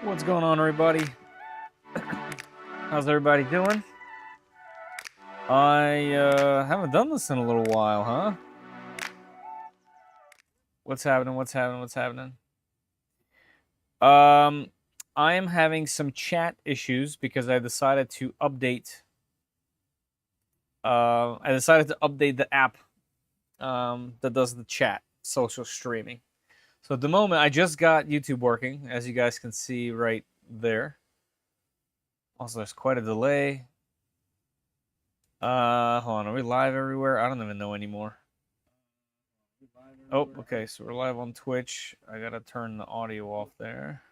What's going on, everybody? How's everybody doing? I haven't done this in a little while, huh? What's happening? What's happening? What's happening? I am having some chat issues because I decided to update. I decided to update the app that does the chat, social streaming. So at the moment, I just got YouTube working, as you guys can see right there. Also, there's quite a delay. Hold on, are we live everywhere? I don't even know anymore. Oh, okay, so we're live on Twitch. I gotta turn the audio off there.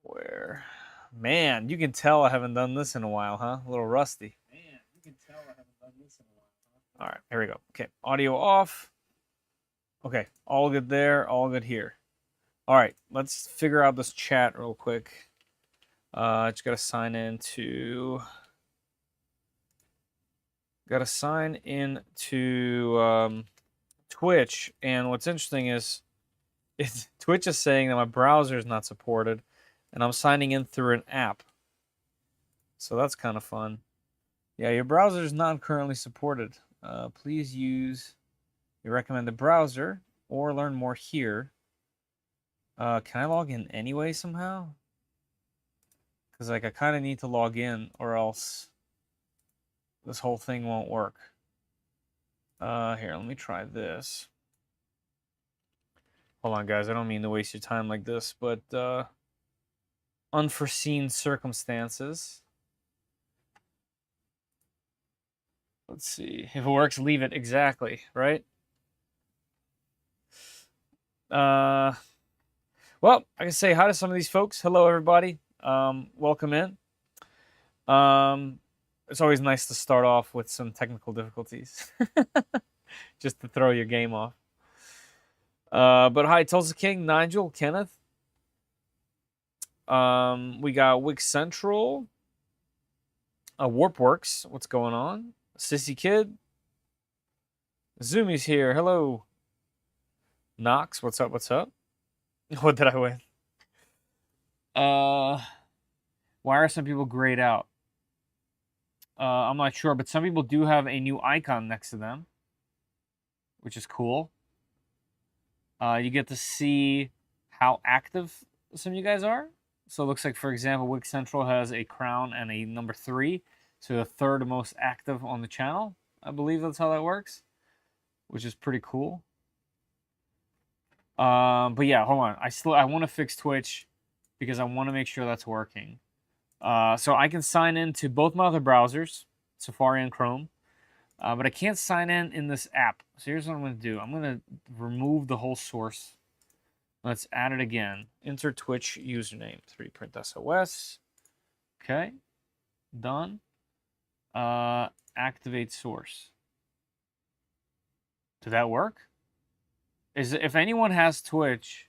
Where? Man, you can tell I haven't done this in a while, huh? A little rusty. Man, you can tell I haven't done this in a while, huh? All right, here we go. Okay, audio off. Okay, all good there, all good here. All right, let's figure out this chat real quick. Just gotta sign in to... Gotta sign in to Twitch, and what's interesting is Twitch is saying that my browser is not supported, and I'm signing in through an app. So that's kind of fun. Yeah, your browser is not currently supported. Please use your recommended browser or learn more here. Can I log in anyway somehow? Because like I kind of need to log in, or else this whole thing won't work. Here, let me try this. Hold on, guys. I don't mean to waste your time like this, but unforeseen circumstances. Let's see. If it works, leave it. Exactly, right? Well, I can say hi to some of these folks. Hello, everybody. Welcome in. It's always nice to start off with some technical difficulties. Just to throw your game off. But hi, Tulsa King, Nigel, Kenneth. We got Wix Central. Warpworks, what's going on? Sissy Kid. Zoomies here, hello. Knox, what's up, what's up? What did I win? Why are some people grayed out? I'm not sure, but some people do have a new icon next to them, which is cool. You get to see how active some of you guys are. So it looks like, for example, Wix Central has a crown and a number 3. So the third most active on the channel. I believe that's how that works, which is pretty cool. But yeah, hold on. I want to fix Twitch because I want to make sure that's working. So I can sign into both my other browsers, Safari and Chrome. But I can't sign in this app. So here's what I'm going to do. I'm going to remove the whole source. Let's add it again. Enter Twitch username. 3printSOS. Okay. Done. Activate source. Did that work? If anyone has Twitch,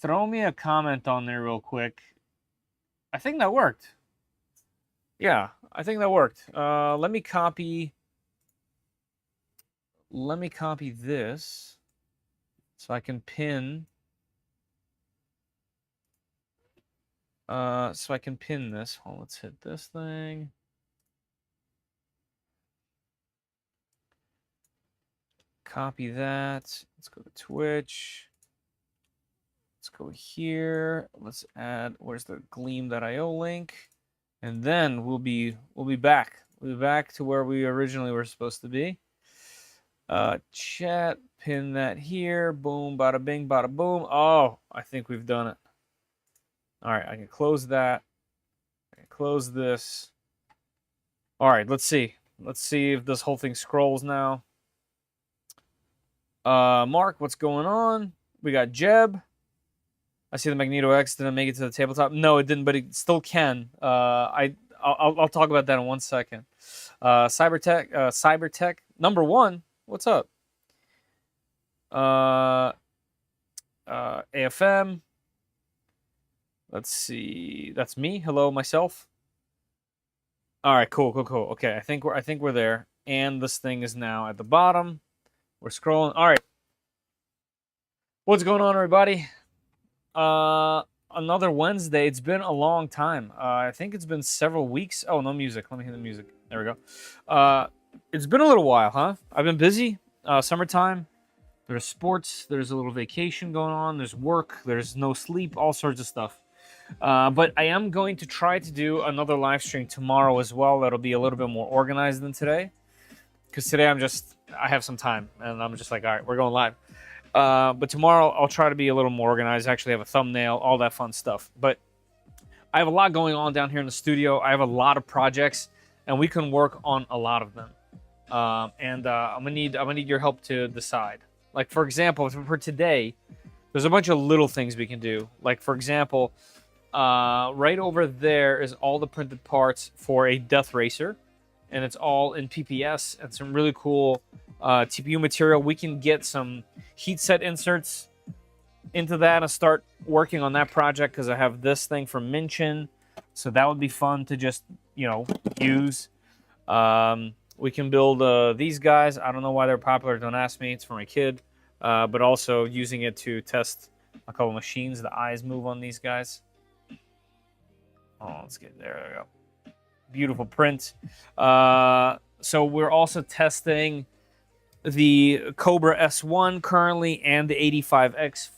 throw me a comment on there real quick. I think that worked. Yeah, I think that worked. Let me copy this so I can pin. So I can pin this. Hold on, let's hit this thing. Copy that. Let's go to Twitch. Let's go here. Let's add. Where's the Gleam.io link? And then we'll be back. We'll be back to where we originally were supposed to be. Chat, pin that here. Boom, bada bing, bada boom. Oh, I think we've done it. All right, I can close that. I can close this. All right, let's see. Let's see if this whole thing scrolls now. Mark, what's going on? We got Jeb. I see the Magneto X didn't make it to the tabletop. No, it didn't, but it still can. I'll talk about that in 1 second. Cybertech number 1. What's up? AFM. Let's see. That's me. Hello, myself. All right, cool. Okay, I think we're there. And this thing is now at the bottom. We're scrolling. All right. What's going on, everybody? Another Wednesday. It's been a long time. I think it's been several weeks. Oh, no music. Let me hear the music. There we go. It's been a little while, huh? I've been busy. Summertime. There's sports. There's a little vacation going on. There's work. There's no sleep. All sorts of stuff. But I am going to try to do another live stream tomorrow as well. That'll be a little bit more organized than today. Because today I have some time. And I'm just like, all right, we're going live. But tomorrow I'll try to be a little more organized. Actually have a thumbnail, all that fun stuff. But I have a lot going on down here in the studio. I have a lot of projects, and we can work on a lot of them. I'm gonna need your help to decide. Like, for example, for today, there's a bunch of little things we can do. Like, for example, right over there is all the printed parts for a Death Racer, and it's all in PPS and some really cool TPU material. We can get some heat set inserts into that and start working on that project because I have this thing from Minchin, so that would be fun to just, use. We can build these guys. I don't know why they're popular. Don't ask me. It's for my kid. But also using it to test a couple machines. The eyes move on these guys. Oh, let's get there. We go. Beautiful print. So we're also testing the Cobra S1 currently and the 85X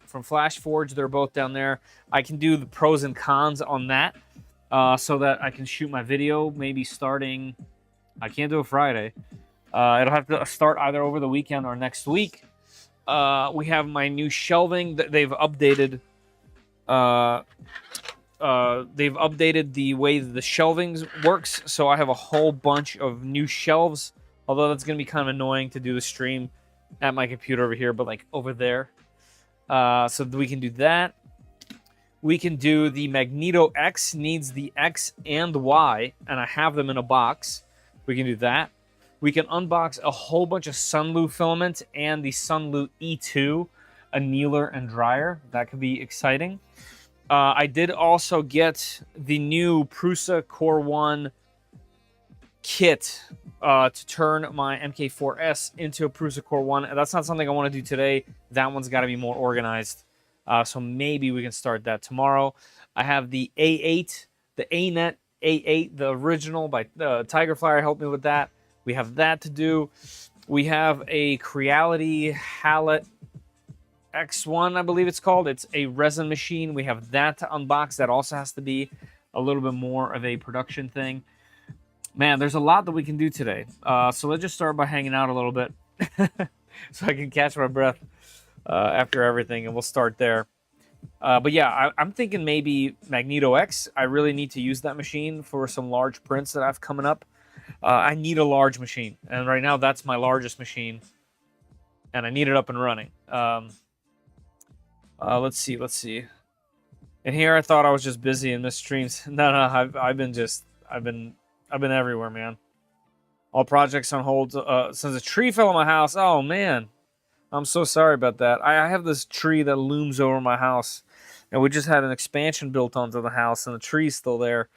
from FlashForge. They're both down there. I can do the pros and cons on that so that I can shoot my video maybe starting... I can't do it Friday. It'll have to start either over the weekend or next week. We have my new shelving that they've updated. They've updated the way the shelving works, so I have a whole bunch of new shelves. Although that's going to be kind of annoying to do the stream at my computer over here, but like over there. So we can do that. We can do the Magneto X, needs the X and Y, and I have them in a box. We can do that. We can unbox a whole bunch of Sunlu filament and the Sunlu E2 annealer and dryer. That could be exciting. I did also get the new Prusa Core 1 kit to turn my MK4S into a Prusa Core 1. And that's not something I want to do today. That one's got to be more organized. So maybe we can start that tomorrow. I have the A8, the ANET A8, the original by Tiger Flyer helped me with that. We have that to do. We have a Creality Hallet X1, I believe it's called. It's a resin machine. We have that to unbox. That also has to be a little bit more of a production thing. Man, there's a lot that we can do today. So let's just start by hanging out a little bit so I can catch my breath after everything, and we'll start there. But yeah, I'm thinking maybe Magneto X. I really need to use that machine for some large prints that I have coming up. I need a large machine, and right now that's my largest machine, and I need it up and running. Let's see. And here I thought I was just busy and missed streams. No, I've been everywhere, man. All projects on hold since a tree fell on my house. Oh man, I'm so sorry about that. I have this tree that looms over my house, and we just had an expansion built onto the house, and the tree's still there,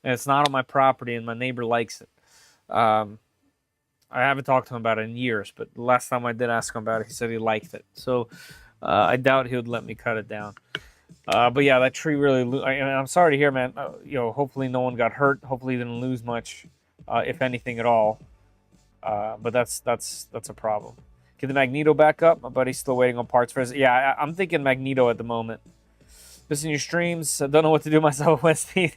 and it's not on my property, and my neighbor likes it. I haven't talked to him about it in years, but the last time I did ask him about it, he said he liked it. So I doubt he would let me cut it down. But yeah, that tree really... I'm sorry to hear, man. Hopefully no one got hurt. Hopefully you didn't lose much, if anything at all. But that's a problem. Get the Magneto back up. My buddy's still waiting on parts for his... Yeah, I'm thinking Magneto at the moment. Missing your streams. I don't know what to do myself Wednesday.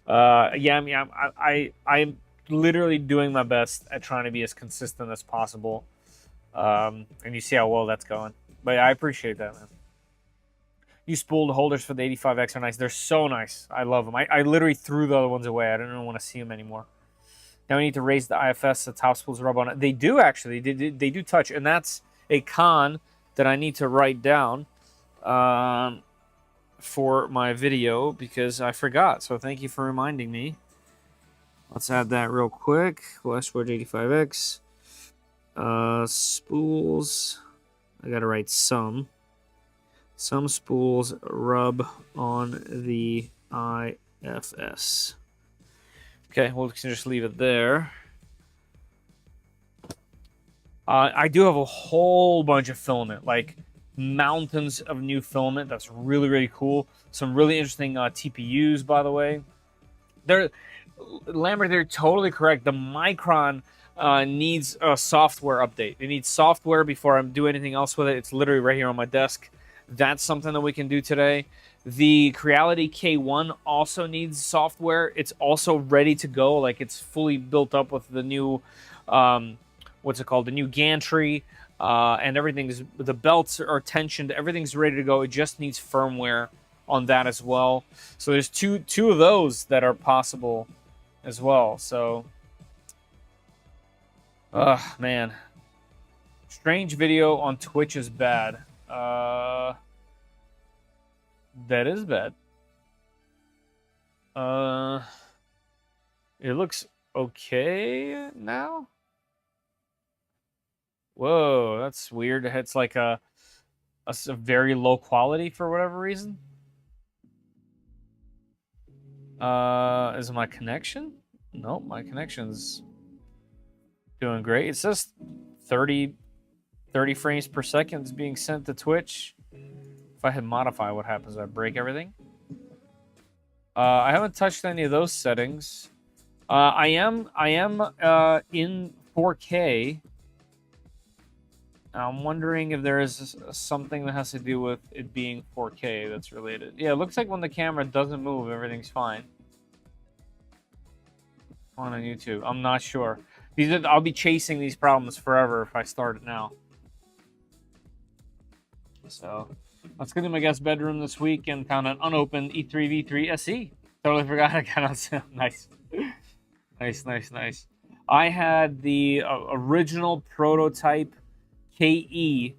Yeah, I'm literally doing my best at trying to be as consistent as possible. And you see how well that's going. But yeah, I appreciate that, man. You spooled holders for the 85X are nice. They're so nice. I love them. I literally threw the other ones away. I don't even want to see them anymore. Now we need to raise the IFS. The top spools rub on it. They do, actually. They do touch. And that's a con that I need to write down for my video because I forgot. So thank you for reminding me. Let's add that real quick. FlashForge 85X. Spools. I got to write some. Some spools rub on the IFS. Okay, we'll just leave it there. I do have a whole bunch of filament, like mountains of new filament. That's really, really cool. Some really interesting TPUs, by the way. Lambert, they're totally correct. The Micron needs a software update. It needs software before I do anything else with it. It's literally right here on my desk. That's something that we can do today. The Creality K1 also needs software. It's also ready to go. Like, it's fully built up with the new, what's it called? The new gantry, and everything's, the belts are tensioned. Everything's ready to go. It just needs firmware on that as well. So there's two of those that are possible as well. So, man. Strange video on Twitch is bad. That is bad. It looks okay now. Whoa, that's weird. It's like a very low quality for whatever reason. Is it my connection? Nope, my connection's doing great. It says 30 frames per second is being sent to Twitch. If I hit modify, what happens? I break everything. I haven't touched any of those settings. I am in 4K. I'm wondering if there is something that has to do with it being 4K that's related. Yeah, it looks like when the camera doesn't move, everything's fine. On YouTube, I'm not sure. I'll be chasing these problems forever if I start it now. So let's get in my guest bedroom this week and found an unopened E3 V3 SE. Totally forgot I got on. Nice. Nice. I had the original prototype KE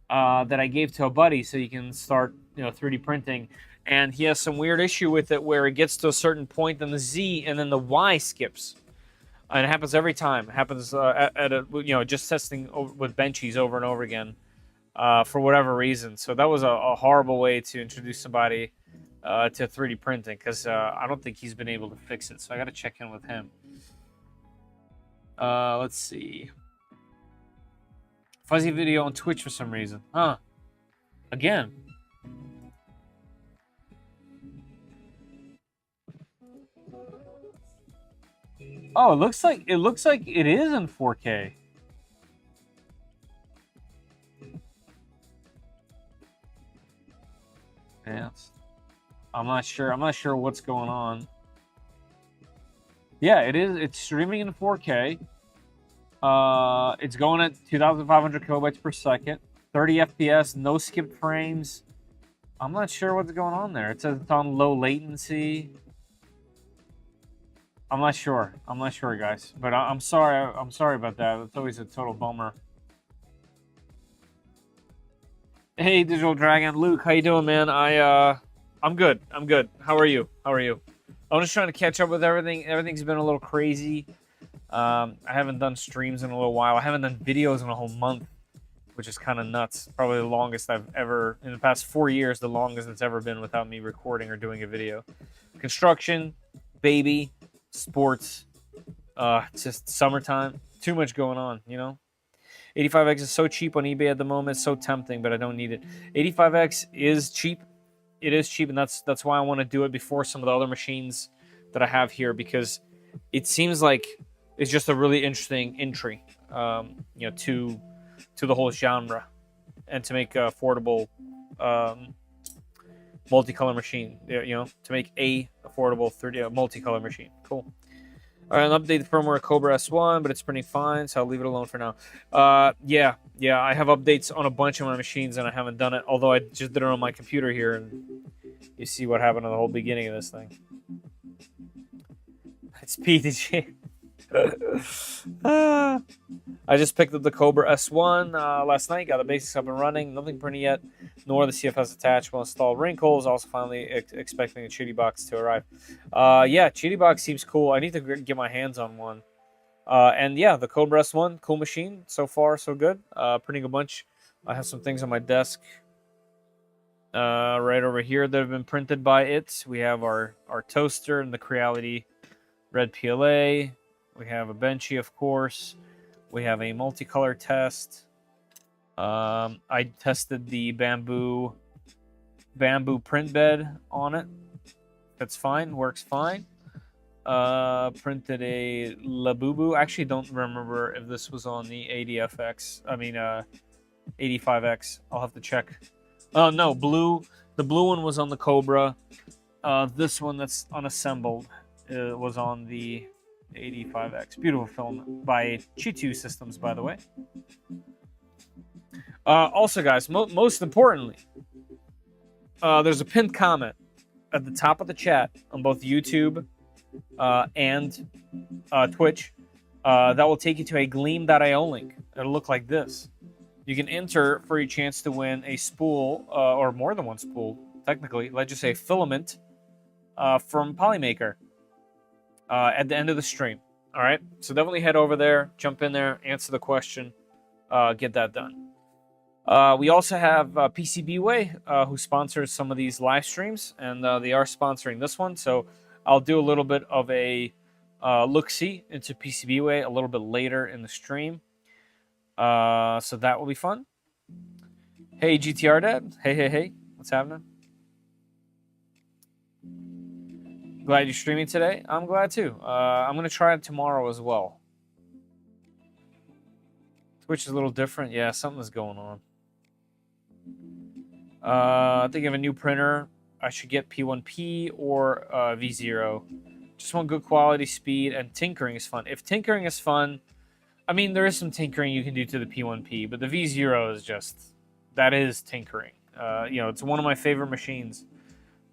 that I gave to a buddy so you can start 3D printing. And he has some weird issue with it where it gets to a certain point in the Z and then the Y skips. And it happens every time. It happens just testing with benchies over and over again for whatever reason. So that was a horrible way to introduce somebody to 3D printing because I don't think he's been able to fix it. So I got to check in with him. Let's see. Fuzzy video on Twitch for some reason. Huh. Again. Oh, it looks like it is in 4K. Yeah. I'm not sure what's going on. Yeah, it is. It's streaming in 4K. It's going at 2,500 kilobytes per second, 30 FPS, no skipped frames. I'm not sure what's going on there. It says it's on low latency. I'm not sure, guys. But I'm sorry. I'm sorry about that. It's always a total bummer. Hey, Digital Dragon, Luke, how you doing, man? I'm good. How are you? I'm just trying to catch up with everything. Everything's been a little crazy. I haven't done streams in a little while. I haven't done videos in a whole month, which is kind of nuts. Probably the longest I've ever, in the past 4 years, the longest it's ever been without me recording or doing a video. Construction, baby, sports, just summertime. Too much going on, 85X is so cheap on eBay at the moment. It's so tempting, but I don't need it. 85X is cheap. It is cheap, and that's why I want to do it before some of the other machines that I have here, because it seems like it's just a really interesting entry, to the whole genre, and to make an affordable multicolor machine. To make a affordable 3D multicolor machine. Cool. All right, I'll update the firmware Cobra S1, but it's printing fine, so I'll leave it alone for now. Yeah, I have updates on a bunch of my machines, and I haven't done it, although I just did it on my computer here, and you see what happened in the whole beginning of this thing. It's PDG. I just picked up the Cobra S1 last night, got the basics up and running, nothing printed yet, nor the CFS attached will install wrinkles. Also finally expecting a Chitty box to arrive. Yeah, Chitty box seems cool. I need to get my hands on one. And yeah, the Cobra S1, cool machine. So far, so good. Printing a bunch. I have some things on my desk right over here that have been printed by it. We have our toaster and the Creality Red PLA. We have a Benchy, of course. We have a multicolor test. I tested the bamboo print bed on it. That's fine, works fine. Printed a Labubu. Actually, don't remember if this was on the ADFX. I mean, 85X. I'll have to check. Oh no, blue. The blue one was on the Cobra. This one that's unassembled was on the 85X. Beautiful film by Chitu Systems, by the way. Also, guys, most importantly, there's a pinned comment at the top of the chat on both YouTube and Twitch that will take you to a Gleam.io link. It'll look like this. You can enter for your chance to win a spool, or more than one spool, technically. Let's just say filament from Polymaker at the end of the stream. All right? So definitely head over there, jump in there, answer the question, get that done. We also have PCBWay, who sponsors some of these live streams, and they are sponsoring this one. So I'll do a little bit of a look-see into PCBWay a little bit later in the stream. So that will be fun. Hey, GTR Dad. Hey. What's happening? Glad you're streaming today. I'm glad too. I'm going to try it tomorrow as well. Twitch is a little different. Yeah, something's going on. I think I have a new printer. I should get P1P or V0. Just want good quality, speed, and tinkering is fun. If tinkering is fun, I mean, there is some tinkering you can do to the P1P, but the V0 is just, that is tinkering. It's one of my favorite machines.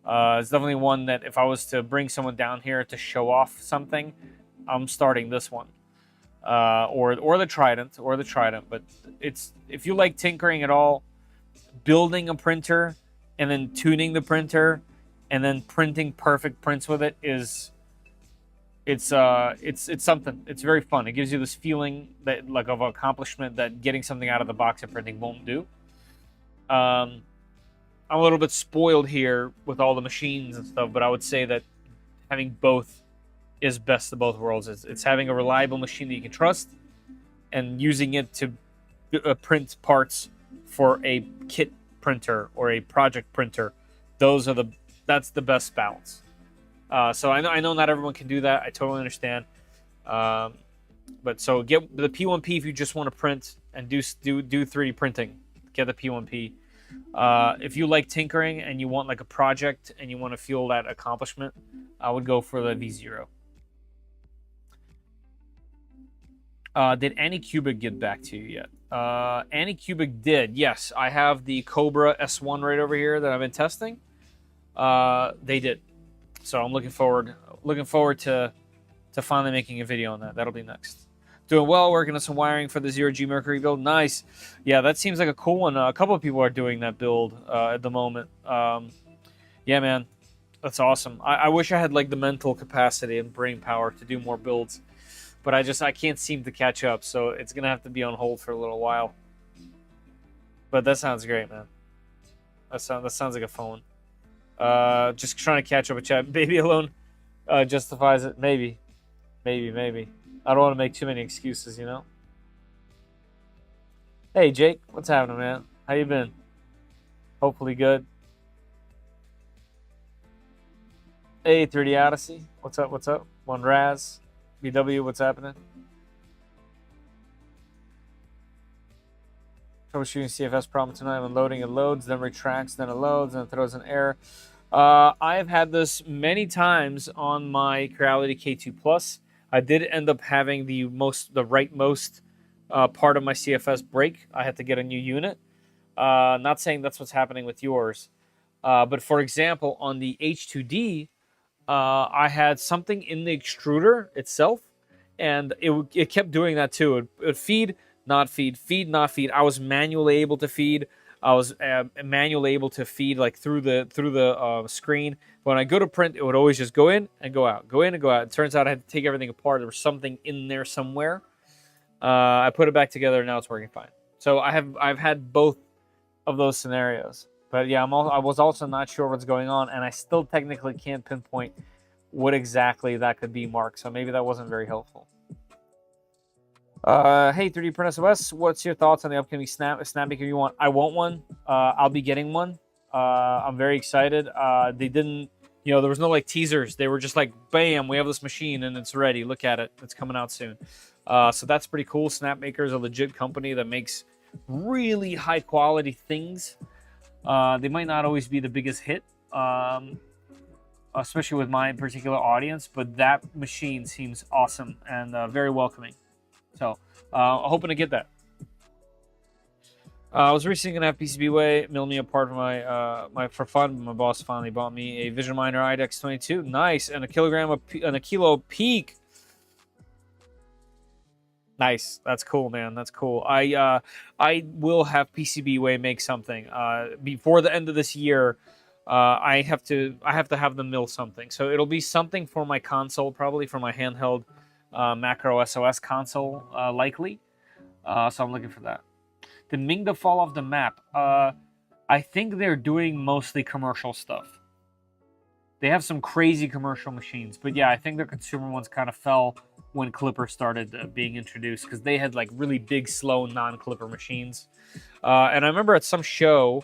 It's definitely one that if I was to bring someone down here to show off something, I'm starting this one. Or the Trident. But it's, if you like tinkering at all, building a printer and then tuning the printer and then printing perfect prints with it is... It's something. It's very fun. It gives you this feeling that of accomplishment that getting something out of the box and printing won't do. I'm a little bit spoiled here with all the machines and stuff, but I would say that having both is best of both worlds. It's having a reliable machine that you can trust and using it to print parts for a kit printer or a project printer. That's the best balance. So I know not everyone can do that. I totally understand. But so get the P1P if you just want to print and do 3D printing. Get the P1P. If you like tinkering and you want like a project and you want to feel that accomplishment, I would go for the V0. Did Anycubic get back to you yet? Anycubic did. Yes, I have the Cobra S1 right over here that I've been testing. They did. So I'm looking forward to finally making a video on that. That'll be next. Doing well, working on some wiring for the 0G Mercury build. Nice. Yeah, that seems like a cool one. A couple of people are doing that build at the moment. Yeah, man. That's awesome. I wish I had like the mental capacity and brain power to do more builds. But I can't seem to catch up, so it's going to have to be on hold for a little while. But that sounds great, man. That sounds like a fun one. Just trying to catch up with chat. Baby alone justifies it. Maybe. I don't want to make too many excuses, you know? Hey, Jake. What's happening, man? How you been? Hopefully good. Hey, 3D Odyssey. What's up? One Raz. BW, what's happening? Troubleshooting CFS problem tonight. When loading, it loads, then retracts, then it loads, then it throws an error. I have had this many times on my Creality K2 Plus. I did end up having the rightmost part of my CFS break. I had to get a new unit. Not saying that's what's happening with yours. But for example, on the H2D, I had something in the extruder itself, and it kept doing that too. It would feed, not feed, feed, not feed. I was manually able to feed. I was manually able to feed like through the screen. But when I go to print, it would always just go in and go out, go in and go out. It turns out I had to take everything apart. There was something in there somewhere. I put it back together, and now it's working fine. So I've had both of those scenarios. But yeah, I was also not sure what's going on, and I still technically can't pinpoint what exactly that could be, Mark. So maybe that wasn't very helpful. Hey, 3D Print SOS, what's your thoughts on the upcoming Snapmaker you want? I want one. I'll be getting one. I'm very excited. They didn't, there was no like teasers. They were just like, bam, we have this machine and it's ready. Look at it. It's coming out soon. So that's pretty cool. Snapmaker is a legit company that makes really high quality things. They might not always be the biggest hit, especially with my particular audience, but that machine seems awesome and very welcoming. So, hoping to get that. I was recently gonna have PCBWay mill me apart for my for fun, but my boss finally bought me a Vision Miner IDEX 22. Nice, and a kilo of peak. Nice, that's cool, man. That's cool. I will have PCBWay make something before the end of this year. I have to have them mill something, so it'll be something for my console, probably for my handheld Macro SOS console, likely. So I'm looking for that. Did Mingda fall off the map? I think they're doing mostly commercial stuff. They have some crazy commercial machines, but yeah, I think their consumer ones kind of fell when Clipper started being introduced, because they had like really big, slow, non-Clipper machines. And I remember at some show,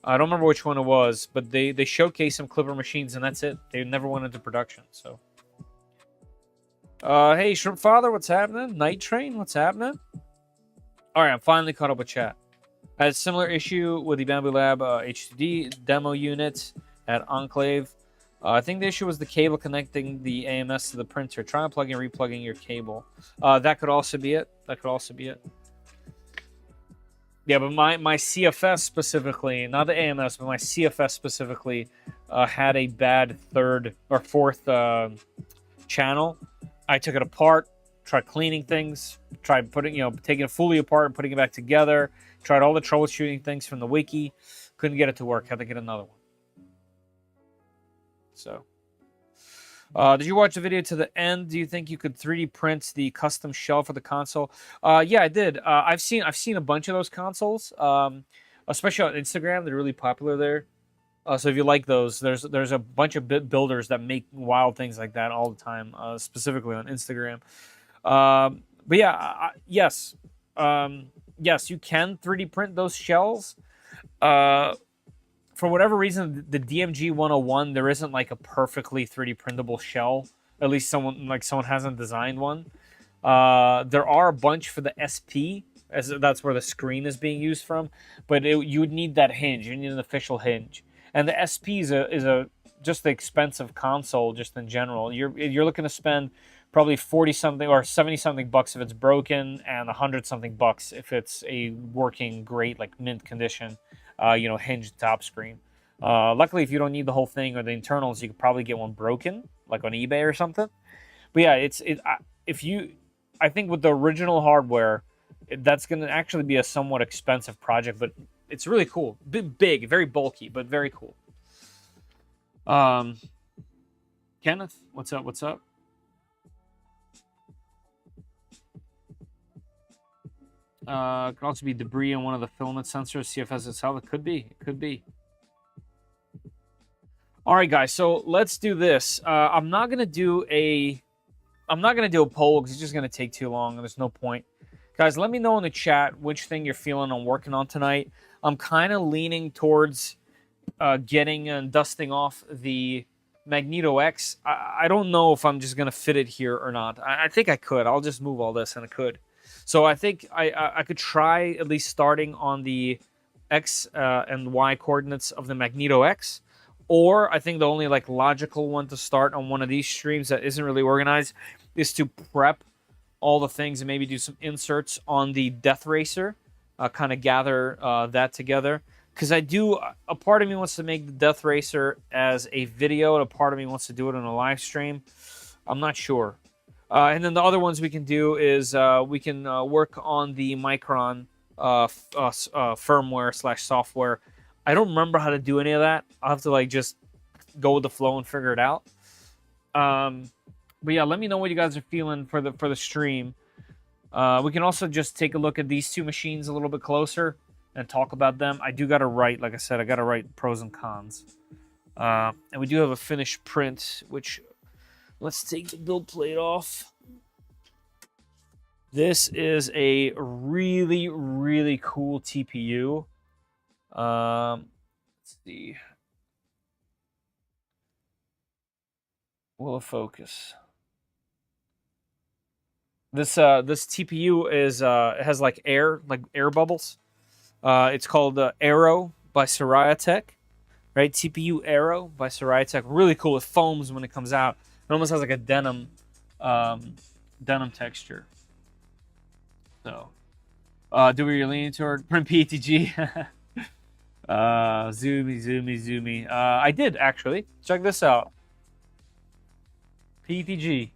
I don't remember which one it was, but they showcased some Clipper machines, and that's it. They never went into production. So, hey, Shrimp Father, what's happening? Night Train, what's happening? All right, I'm finally caught up with chat. I had a similar issue with the Bamboo Lab H2D demo unit at Enclave. I think the issue was the cable connecting the AMS to the printer. Try unplugging and replugging your cable. That could also be it. That could also be it. Yeah, but my CFS specifically, not the AMS, but my CFS specifically had a bad third or fourth channel. I took it apart, tried cleaning things, tried taking it fully apart and putting it back together, tried all the troubleshooting things from the wiki, couldn't get it to work, had to get another one. So, did you watch the video to the end? Do you think you could 3D print the custom shell for the console? Yeah, I did. I've seen a bunch of those consoles, especially on Instagram. They're really popular there. So if you like those, there's a bunch of builders that make wild things like that all the time, specifically on Instagram. But yeah, yes, yes, you can 3D print those shells. For whatever reason, the DMG 101, there isn't like a perfectly 3D printable shell. At least someone hasn't designed one. There are a bunch for the SP, as that's where the screen is being used from. But you would need that hinge. You need an official hinge. And the SP is a just the expensive console, just in general. You're looking to spend probably 40 something or 70 something bucks if it's broken, and 100 something bucks if it's a working great, like mint condition, hinged top screen. Luckily, if you don't need the whole thing or the internals, you could probably get one broken, like on eBay or something. But yeah, I think with the original hardware, that's going to actually be a somewhat expensive project, but it's really cool. Big, very bulky, but very cool. Kenneth, what's up? What's up? Could also be debris in one of the filament sensors. CFS itself. It could be. It could be. All right, guys. So let's do this. I'm not gonna do a poll because it's just gonna take too long and there's no point. Guys, let me know in the chat which thing you're feeling on working on tonight. I'm kind of leaning towards getting and dusting off the Magneto X. I don't know if I'm just gonna fit it here or not. I think I could. I'll just move all this and I could. So I think I could try at least starting on the X and Y coordinates of the Magneto X. Or I think the only like logical one to start on one of these streams that isn't really organized is to prep all the things and maybe do some inserts on the Death Racer. Kind of gather that together. Because a part of me wants to make the Death Racer as a video, and a part of me wants to do it on a live stream. I'm not sure. And then the other ones we can do is we can work on the Micron firmware / software. I don't remember how to do any of that. I'll have to just go with the flow and figure it out. But yeah, let me know what you guys are feeling for the stream. We can also just take a look at these two machines a little bit closer and talk about them. I do got to write, like I said, I got to write pros and cons. And we do have a finished print, which... Let's take the build plate off. This is a really, really cool TPU. Let's see. Will it focus? This TPU is it has like air bubbles. It's called Aero by Soraya Tech, right? TPU Aero by Soraya Tech. Really cool. It foams when it comes out. It almost has like a denim texture. So, do we leaning toward print PETG? Zoomy. I did actually. Check this out. PETG.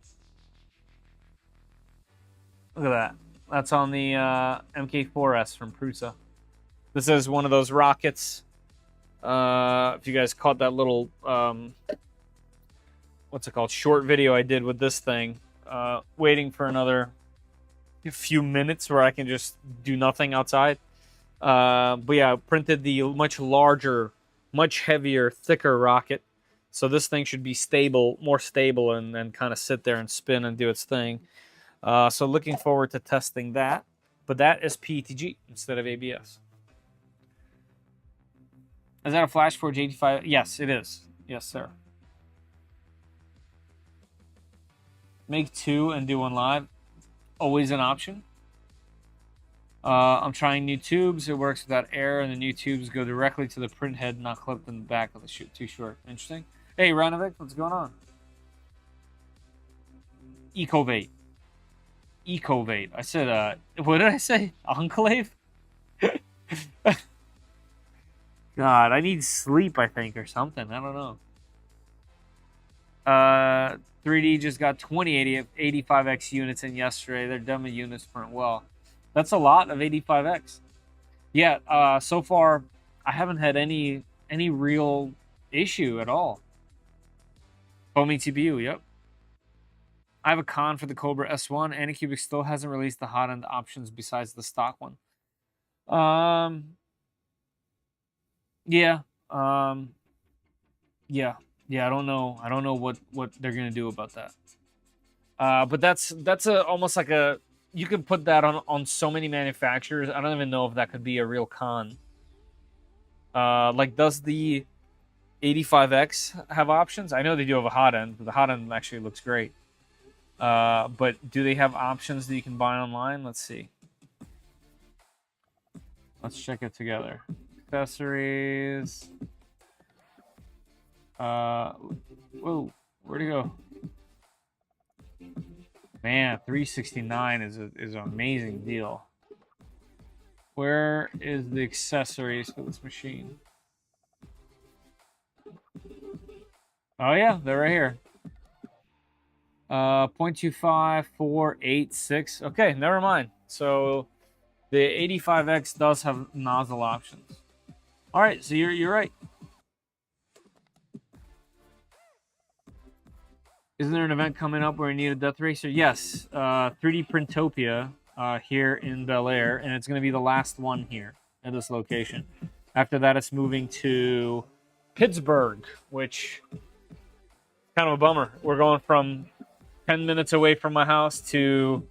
Look at that. That's on the MK4S from Prusa. This is one of those rockets. If you guys caught that little what's it called? Short video I did with this thing. Waiting for another few minutes where I can just do nothing outside. But yeah, I printed the much larger, much heavier, thicker rocket. So this thing should be stable, more stable, and kind of sit there and spin and do its thing. So looking forward to testing that. But that is PETG instead of ABS. Is that a FlashForge 85? Yes, it is. Yes, sir. Make 2 and do 1 live. Always an option. I'm trying new tubes. It works without air, and the new tubes go directly to the print head, not clipped in the back of the chute. Too short. Interesting. Hey, Ranovic, what's going on? Ecovate. I said, what did I say? Enclave? God, I need sleep, I think, or something. I don't know. 3D just got 20 85X units in yesterday. Their demo units print well. That's a lot of 85X. Yeah, so far, I haven't had any real issue at all. Foaming TPU, yep. I have a con for the Cobra S1. Anycubic still hasn't released the hot end options besides the stock one. Yeah. Yeah. I don't know. I don't know what they're gonna do about that. But that's almost like a, you could put that on so many manufacturers. I don't even know if that could be a real con. Like, does the 85X have options? I know they do have a hot end, but the hot end actually looks great. But do they have options that you can buy online? Let's see. Let's check it together. Accessories. Whoa, where'd it go? Man, 369 is an amazing deal. Where is the accessories for this machine? Oh yeah, they're right here. 0.25, 4, 8, 6. Okay, never mind. So the 85X does have nozzle options. All right, so you're right. Isn't there an event coming up where you need a Death Racer? Yes, 3D Printopia here in Bel Air, and it's going to be the last one here at this location. After that, it's moving to Pittsburgh, which is kind of a bummer. We're going from 10 minutes away from my house to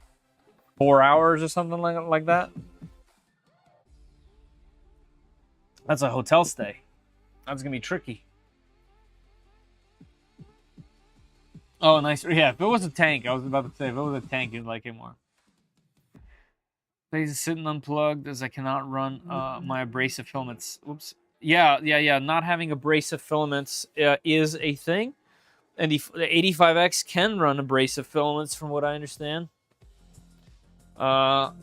4 hours or something like that. That's a hotel stay. That's going to be tricky. Oh, nice. Yeah, if it was a tank, I was about to say, if it was a tank, you'd like it more. Plays sitting unplugged as I cannot run my abrasive filaments. Whoops. Yeah. Not having abrasive filaments is a thing. And the 85X can run abrasive filaments, from what I understand. So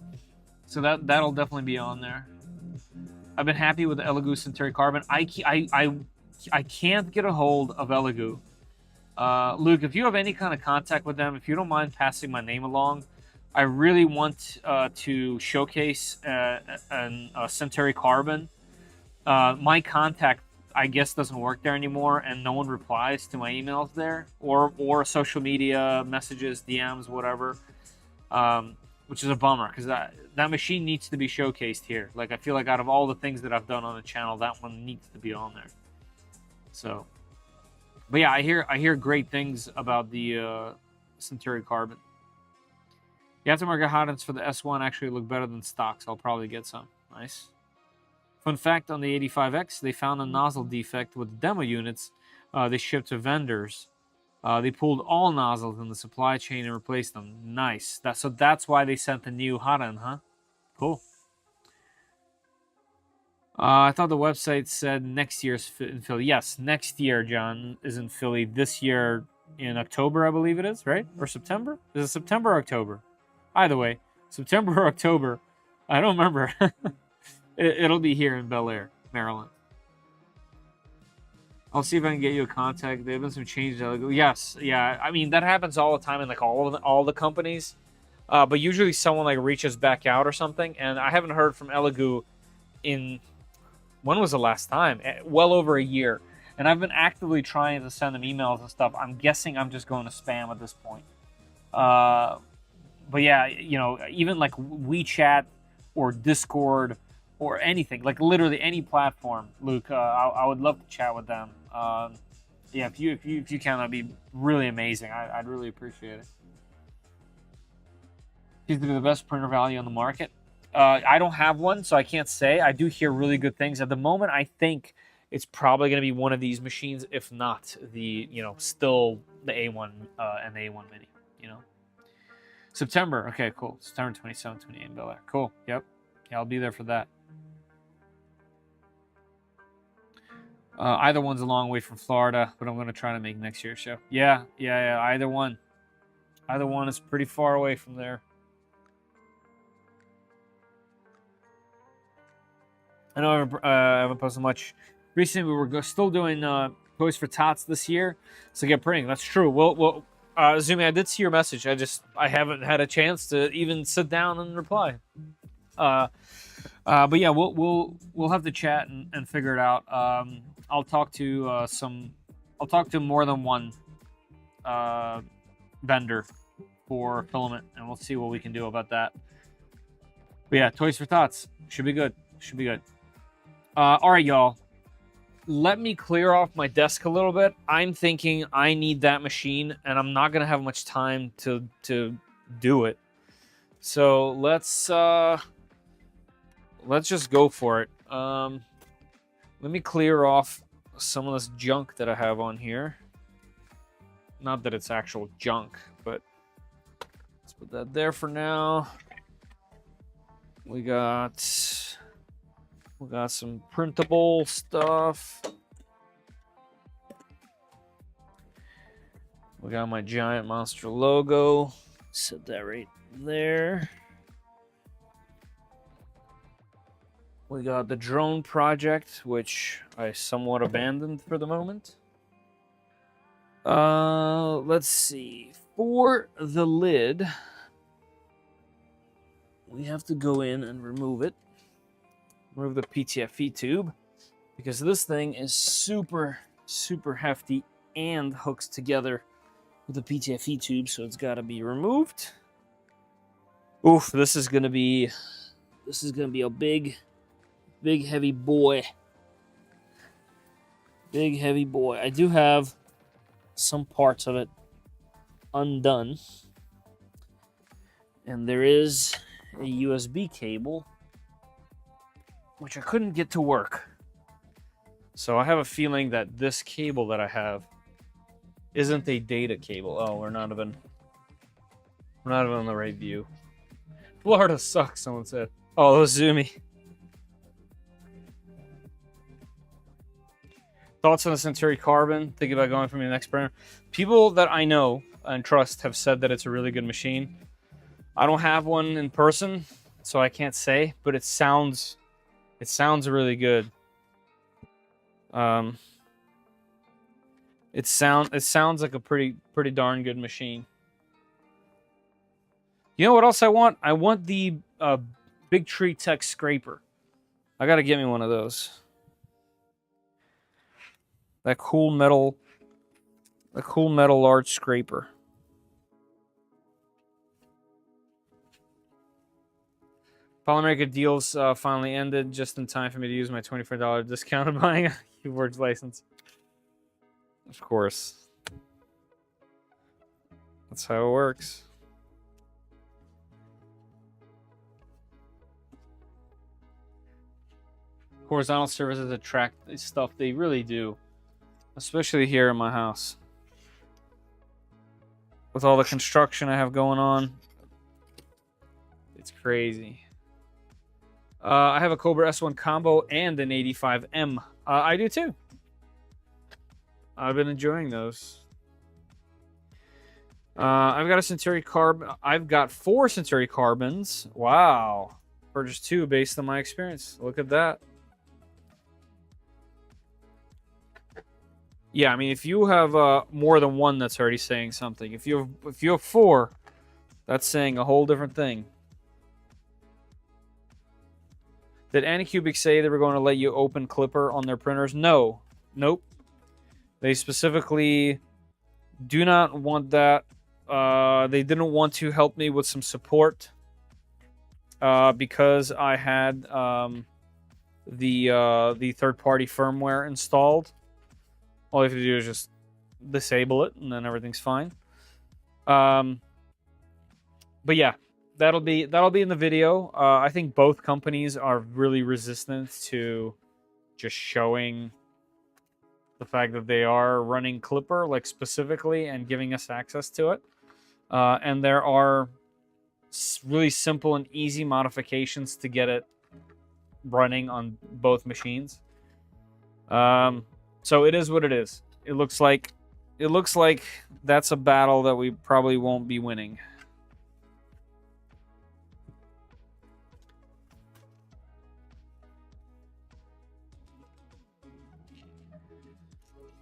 that'll definitely be on there. I've been happy with the Elegoo Centauri Carbon. I can't get a hold of Elegoo. Luke, if you have any kind of contact with them, if you don't mind passing my name along, I really want to showcase a Centauri Carbon. My contact, I guess, doesn't work there anymore, and no one replies to my emails there, or social media messages, DMs, whatever, which is a bummer, because that machine needs to be showcased here. Like, I feel like out of all the things that I've done on the channel, that one needs to be on there. So, but yeah, I hear great things about the Centauri Carbon. The aftermarket hot-ends for the S1 actually look better than stock, so I'll probably get some. Nice. Fun fact on the 85X, they found a nozzle defect with the demo units they shipped to vendors. They pulled all nozzles in the supply chain and replaced them. Nice. So that's why they sent the new hot end, huh? Cool. I thought the website said next year's in Philly. Yes, next year, John, is in Philly. This year in October, I believe it is, right? Or September? Is it September or October? Either way, September or October. I don't remember. It'll be here in Bel Air, Maryland. I'll see if I can get you a contact. There have been some changes. Yes, yeah. I mean, that happens all the time in like all the companies. But usually someone like reaches back out or something. And I haven't heard from Elegoo in... When was the last time? Well over a year. And I've been actively trying to send them emails and stuff. I'm guessing I'm just going to spam at this point. But yeah, you know, even like WeChat or Discord or anything, like literally any platform, Luke, I would love to chat with them. Yeah, if you can, that'd be really amazing. I'd really appreciate it. Seems to be the best printer value on the market. I don't have one, so I can't say. I do hear really good things. At the moment, I think it's probably going to be one of these machines, if not the, you know, still the A1 and the A1 Mini, you know. September. Okay, cool. September 27th, 28 in Bel Air. Cool. Yep. Yeah, I'll be there for that. Either one's a long way from Florida, but I'm going to try to make next year's show. Yeah. Either one. Either one is pretty far away from there. I know I haven't posted much recently. We were still doing Toys for Tots this year, so get printing. That's true. Well, Zumi, I did see your message. I haven't had a chance to even sit down and reply. But yeah, we'll have to chat and figure it out. I'll talk to more than one vendor for filament, and we'll see what we can do about that. But yeah, Toys for Tots should be good. Should be good. All right, y'all. Let me clear off my desk a little bit. I'm thinking I need that machine, and I'm not gonna have much time to do it. So let's just go for it. Let me clear off some of this junk that I have on here. Not that it's actual junk, but let's put that there for now. We got some printable stuff. We got my giant monster logo. Set that right there. We got the drone project, which I somewhat abandoned for the moment. Let's see. For the lid, we have to go in and remove it. Remove the PTFE tube, because this thing is super, super hefty and hooks together with the PTFE tube, so it's got to be removed. Oof, this is gonna be a big heavy boy. Big heavy boy. I do have some parts of it undone, and there is a USB cable which I couldn't get to work. So I have a feeling that this cable that I have isn't a data cable. Oh, we're not even on the right view. Florida sucks, someone said. Oh, Zumi. Thoughts on the Centauri Carbon? Thinking about going for the next printer. People that I know and trust have said that it's a really good machine. I don't have one in person, so I can't say, but it sounds really good. It sounds like a pretty darn good machine. You know what else I want? I want the Big Tree Tech scraper. I gotta get me one of those. That cool metal large scraper. Polymerica deals finally ended just in time for me to use my $24 discounted buying a keyboards license. Of course. That's how it works. Horizontal surfaces attract stuff. They really do. Especially here in my house. With all the construction I have going on. It's crazy. I have a Cobra S1 combo and an 85M. I do too. I've been enjoying those. I've got a Centauri Carbon. I've got 4 Centauri Carbons. Wow. Purchased 2 based on my experience. Look at that. Yeah, I mean, if you have more than one, that's already saying something. If you have 4, that's saying a whole different thing. Did Anycubic say they were going to let you open Clipper on their printers? No. Nope. They specifically do not want that. They didn't want to help me with some support because I had the third-party firmware installed. All you have to do is just disable it, and then everything's fine. But yeah, that'll be in the video. I think both companies are really resistant to just showing the fact that they are running Clipper, like specifically, and giving us access to it. And there are really simple and easy modifications to get it running on both machines. So it is what it is. It looks like that's a battle that we probably won't be winning.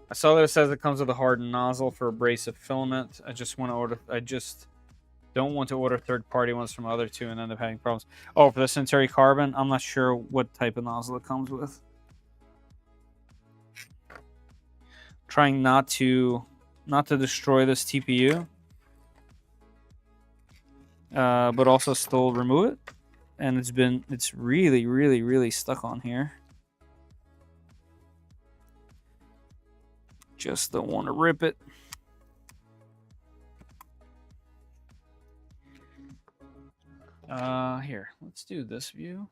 I saw that it says it comes with a hardened nozzle for abrasive filament. I just don't want to order third-party ones from other 2 and end up having problems. Oh, for the Centauri Carbon, I'm not sure what type of nozzle it comes with. Trying not to destroy this TPU, but also still remove it. And it's really, really, really stuck on here. Just don't want to rip it. Here, let's do this view.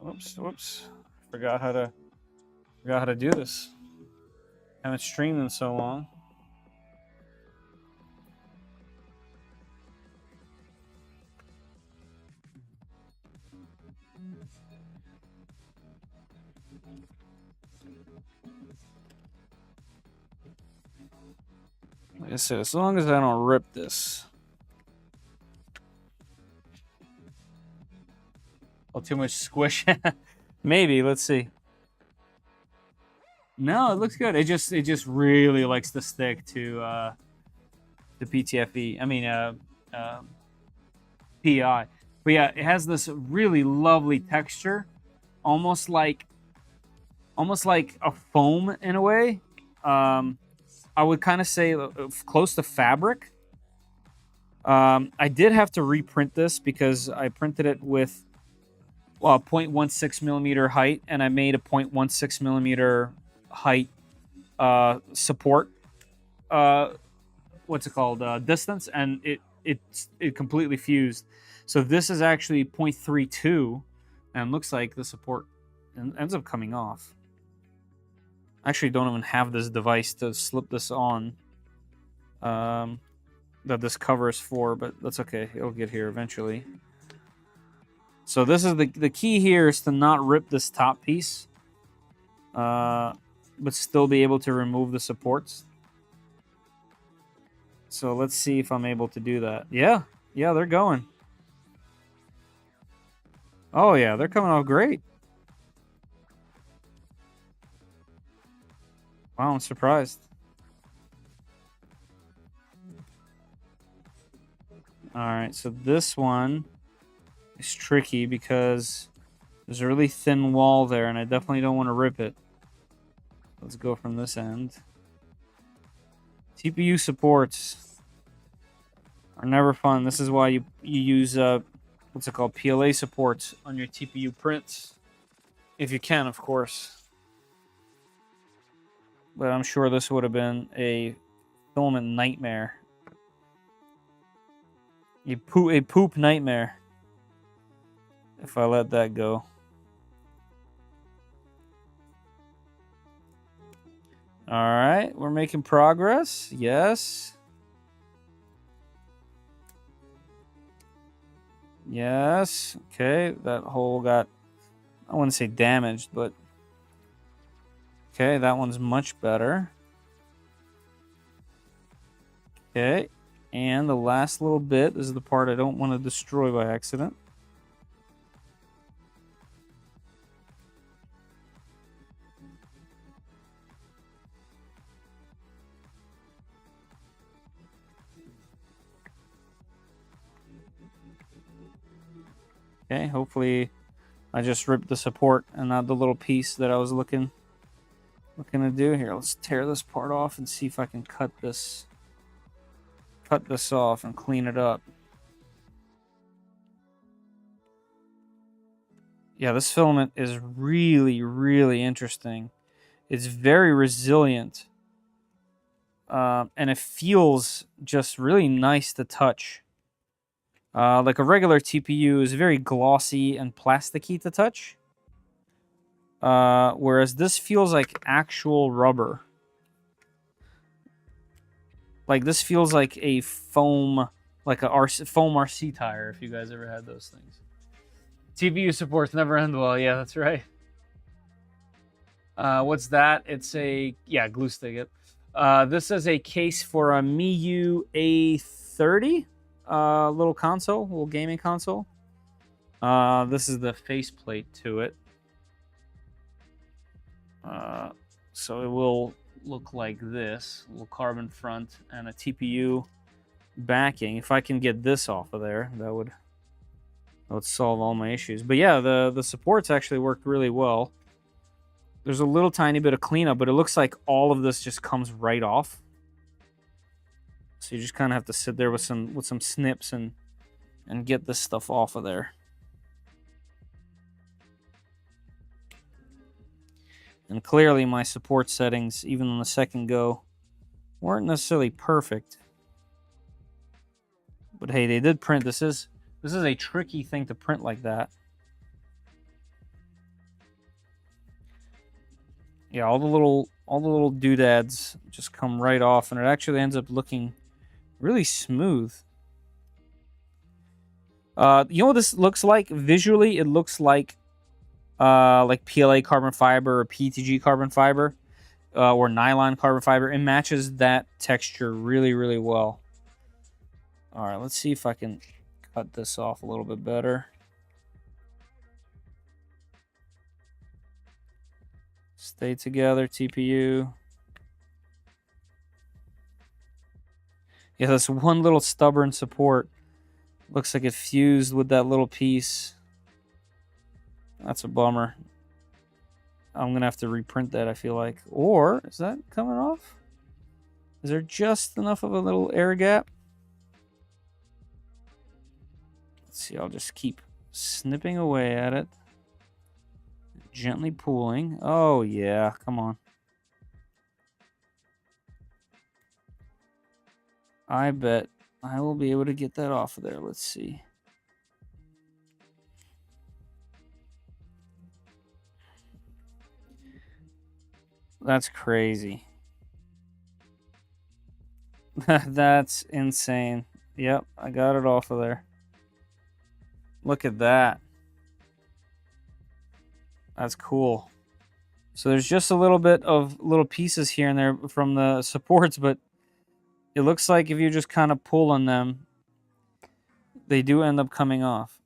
Whoops. Forgot how to do this. Haven't streamed in so long. Like I said, as long as I don't rip this. Oh, too much squish. Maybe. Let's see. No, it looks good. It just really likes to stick to the PTFE. I mean, PI. But yeah, it has this really lovely texture, almost like a foam in a way. I would kind of say close to fabric. I did have to reprint this because I printed it with 0.16 millimeter height, and I made a 0.16 millimeter height support. What's it called? Distance, and it completely fused. So this is actually 0.32, and looks like the support ends up coming off. I actually don't even have this device to slip this on. That this cover is for, but that's okay. It'll get here eventually. So this is the key here is to not rip this top piece, but still be able to remove the supports. So let's see if I'm able to do that. Yeah, they're going. Oh yeah, they're coming off great. Wow, I'm surprised. Alright, so this one is tricky because there's a really thin wall there, and I definitely don't want to rip it. Let's go from this end. TPU supports are never fun. This is why you use what's it called, PLA supports on your TPU prints, if you can, of course. But I'm sure this would have been a filament nightmare. A poop nightmare if I let that go. All right, we're making progress. Yes. Yes. Okay, that hole got, I wouldn't say damaged, but okay, that one's much better. Okay, and the last little bit, this is the part I don't want to destroy by accident. Okay, hopefully I just ripped the support and not the little piece that I was looking to do. Here, let's tear this part off and see if I can cut this off and clean it up. Yeah, this filament is really, really interesting. It's very resilient. And it feels just really nice to touch. Like a regular TPU is very glossy and plasticky to touch. Whereas this feels like actual rubber. Like this feels like a foam, like a foam RC tire, if you guys ever had those things. TPU supports never end well. Yeah, that's right. What's that? It's a, yeah, glue stick. This is a case for a Miu A30 little console, little gaming console. This is the faceplate to it. So it will look like this, a little carbon front and a TPU backing. If I can get this off of there, that would solve all my issues. But yeah, the supports actually worked really well. There's a little tiny bit of cleanup, but it looks like all of this just comes right off. So you just kind of have to sit there with some snips and get this stuff off of there. And clearly my support settings, even on the second go, weren't necessarily perfect. But hey, they did print. This is a tricky thing to print like that. Yeah, all the little doodads just come right off, and it actually ends up looking really smooth. You know what this looks like visually? It looks like PLA carbon fiber or PETG carbon fiber or nylon carbon fiber. It matches that texture really, really well. All right, let's see if I can cut this off a little bit better. Stay together, TPU. Yeah, this one little stubborn support looks like it fused with that little piece. That's a bummer. I'm going to have to reprint that, I feel like. Or, is that coming off? Is there just enough of a little air gap? Let's see, I'll just keep snipping away at it. Gently pulling. Oh, yeah, come on. I bet I will be able to get that off of there. Let's see. That's crazy. That's insane. Yep, I got it off of there. Look at that. That's cool. So there's just a little bit of little pieces here and there from the supports, but it looks like if you just kind of pull on them, they do end up coming off.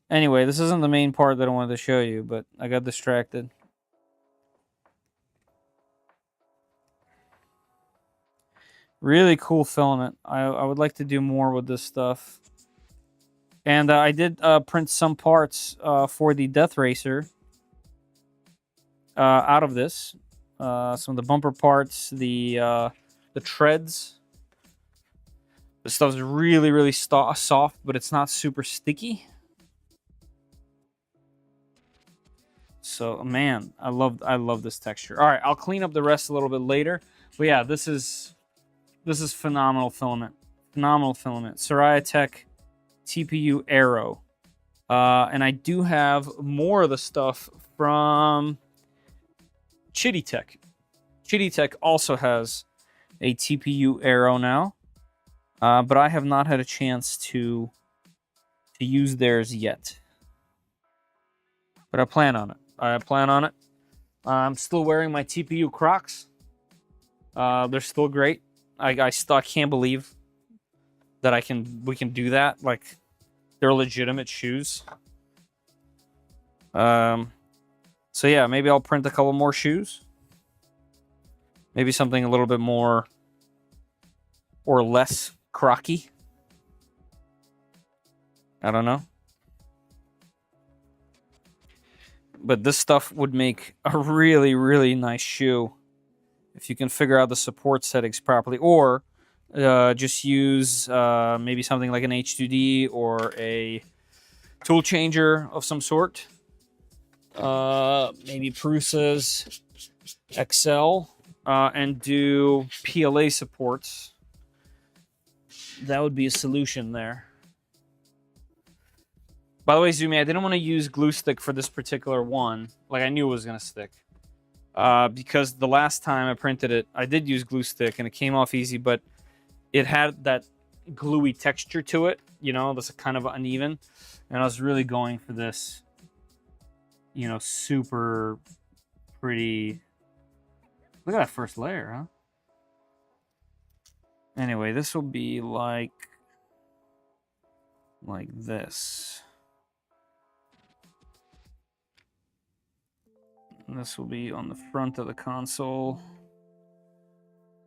Anyway, this isn't the main part that I wanted to show you, but I got distracted. Really cool filament. I would like to do more with this stuff. And I did print some parts for the Death Racer out of this. Some of the bumper parts, the treads. This stuff's really, really soft, but it's not super sticky. So, man, I love this texture. All right, I'll clean up the rest a little bit later. But yeah, this is phenomenal filament. Phenomenal filament. Soraya Tech TPU Aero. And I do have more of the stuff from Chitty Tech. Chitty Tech also has a TPU Aero now. But I have not had a chance to use theirs yet. But I plan on it. I'm still wearing my TPU Crocs. They're still great. I still can't believe that we can do that. Like, they're legitimate shoes. So yeah, maybe I'll print a couple more shoes. Maybe something a little bit more or less crocky. I don't know. But this stuff would make a really, really nice shoe if you can figure out the support settings properly, or just use maybe something like an H2D or a tool changer of some sort. Maybe Prusa's XL, and do PLA supports. That would be a solution there. By the way, Zumi, I didn't want to use glue stick for this particular one. Like, I knew it was going to stick. Because the last time I printed it, I did use glue stick, and it came off easy, but it had that gluey texture to it, you know, that's kind of uneven. And I was really going for this, you know, super pretty. Look at that first layer, huh? Anyway, this will be like this. And this will be on the front of the console,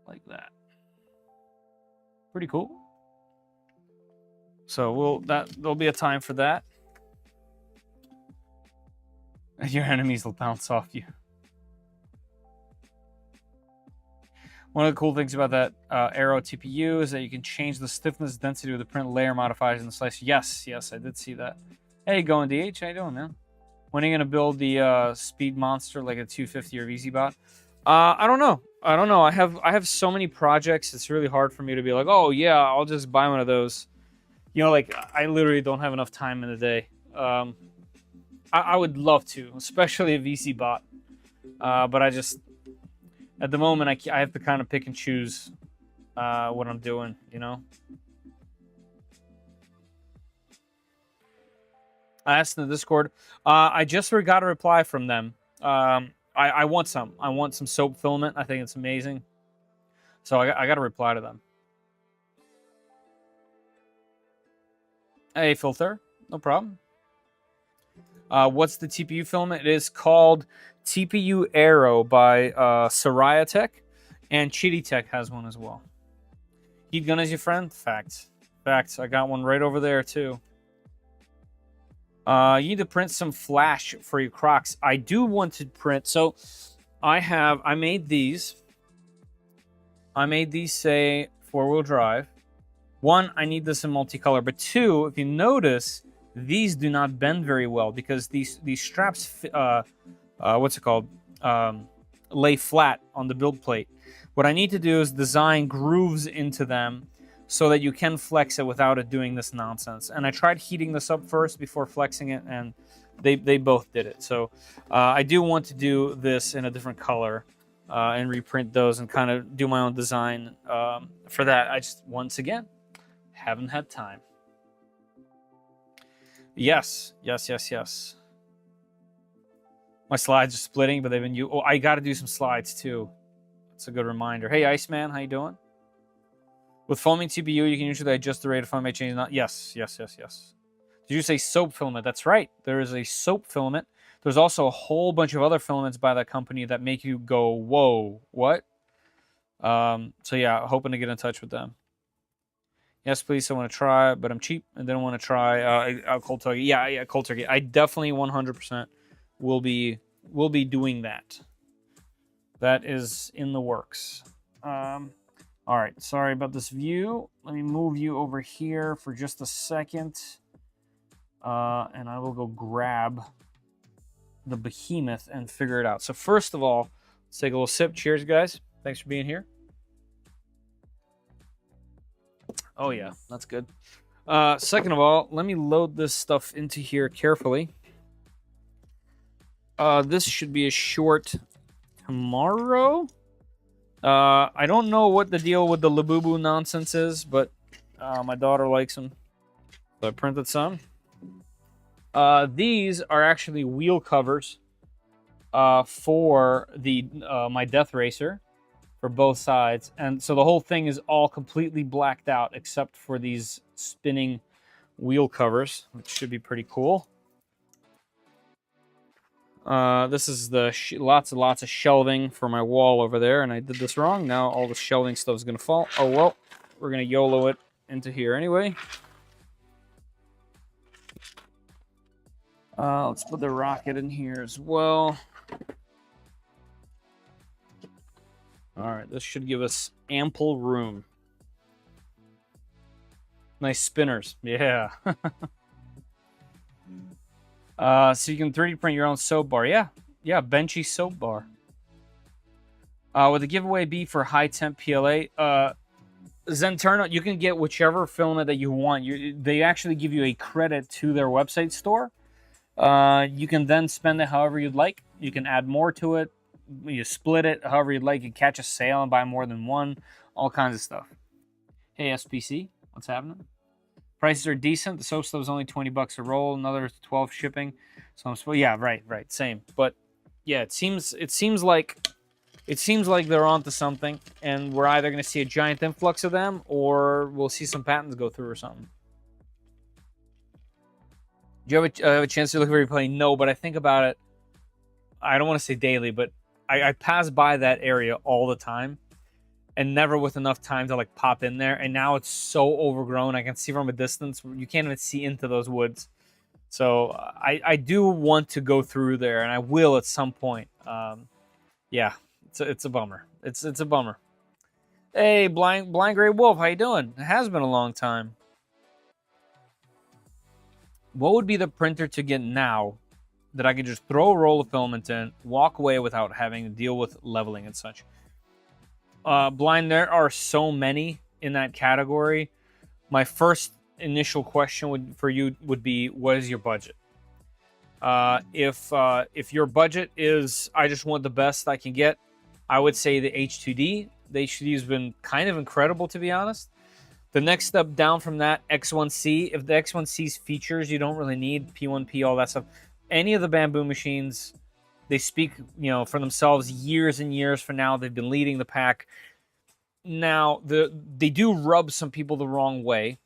like that. Pretty cool. So there'll be a time for that. And your enemies will bounce off you. One of the cool things about that Aero TPU is that you can change the stiffness density of the print layer modifiers in the slicer. Yes, I did see that. Hey, going DH, how you doing, man? When are you gonna build the speed monster like a 250 or VZBot? I don't know. I have so many projects. It's really hard for me to be like, oh yeah, I'll just buy one of those. You know, like, I literally don't have enough time in the day. I would love to, especially a VZBot. But I just, at the moment, I have to kind of pick and choose what I'm doing, you know? I asked in the Discord. I just got a reply from them. I want some. I want some soap filament. I think it's amazing. So I got to reply to them. Hey, Filter. No problem. What's the TPU filament? It is called TPU Aero by Soraya Tech, and Chitty Tech has one as well. Heat gun is your friend? Facts. I got one right over there too. You need to print some flash for your Crocs. I do want to print. So I made these. Say 4-wheel drive. One, I need this in multicolor. But two, if you notice, these do not bend very well because these straps, lay flat on the build plate. What I need to do is design grooves into them so that you can flex it without it doing this nonsense. And I tried heating this up first before flexing it, and they both did it. So I do want to do this in a different color and reprint those and kind of do my own design for that. I just, once again, haven't had time. Yes. My slides are splitting, but they've been Oh, I got to do some slides too. That's a good reminder. Hey, Iceman, how you doing? With foaming TPU, you can usually adjust the rate of foam by changing. Yes. Did you say soap filament? That's right. There is a soap filament. There's also a whole bunch of other filaments by that company that make you go, whoa, what? So yeah, hoping to get in touch with them. Yes, please. I want to try, but I'm cheap and then want to try cold turkey. Yeah, cold turkey. I definitely 100% will be doing that. That is in the works. All right, sorry about this view. Let me move you over here for just a second. And I will go grab the behemoth and figure it out. So first of all, let's take a little sip. Cheers, guys. Thanks for being here. Oh yeah, that's good. Second of all, let me load this stuff into here carefully. This should be a short tomorrow. I don't know what the deal with the Labubu nonsense is, but my daughter likes them. So I printed some. These are actually wheel covers for the my Death Racer for both sides. And so the whole thing is all completely blacked out except for these spinning wheel covers, which should be pretty cool. This is the lots and lots of shelving for my wall over there, and I did this wrong. Now all the shelving stuff is going to fall. Oh, well, we're going to YOLO it into here anyway. Let's put the rocket in here as well. All right, this should give us ample room. Nice spinners, yeah. So you can 3D print your own soap bar. Yeah, benchy soap bar. Would the giveaway be for high temp PLA? Zenterna, you can get whichever filament that you want. They actually give you a credit to their website store. You can then spend it however you'd like. You can add more to it. You split it however you'd like. You catch a sale and buy more than one. All kinds of stuff. Hey, SPC, what's happening? Prices are decent. The soap stuff is only $20 a roll. Another 12 shipping. So I'm supposed, yeah, right, same. But yeah, it seems like they're onto something, and we're either going to see a giant influx of them, or we'll see some patents go through or something. Do you have a chance to look where you're playing? No, but I think about it. I don't want to say daily, but I pass by that area all the time, and never with enough time to like pop in there. And now it's so overgrown. I can see from a distance. You can't even see into those woods. So I do want to go through there, and I will at some point. Yeah, it's a bummer. It's a bummer. Hey, blind gray wolf, how you doing? It has been a long time. What would be the printer to get now that I could just throw a roll of filament in, walk away without having to deal with leveling and such? Blind, there are so many in that category. My first initial question for you would be, what is your budget? If your budget is, I just want the best I can get, I would say the H2D. The H2D has been kind of incredible, to be honest. The next step down from that, X1C. If the X1C's features you don't really need, P1P, all that stuff. Any of the Bamboo machines, they speak, for themselves years and years from now. They've been leading the pack. Now, they do rub some people the wrong way.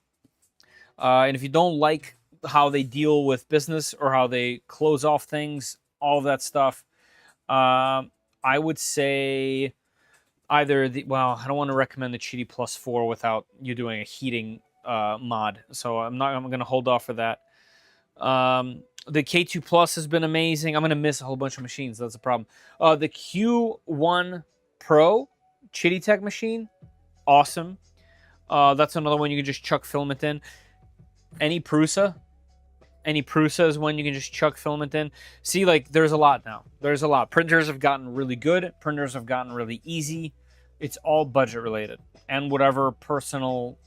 And if you don't like how they deal with business or how they close off things, all of that stuff, I would say either I don't want to recommend the Cheaty Plus 4 without you doing a heating mod. So I'm going to hold off for that. The K2 Plus has been amazing. I'm going to miss a whole bunch of machines. That's the problem. The Q1 Pro Chitty Tech machine, awesome. That's another one you can just chuck filament in. Any Prusa is one you can just chuck filament in. See, there's a lot now. There's a lot. Printers have gotten really good. Printers have gotten really easy. It's all budget related. And whatever personal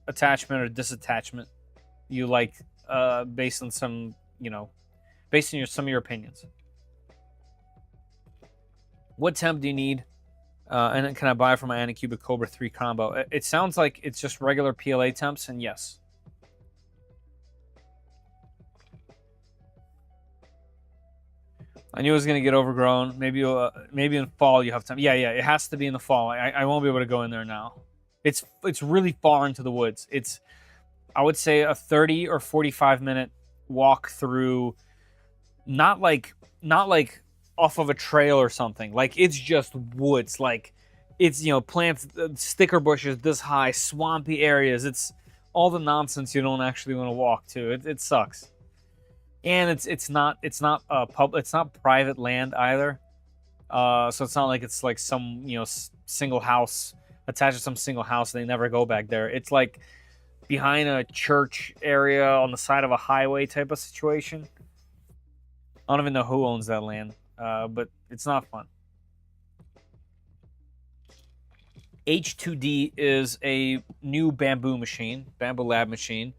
attachment or disattachment you like, based on some, based on some of your opinions. What temp do you need? And can I buy for my Anycubic Cobra 3 combo? It sounds like it's just regular PLA temps, and yes. I knew it was going to get overgrown. Maybe in fall you have time. Yeah, it has to be in the fall. I won't be able to go in there now. It's really far into the woods. It's, I would say, a 30 or 45 minute walk through, not like off of a trail or something. Like, it's just woods. Like, it's, plants, sticker bushes this high, swampy areas. It's all the nonsense you don't actually want to walk to. It sucks. And it's not private land either. So it's not like it's like some, single house attached to some single house and they never go back there. It's like behind a church area on the side of a highway type of situation. I don't even know who owns that land, but it's not fun. H2D is a new Bamboo Lab machine.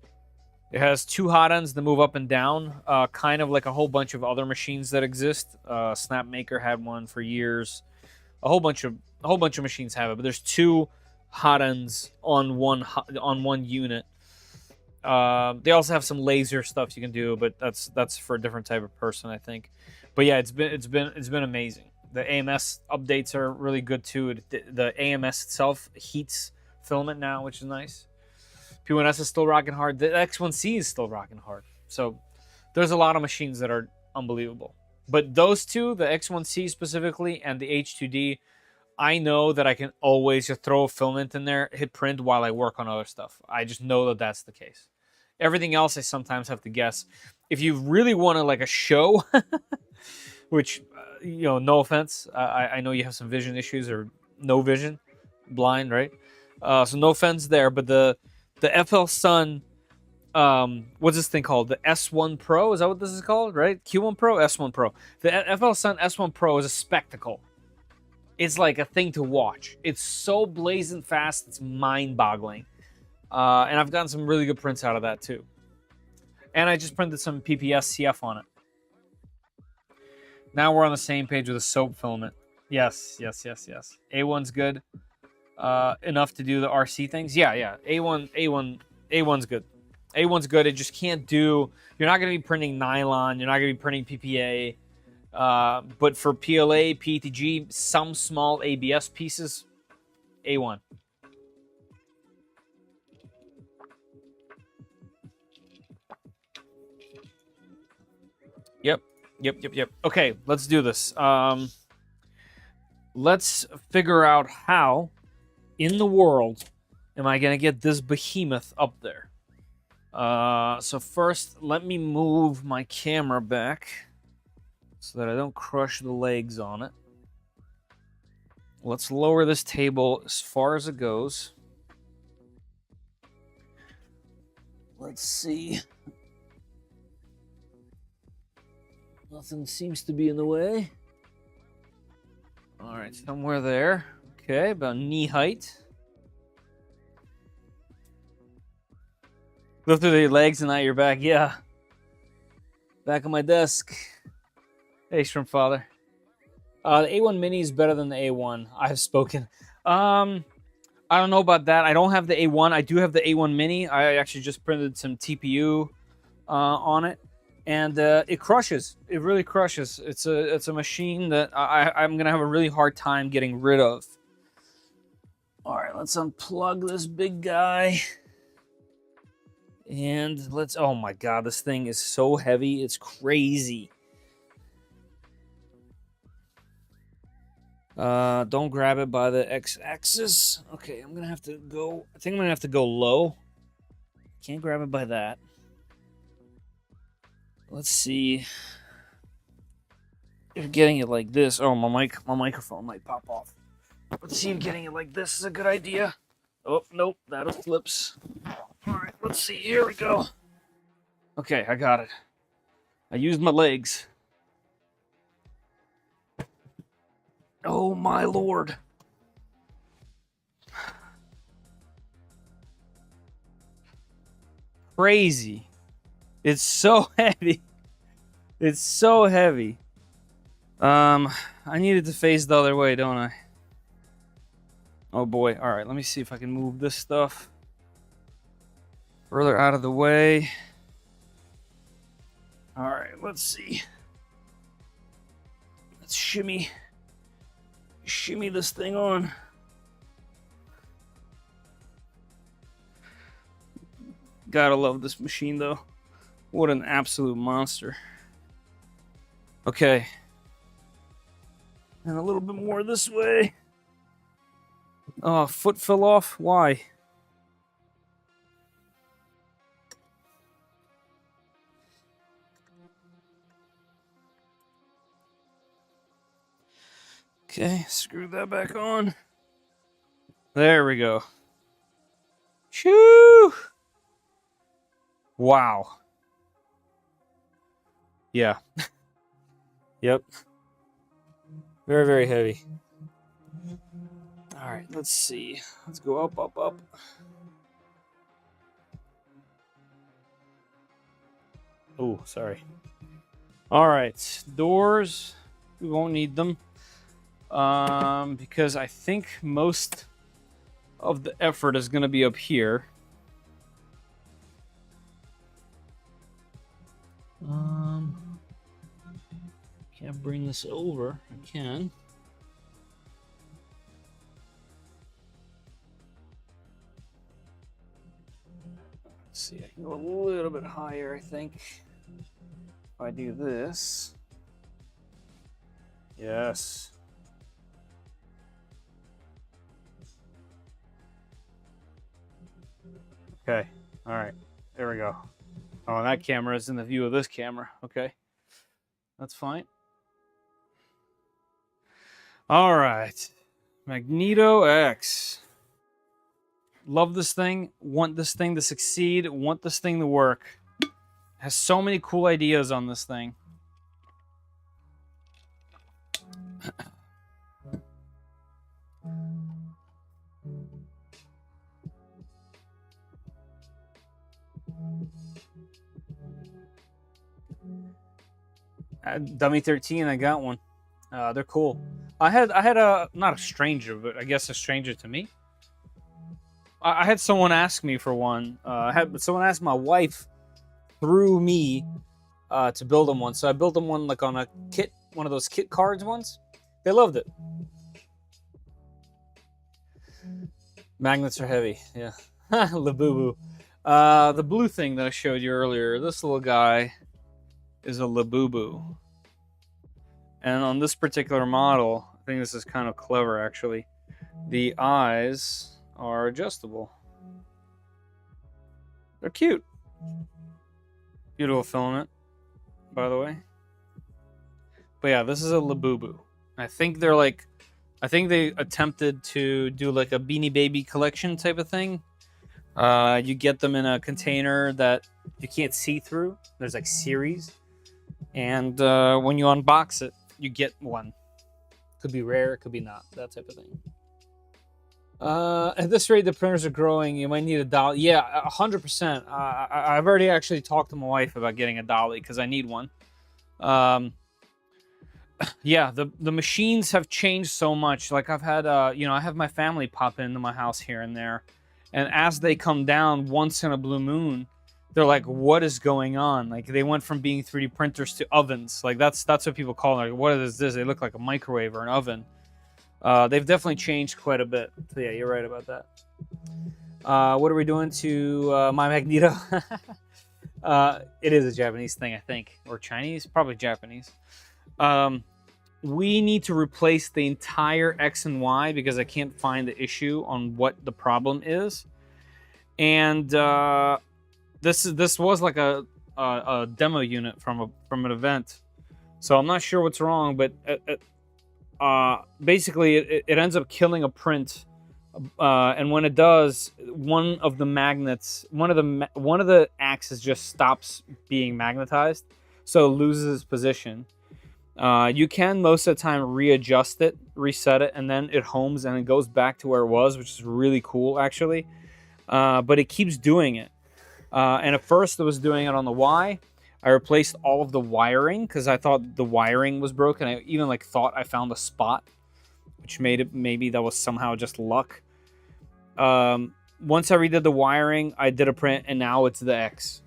It has 2 hot ends that move up and down, kind of like a whole bunch of other machines that exist. Snapmaker had one for years. A whole bunch of machines have it, but there's 2 hot ends on one unit. They also have some laser stuff you can do, but that's for a different type of person, I think. But yeah, it's been amazing. The AMS updates are really good too. The AMS itself heats filament now, which is nice. P1S is still rocking hard. The X1C is still rocking hard. So there's a lot of machines that are unbelievable. But those 2, the X1C specifically and the H2D, I know that I can always just throw a filament in there, hit print while I work on other stuff. I just know that that's the case. Everything else I sometimes have to guess. If you really want to like a show, which, no offense. I know you have some vision issues or no vision, blind, right? So no offense there, but the FL Sun, what's this thing called? The S1 Pro? Is that what this is called, right? Q1 Pro, S1 Pro. The FL Sun S1 Pro is a spectacle. It's like a thing to watch. It's so blazing fast, it's mind-boggling. And I've gotten some really good prints out of that too. And I just printed some PPS CF on it. Now we're on the same page with a soap filament. Yes. A1's good. Enough to do the RC things. Yeah. A1's good. A1's good. It just can't do. You're not going to be printing nylon. You're not going to be printing PPA. But for PLA, PETG, some small ABS pieces, A1. Yep. Okay, let's do this. Let's figure out how in the world am I going to get this behemoth up there. So first, let me move my camera back so that I don't crush the legs on it. Let's lower this table as far as it goes. Let's see. Nothing seems to be in the way. All right, somewhere there. Okay, about knee height. Lift through your legs and not your back. Yeah. Back of my desk. Hey, Shrimp Father. The A1 Mini is better than the A1. I have spoken. I don't know about that. I don't have the A1. I do have the A1 Mini. I actually just printed some TPU on it. And it crushes. It really crushes. It's a machine that I'm going to have a really hard time getting rid of. All right, let's unplug this big guy. And let's... Oh, my God. This thing is so heavy. It's crazy. Don't grab it by the X-axis. Okay, I'm going to have to go... I think I'm going to have to go low. Can't grab it by that. Let's see if getting it like this. Oh, my microphone might pop off. Let's see if getting it like this is a good idea. Oh, nope, that flips. All right, let's see. Here we go. Okay, I got it. I used my legs. Oh, my Lord. Crazy. It's so heavy. It's so heavy. I needed to face the other way, don't I? Oh boy. All right, let me see if I can move this stuff further out of the way. All right, let's see. Let's shimmy this thing on. Gotta love this machine though. What an absolute monster. Okay. And a little bit more this way. Oh, foot fell off. Why? Okay, screw that back on. There we go. Shoo! Wow. Yeah. Yep. Very, very heavy. All All right, let's see. Let's go up, up, up. Oh, sorry. All right, doors. We won't need them because I think most of the effort is going to be up here. Can't bring this over. I can. Let's see, I can go a little bit higher, I think. If I do this. Yes. Okay. All right. There we go. Oh, and that camera is in the view of this camera. Okay. That's fine. All right. Magneto X. Love this thing. Want this thing to succeed. Want this thing to work. Has so many cool ideas on this thing. Dummy 13, I got one. They're cool. I had a, not a stranger, but I guess a stranger to me. I had someone ask me for one. Someone asked my wife through me to build them one. So I built them one like on a kit, one of those kit cards ones. They loved it. Magnets are heavy, yeah. Labubu. The blue thing that I showed you earlier, this little guy is a Labubu. And on this particular model, I think this is kind of clever actually, the eyes are adjustable. They're cute. Beautiful filament, by the way. But yeah, this is a Labubu. I think they attempted to do like a Beanie Baby collection type of thing. You get them in a container that you can't see through. There's like series. And when you unbox it, you get one. Could be rare, could be not. That type of thing. At this rate, the printers are growing. You might need a dolly. Yeah, 100%. I've already actually talked to my wife about getting a dolly because I need one. Yeah, the machines have changed so much. Like I've had, I have my family pop into my house here and there. And as they come down once in a blue moon, they're like, what is going on? Like they went from being 3D printers to ovens. Like that's what people call them. Like, what is this? They look like a microwave or an oven. They've definitely changed quite a bit. So yeah, you're right about that. What are we doing to my Magneto? It is a Japanese thing, I think. Or Chinese? Probably Japanese. We need to replace the entire X and Y because I can't find the issue on what the problem is. And this was like a demo unit from an event. So I'm not sure what's wrong, but basically it ends up killing a print, and when it does, one of the magnets, one of the axes just stops being magnetized, so it loses its position. You can most of the time readjust it, reset it, and then it homes and it goes back to where it was, which is really cool actually. But it keeps doing it, and at first it was doing it on the Y. I replaced all of the wiring because I thought the wiring was broken. I even thought I found a spot, which made it maybe that was somehow just luck. Once I redid the wiring, I did a print, and now it's the X.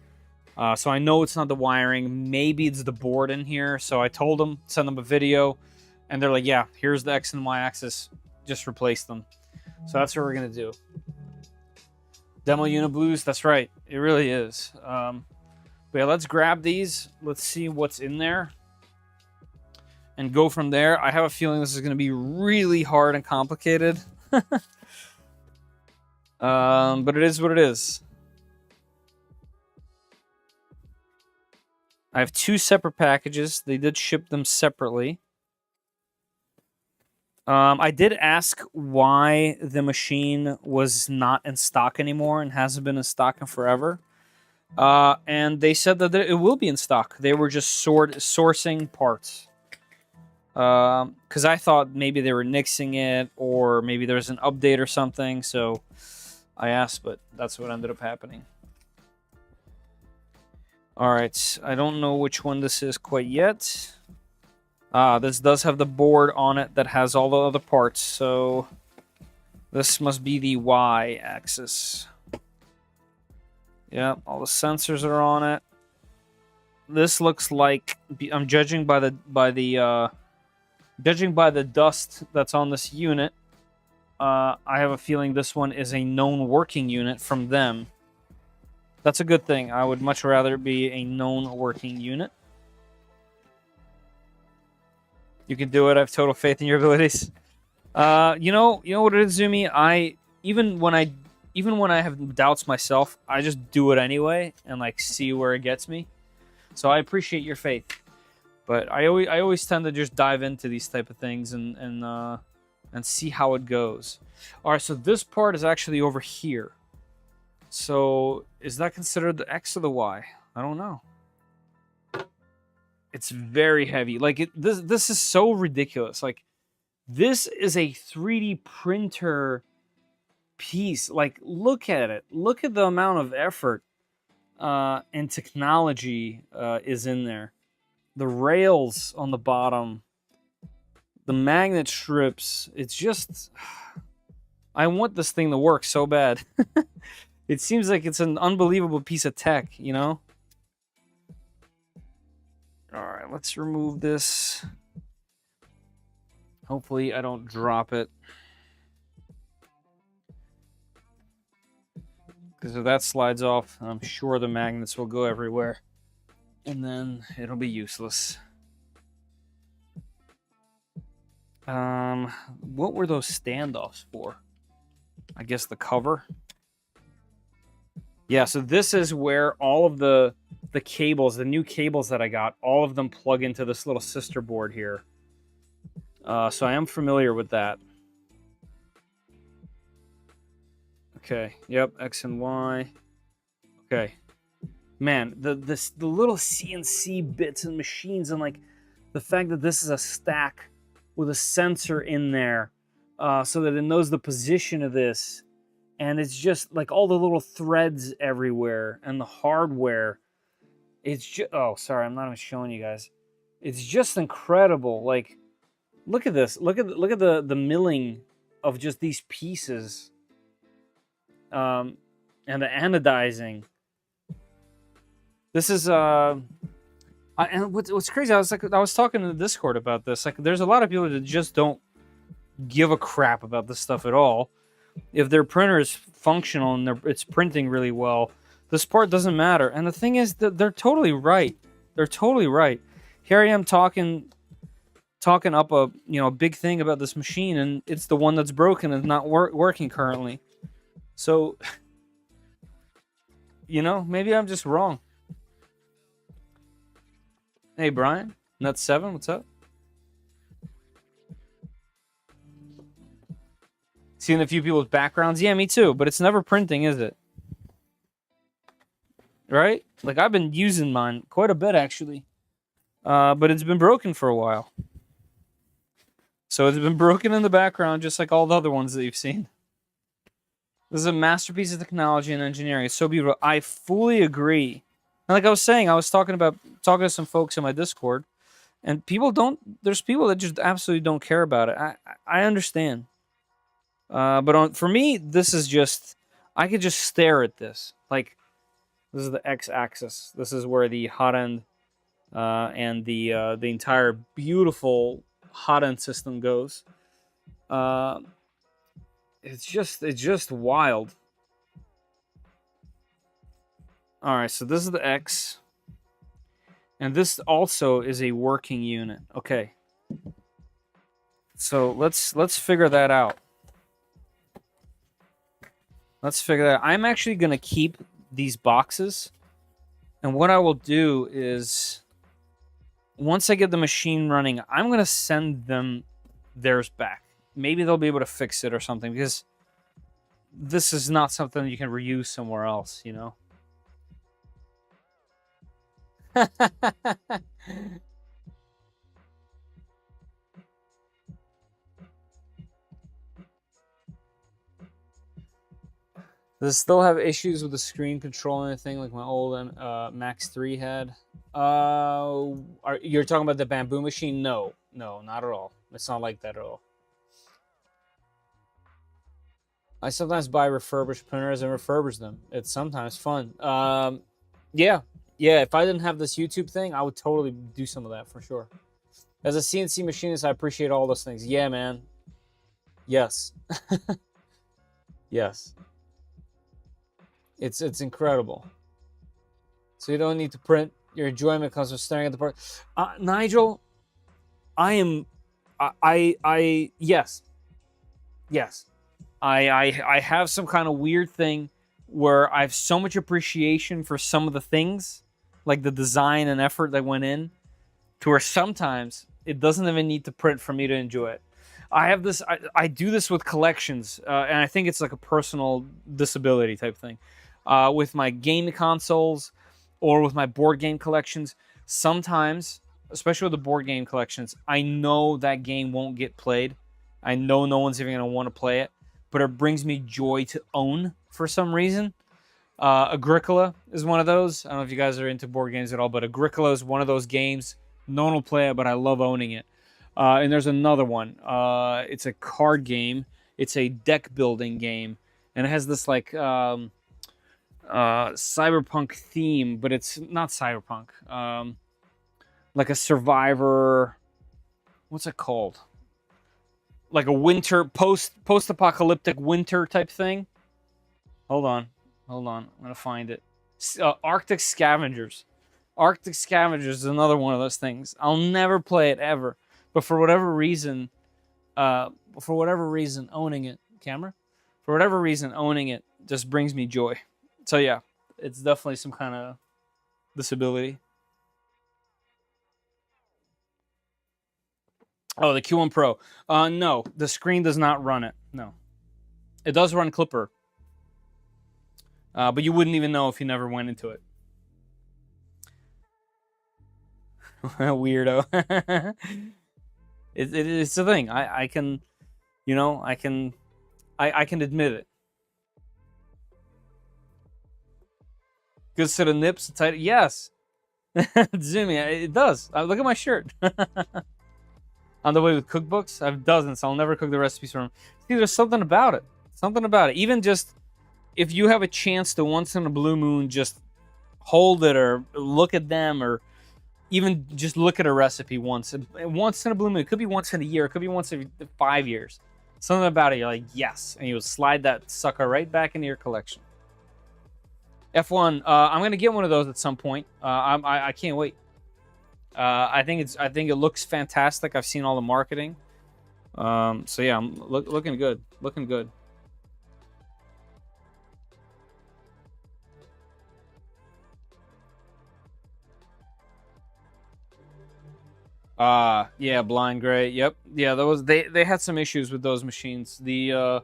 So I know it's not the wiring. Maybe it's the board in here. So I told them, send them a video, and they're like, yeah, here's the X and Y axis. Just replace them. So that's what we're going to do. Demo unit blues, that's right. It really is. But yeah, let's grab these. Let's see what's in there. And go from there. I have a feeling this is going to be really hard and complicated. But it is what it is. I have 2 separate packages. They did ship them separately. I did ask why the machine was not in stock anymore and hasn't been in stock in forever. And they said that it will be in stock. They were just sourcing parts. because I thought maybe they were nixing it, or maybe there's an update or something. So I asked, but that's what ended up happening. All right, I don't know which one this is quite yet. This does have the board on it that has all the other parts, so this must be the Y-axis. Yeah, all the sensors are on it. This looks like, I'm judging by the dust that's on this unit. I have a feeling this one is a known working unit from them. That's a good thing. I would much rather it be a known working unit. You can do it. I have total faith in your abilities. You know what it is, Zumi? Even when I have doubts myself, I just do it anyway and like see where it gets me. So I appreciate your faith, but I always tend to just dive into these type of things and see how it goes. All right, so this part is actually over here. So is that considered the X or the Y? I don't know. It's very heavy. Like this is so ridiculous. Like this is a 3D printer piece. Like look at it. Look at the amount of effort and technology is in there. The rails on the bottom, the magnet strips. It's just, I want this thing to work so bad. It seems like it's an unbelievable piece of tech, you know? All right, let's remove this. Hopefully I don't drop it. Because if that slides off, I'm sure the magnets will go everywhere. And then it'll be useless. What were those standoffs for? I guess the cover. Yeah, so this is where all of the cables, the new cables that I got, all of them plug into this little sister board here. So I am familiar with that. Okay, yep, X and Y. Okay. Man, the little CNC bits and machines, and like the fact that this is a stack with a sensor in there, so that it knows the position of this, and it's just like all the little threads everywhere and the hardware. It's just, oh, sorry, I'm not even showing you guys. It's just incredible. Like, look at this. Look at the milling of just these pieces, and the anodizing. This is and what's crazy. I was talking in the Discord about this. Like, there's a lot of people that just don't give a crap about this stuff at all. If their printer is functional and it's printing really well, this part doesn't matter. And the thing is that they're totally right. They're totally right. Here I am talking up a big thing about this machine, and it's the one that's broken and not working currently. So, maybe I'm just wrong. Hey, Brian, Nut7, what's up? Seeing a few people's backgrounds. Yeah, me too, but it's never printing, is it? Right? Like, I've been using mine quite a bit, actually. But it's been broken for a while. So it's been broken in the background, just like all the other ones that you've seen. This is a masterpiece of technology and engineering. It's so beautiful. I fully agree. And like I was saying, I was talking to some folks in my Discord, and there's people that just absolutely don't care about it. I understand. But for me, this is just, I could just stare at this. Like, this is the X-axis. This is where the hot end and the entire beautiful hot end system goes. It's just wild. All right, so this is the X, and this also is a working unit. Okay, so let's figure that out. Let's figure that out. I'm actually gonna keep these boxes, and what I will do is, once I get the machine running, I'm gonna send them theirs back. Maybe they'll be able to fix it or something, because this is not something you can reuse somewhere else, you know? Does it still have issues with the screen control and anything like my old Max 3 had? You're talking about the bamboo machine? No, not at all. It's not like that at all. I sometimes buy refurbished printers and refurbish them. It's sometimes fun. Yeah. If I didn't have this YouTube thing, I would totally do some of that for sure. As a CNC machinist, I appreciate all those things. Yeah, man. Yes. Yes. It's incredible. So you don't need to print. Your enjoyment comes from staring at the part. Nigel, yes. I have some kind of weird thing where I have so much appreciation for some of the things, like the design and effort that went in, to where sometimes it doesn't even need to print for me to enjoy it. I have this. I do this with collections, and I think it's like a personal disability type thing. With my game consoles or with my board game collections, sometimes, especially with the board game collections, I know that game won't get played. I know no one's even going to want to play it, but it brings me joy to own for some reason. Agricola is one of those. I don't know if you guys are into board games at all, but Agricola is one of those games. No one will play it, but I love owning it. And there's another one. It's a card game. It's a deck building game, and it has this like cyberpunk theme, but it's not cyberpunk. Like a survivor. What's it called? Like a winter post-apocalyptic winter type thing. Hold on. I'm gonna find it. Arctic Scavengers. Arctic Scavengers is another one of those things. I'll never play it ever, but for whatever reason, owning it, for whatever reason, owning it just brings me joy. So yeah, it's definitely some kind of disability. Oh, the Q1 Pro. No, the screen does not run it. No, it does run Clipper, but you wouldn't even know if you never went into it. Weirdo. It's the thing. I can admit it. Good set of nips, tight. Yes. Zoomy, it does. Look at my shirt. On the way with cookbooks, I have dozens. I'll never cook the recipes from them. See, there's something about it. Even just if you have a chance to once in a blue moon just hold it or look at them or even just look at a recipe once in a blue moon. It could be once in a year. It could be once every 5 years. Something about it, you're like, yes. And you would slide that sucker right back into your collection. F1, I'm going to get one of those at some point. I can't wait. I think it looks fantastic. I've seen all the marketing. So yeah, I'm looking good. Looking good. Yeah, Blind Gray. Yep. Yeah, they had some issues with those machines. The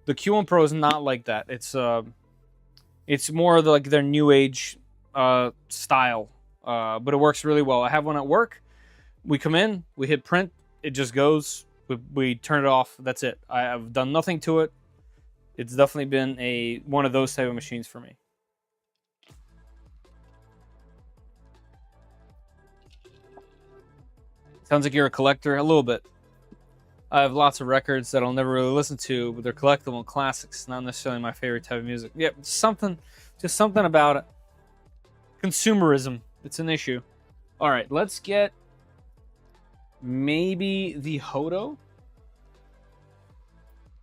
Q1 Pro is not like that. It's more like their new age style. But it works really well. I have one at work. We come in, we hit print, it just goes. We turn it off. That's it. I've done nothing to it. It's definitely been one of those type of machines for me. Sounds like you're a collector. A little bit. I have lots of records that I'll never really listen to, but they're collectible classics. Not necessarily my favorite type of music. Yeah, just something about it. Consumerism. It's an issue. All right, let's get maybe the Hodo.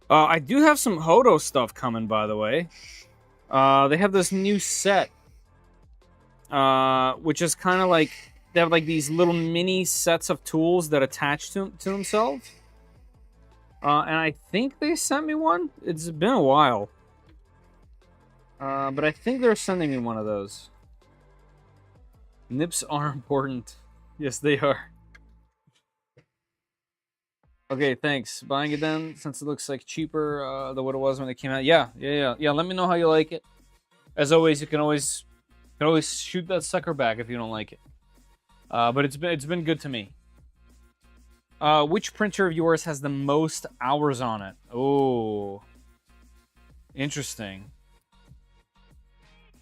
I do have some Hodo stuff coming, by the way. They have this new set, which is kind of like they have like these little mini sets of tools that attach to themselves. And I think they sent me one. It's been a while. But I think they're sending me one of those. Nips are important. Yes, they are. Okay, thanks. Buying it then, since it looks like cheaper than what it was when it came out. Yeah. Let me know how you like it. As always, you can always shoot that sucker back if you don't like it. But it's been good to me. Which printer of yours has the most hours on it? Oh, interesting.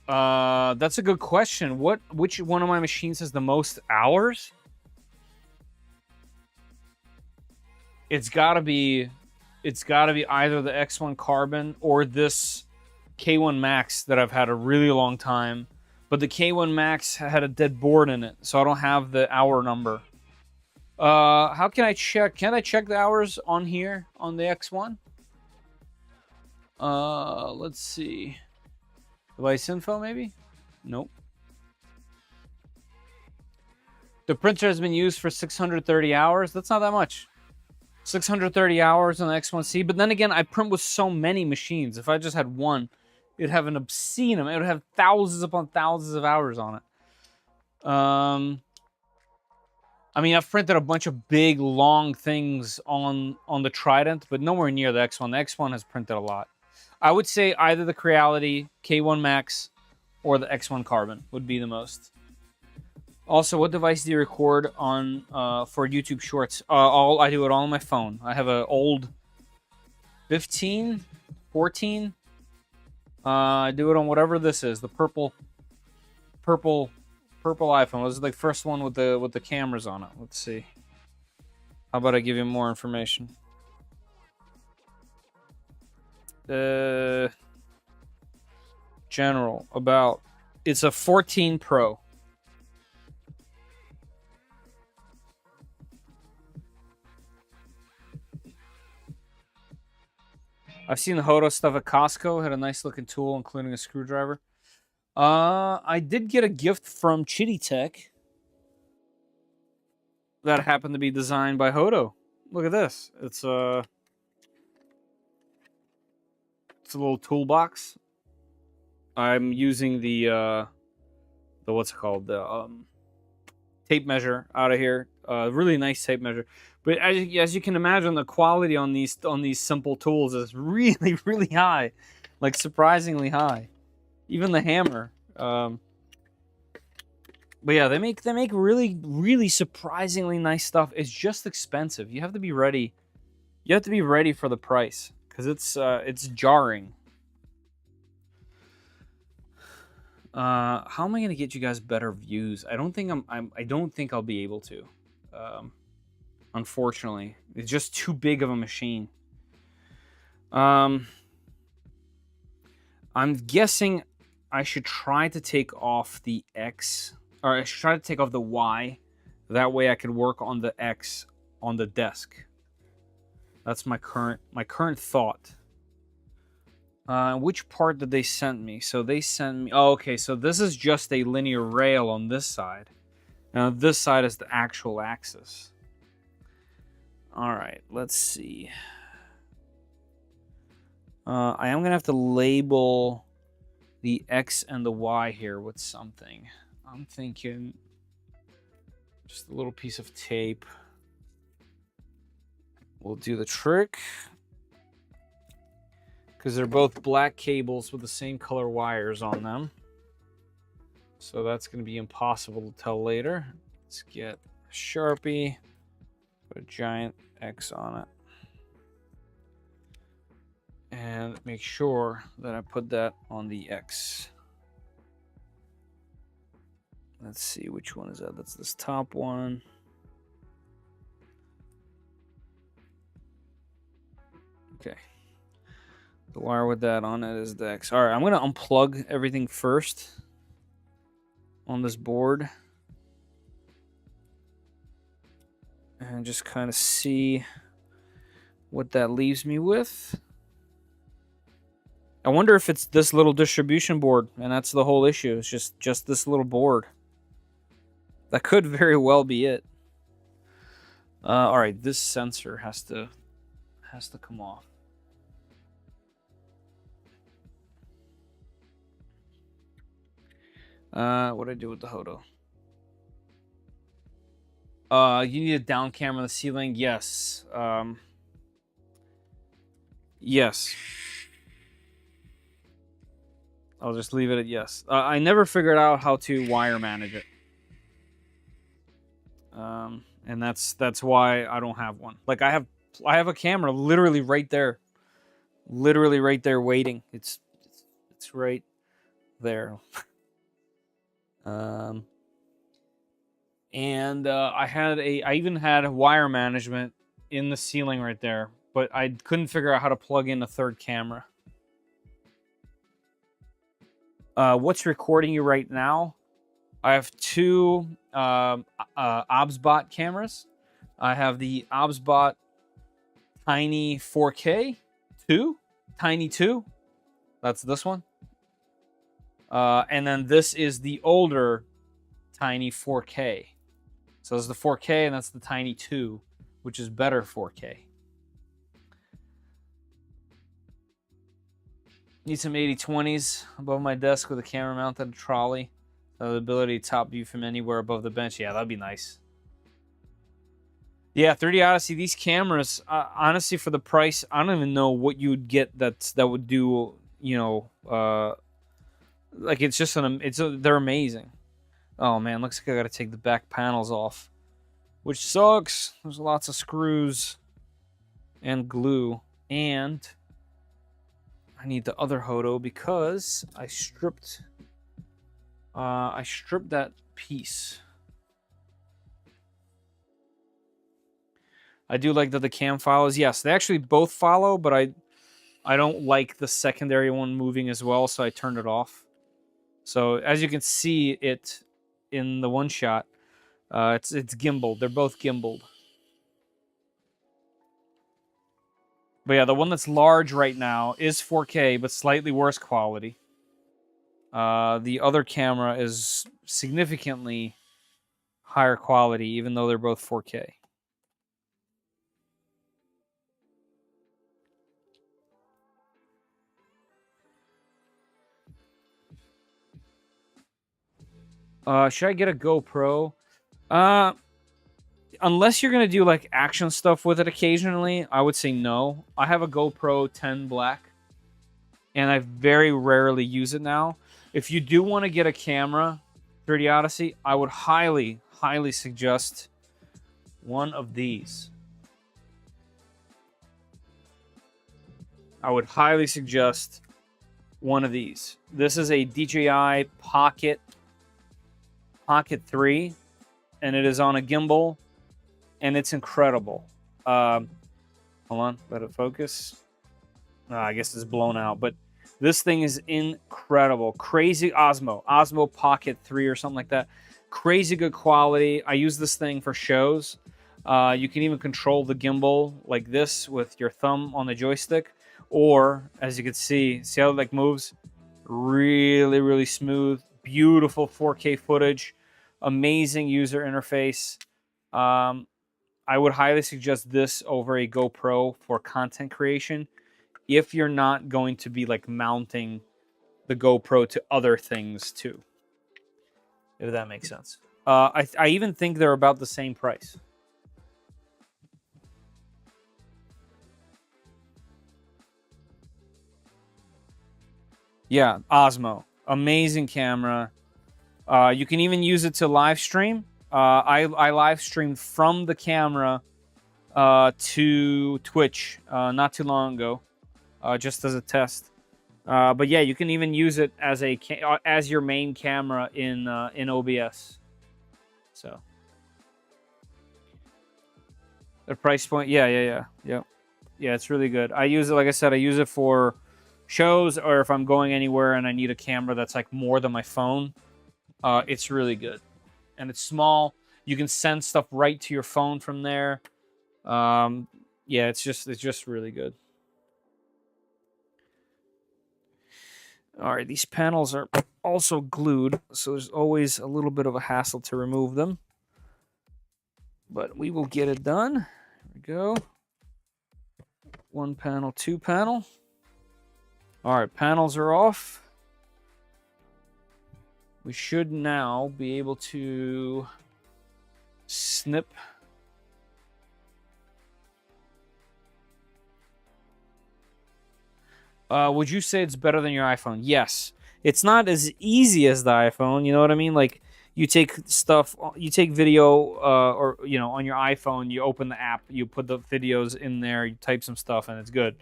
That's a good question. Which one of my machines has the most hours? It's gotta be either the X1 Carbon or this K1 Max that I've had a really long time. But the K1 Max had a dead board in it, so I don't have the hour number. How can I check? Can I check the hours on here on the X1? Let's see. Device info, maybe? Nope. The printer has been used for 630 hours. That's not that much. 630 hours on the X1C. But then again, I print with so many machines. If I just had one, it'd have an obscene amount. It would have thousands upon thousands of hours on it. I mean, I've printed a bunch of big, long things on the Trident, but nowhere near the X1. The X1 has printed a lot. I would say either the Creality, K1 Max, or the X1 Carbon would be the most. Also, what device do you record on for YouTube Shorts? I do it all on my phone. I have an old 15, 14. I do it on whatever this is, the purple iPhone. This is the first one with the cameras on it. Let's see. How about I give you more information? General about. It's a 14 Pro. I've seen the Hodo stuff at Costco. Had a nice looking tool, including a screwdriver. I did get a gift from Chitty Tech that happened to be designed by Hodo. Look at this. It's a little toolbox. I'm using the what's it called? The tape measure out of here. Really nice tape measure. But as you can imagine, the quality on these simple tools is really, really high. Like surprisingly high. Even the hammer. But yeah, they make really, really surprisingly nice stuff. It's just expensive. You have to be ready. You have to be ready for the price because it's jarring. How am I gonna get you guys better views? I don't think I don't think I'll be able to. Unfortunately, it's just too big of a machine. I'm guessing I should try to take off the X, or I should try to take off the Y. That way I could work on the X on the desk. That's my current thought. Which part did they send me? So they sent me... Oh, okay, so this is just a linear rail on this side. Now this side is the actual axis. Alright, let's see. I am going to have to label the X and the Y here with something. I'm thinking just a little piece of tape will do the trick. Because they're both black cables with the same color wires on them. So that's going to be impossible to tell later. Let's get a Sharpie, put a giant X on it. And make sure that I put that on the X. Let's see, which one is that? That's this top one. Okay. The wire with that on it is the X. All right, I'm going to unplug everything first on this board. And just kind of see what that leaves me with. I wonder if it's this little distribution board, and that's the whole issue. It's just this little board. That could very well be it. All right, this sensor has to come off. What do I do with the Hodo? You need a down camera on the ceiling. Yes. Yes. I'll just leave it at yes. I never figured out how to wire manage it. And that's why I don't have one. Like I have a camera literally right there. Literally right there waiting. It's right there. And I even had wire management in the ceiling right there, but I couldn't figure out how to plug in a third camera. What's recording you right now? I have two OBSBot cameras. I have the OBSBot Tiny 4K 2, Tiny 2. That's this one. And then this is the older Tiny 4K. So there's the 4K, and that's the Tiny 2, which is better 4K. Need some 80/20s above my desk with a camera mounted trolley. The ability to top view from anywhere above the bench. Yeah, that'd be nice. Yeah, 3D Odyssey, these cameras, honestly, for the price, I don't even know what you would get that would do, you know, like it's just they're amazing. Oh man, looks like I gotta take the back panels off, which sucks. There's lots of screws and glue, and I need the other Hodo because I stripped that piece. I do like that the cam follows. Yes, they actually both follow, but I don't like the secondary one moving as well, so I turned it off. So as you can see it in the one shot, it's gimbaled. They're both gimbaled. But yeah, the one that's large right now is 4K, but slightly worse quality. The other camera is significantly higher quality, even though they're both 4K. Should I get a GoPro? Unless you're going to do like action stuff with it occasionally, I would say no. I have a GoPro 10 Black, and I very rarely use it now. If you do want to get a camera, 3D Odyssey, I would highly, highly suggest one of these. I would highly suggest one of these. This is a DJI Pocket 3, and it is on a gimbal, and it's incredible. Hold on, let it focus. I guess it's blown out, but this thing is incredible. Crazy Osmo Pocket 3 or something like that. Crazy good quality. I use this thing for shows. You can even control the gimbal like this with your thumb on the joystick, or as you can see how it like moves? Really, really smooth. Beautiful 4K footage, amazing user interface. I would highly suggest this over a GoPro for content creation if you're not going to be like mounting the GoPro to other things too, if that makes sense. I even think they're about the same price. Yeah, Osmo. Amazing camera. You can even use it to live stream. I live streamed from the camera to Twitch not too long ago, just as a test. But yeah, you can even use it as your main camera in OBS. So the price point, yeah. It's really good. I use it, like I said, I use it for shows, or if I'm going anywhere and I need a camera that's like more than my phone. It's really good, and it's small. You can send stuff right to your phone from there. Yeah, it's just really good. All right, these panels are also glued, so there's always a little bit of a hassle to remove them, but we will get it done. Here we go. One panel, two panel. All right, panels are off. We should now be able to snip. Would you say it's better than your iPhone? Yes. It's not as easy as the iPhone, you know what I mean? Like, you take video, or, you know, on your iPhone, you open the app, you put the videos in there, you type some stuff, and it's good.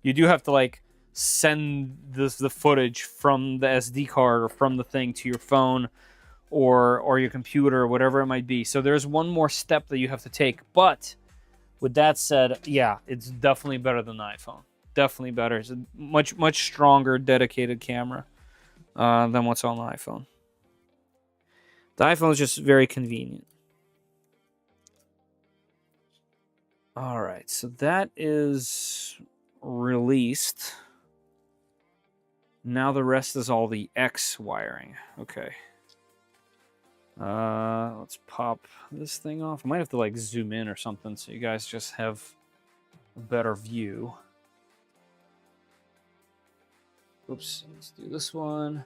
You do have to, like, send the footage from the SD card or from the thing to your phone or your computer or whatever it might be. So there's one more step that you have to take. But with that said, yeah, it's definitely better than the iPhone. Definitely better. It's a much stronger dedicated camera than what's on the iPhone. The iPhone is just very convenient. All right, so that is released. Now the rest is all the X wiring. Okay. Let's pop this thing off. I might have to like zoom in or something so you guys just have a better view. Oops, let's do this one.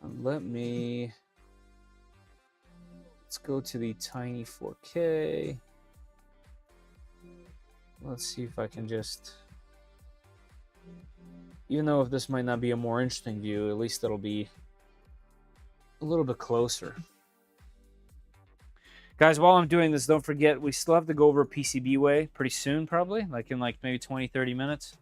And let's go to the tiny 4K. Let's see if I can just, even though if this might not be a more interesting view, at least it'll be a little bit closer. Guys, while I'm doing this, don't forget, we still have to go over PCBWay pretty soon, probably, like in like maybe 20-30 minutes.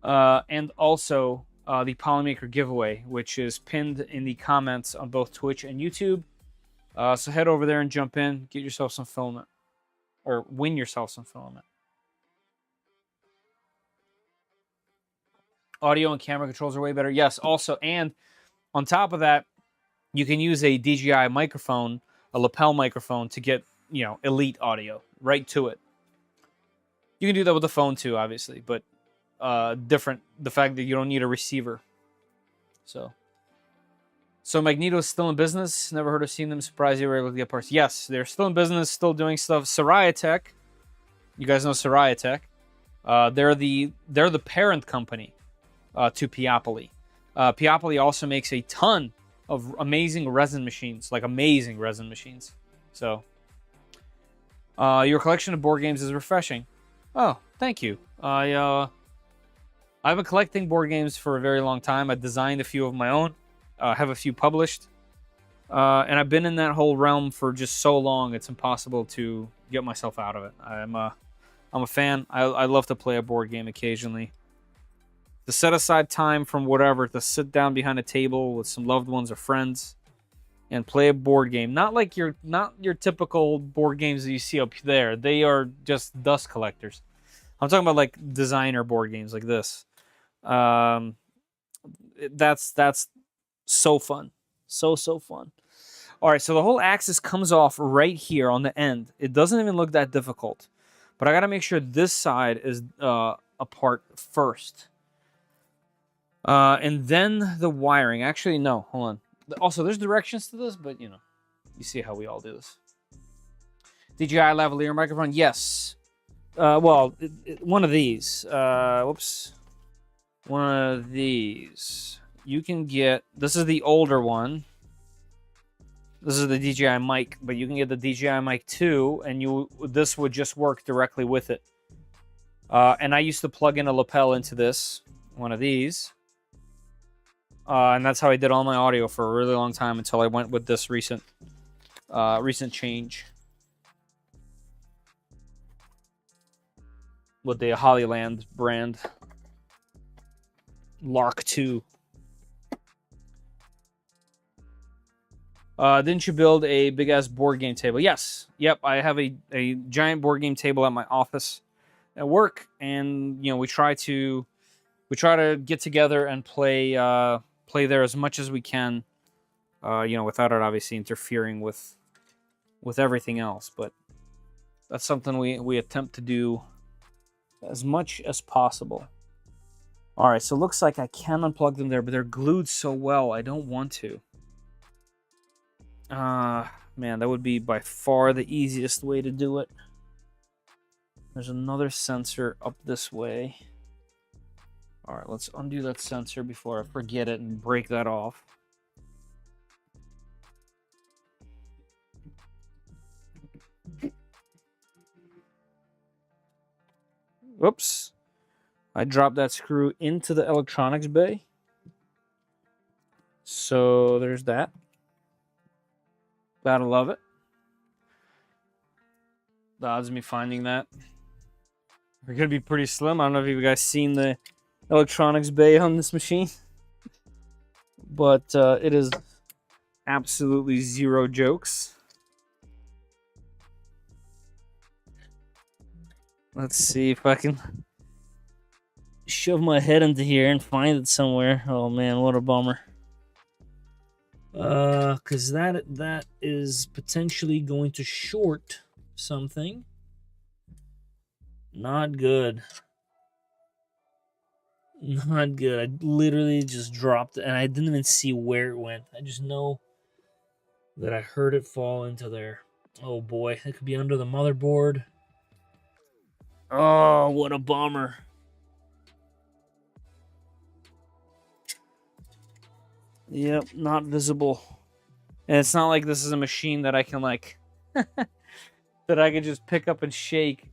And also the Polymaker giveaway, which is pinned in the comments on both Twitch and YouTube. So head over there and jump in, get yourself some filament, or win yourself some filament. Audio and camera controls are way better. Yes, also, and on top of that, you can use a DJI microphone, a lapel microphone, to get, you know, elite audio right to it. You can do that with the phone too, obviously, but different, the fact that you don't need a receiver. So Magneto is still in business. Never heard of seeing them. Surprised they were able to get parts. Yes, they're still in business, still doing stuff. Soraya Tech, you guys know Soraya Tech. They're the parent company to Piopoli. Piopoli also makes a ton of amazing resin machines, like amazing resin machines. So your collection of board games is refreshing. Oh, thank you. I've been collecting board games for a very long time. I designed a few of my own. Have a few published. And I've been in that whole realm for just so long, it's impossible to get myself out of it. I'm a fan. I love to play a board game occasionally. To set aside time from whatever, to sit down behind a table with some loved ones or friends and play a board game. Not your typical board games that you see up there. They are just dust collectors. I'm talking about like designer board games like this. That's so fun. So fun. All right, so the whole axis comes off right here on the end. It doesn't even look that difficult. But I got to make sure this side is apart first. And then the wiring. Actually, no, hold on. Also, there's directions to this, but, you know, you see how we all do this. DJI lavalier microphone? Yes. Well, one of these. Whoops. One of these. You can get... This is the older one. This is the DJI mic, but you can get the DJI mic 2, and this would just work directly with it. And I used to plug in a lapel into this, one of these. And that's how I did all my audio for a really long time until I went with this recent change. With the Hollyland brand. Lark 2. Didn't you build a big-ass board game table? Yes. Yep, I have a giant board game table at my office at work, and, you know, we try to get together and play there as much as we can, you know, without it obviously interfering with everything else. But that's something we attempt to do as much as possible. All right, so it looks like I can unplug them there, but they're glued so well, I don't want to. Man, that would be by far the easiest way to do it. There's another sensor up this way. All right, let's undo that sensor before I forget it and break that off. Whoops. I dropped that screw into the electronics bay. So there's that. Gotta love it. The odds of me finding that are gonna be pretty slim. I don't know if you guys seen the electronics bay on this machine. But it is absolutely zero jokes. Let's see if I can shove my head into here and find it somewhere. Oh man, what a bummer. Because that is potentially going to short something. Not good. Not good. I literally just dropped it, and I didn't even see where it went. I just know that I heard it fall into there. Oh boy, it could be under the motherboard. Oh, what a bummer. Yep, not visible. And it's not like this is a machine that I can like that I can just pick up and shake.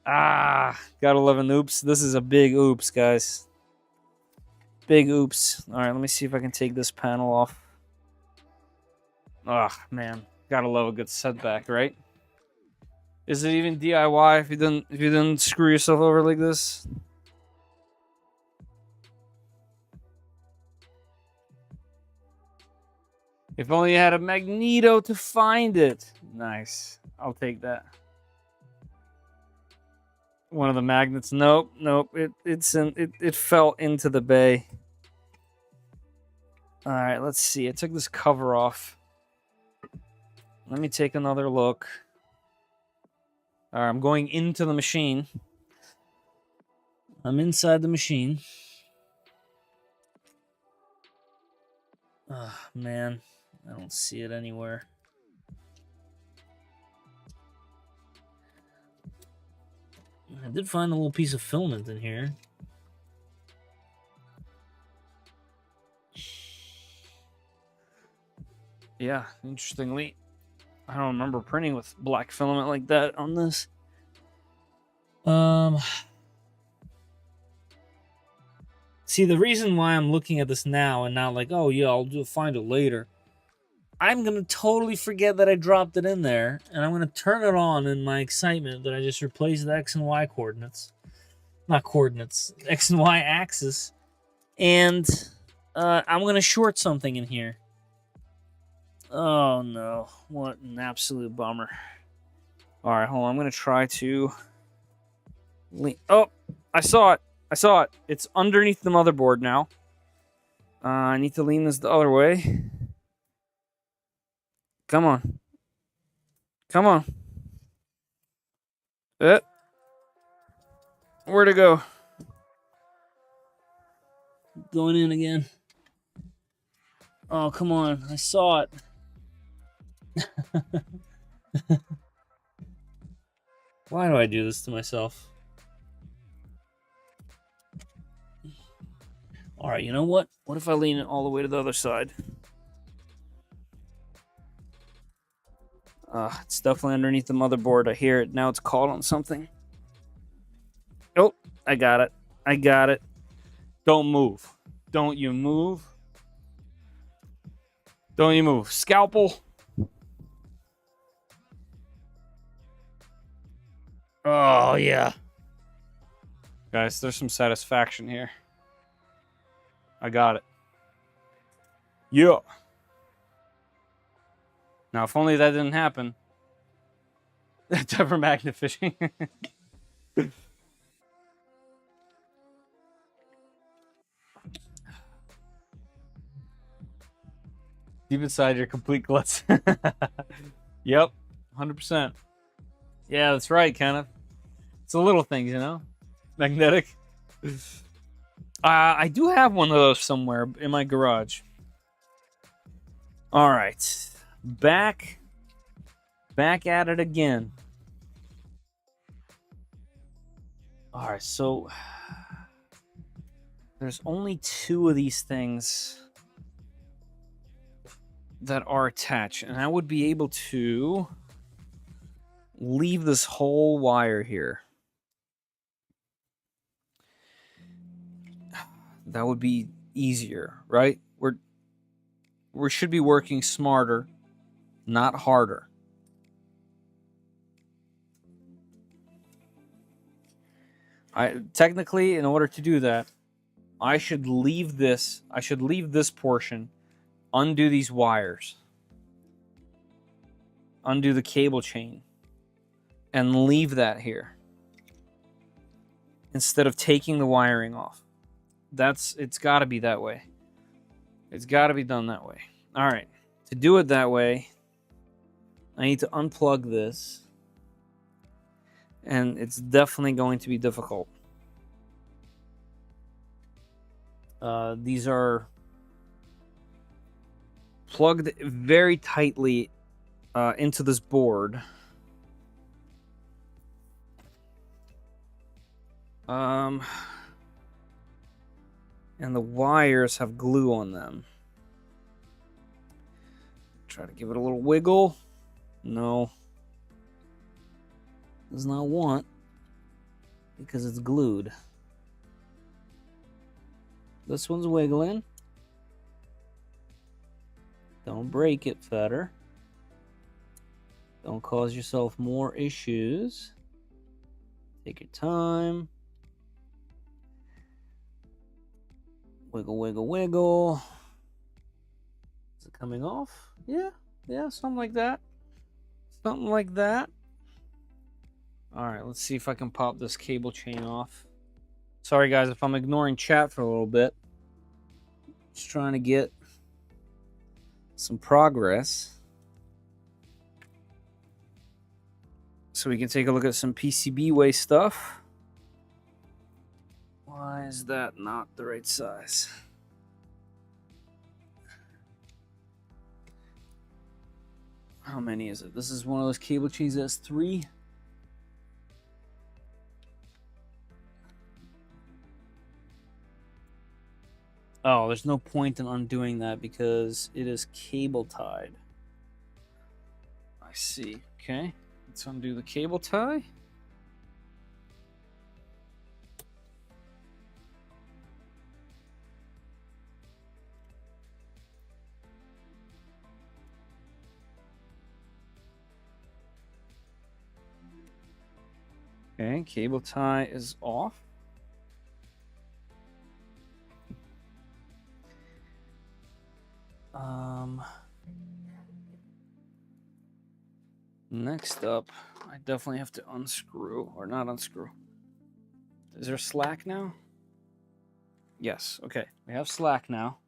Ah, gotta love an oops. This is a big oops, guys. Big oops. All right, let me see if I can take this panel off. Ah, man, gotta love a good setback, right? Is it even DIY if you didn't screw yourself over like this? If only you had a Magneto to find it. Nice. I'll take that. One of the magnets. Nope. It fell into the bay. All right, let's see. I took this cover off. Let me take another look. All right, I'm going into the machine. I'm inside the machine. Oh, man. I don't see it anywhere. I did find a little piece of filament in here. Yeah, interestingly, I don't remember printing with black filament like that on this. See, the reason why I'm looking at this now and not like, oh yeah, I'll find it later. I'm gonna totally forget that I dropped it in there, and I'm gonna turn it on in my excitement that I just replaced the X and Y coordinates. Not coordinates, X and Y axis. And I'm gonna short something in here. Oh no, what an absolute bummer. Alright, hold on, I'm gonna try to... Oh, I saw it. It's underneath the motherboard now. I need to lean this the other way. Come on. Where'd it go? Going in again. Oh, come on. I saw it. Why do I do this to myself? All right, you know what? What if I lean it all the way to the other side? It's definitely underneath the motherboard. I hear it. Now it's caught on something. Oh, I got it. Don't move. Don't you move. Scalpel. Oh, yeah. Guys, there's some satisfaction here. I got it. Yeah. Now, if only that didn't happen. That's ever magnet fishing. Deep inside your complete glutz. Yep, 100%. Yeah, that's right, Kenneth. It's the little things, you know? Magnetic. I do have one of those somewhere in my garage. All right. Back at it again. All right, so there's only 2 of these things that are attached, and I would be able to leave this whole wire here. That would be easier, right? We should be working smarter, not harder. Technically, in order to do that, I should leave this portion, undo these wires, undo the cable chain, and leave that here instead of taking the wiring off. It's got to be that way. It's got to be done that way. All right. To do it that way, I need to unplug this, and it's definitely going to be difficult. These are plugged very tightly into this board. And the wires have glue on them. Try to give it a little wiggle. No. Does not want, because it's glued. This one's wiggling. Don't break it, Fetter. Don't cause yourself more issues. Take your time. Wiggle, wiggle, wiggle. Is it coming off? Yeah, something like that. Something like that. All right, let's see if I can pop this cable chain off. Sorry, guys, if I'm ignoring chat for a little bit. Just trying to get some progress so we can take a look at some PCBWay stuff. Why is that not the right size? How many is it? This is one of those cable chains that's 3. Oh, there's no point in undoing that because it is cable tied. I see. Okay, let's undo the cable tie. Okay, cable tie is off. Next up, I definitely have to unscrew, or not unscrew. Is there slack now? Yes, okay, we have slack now.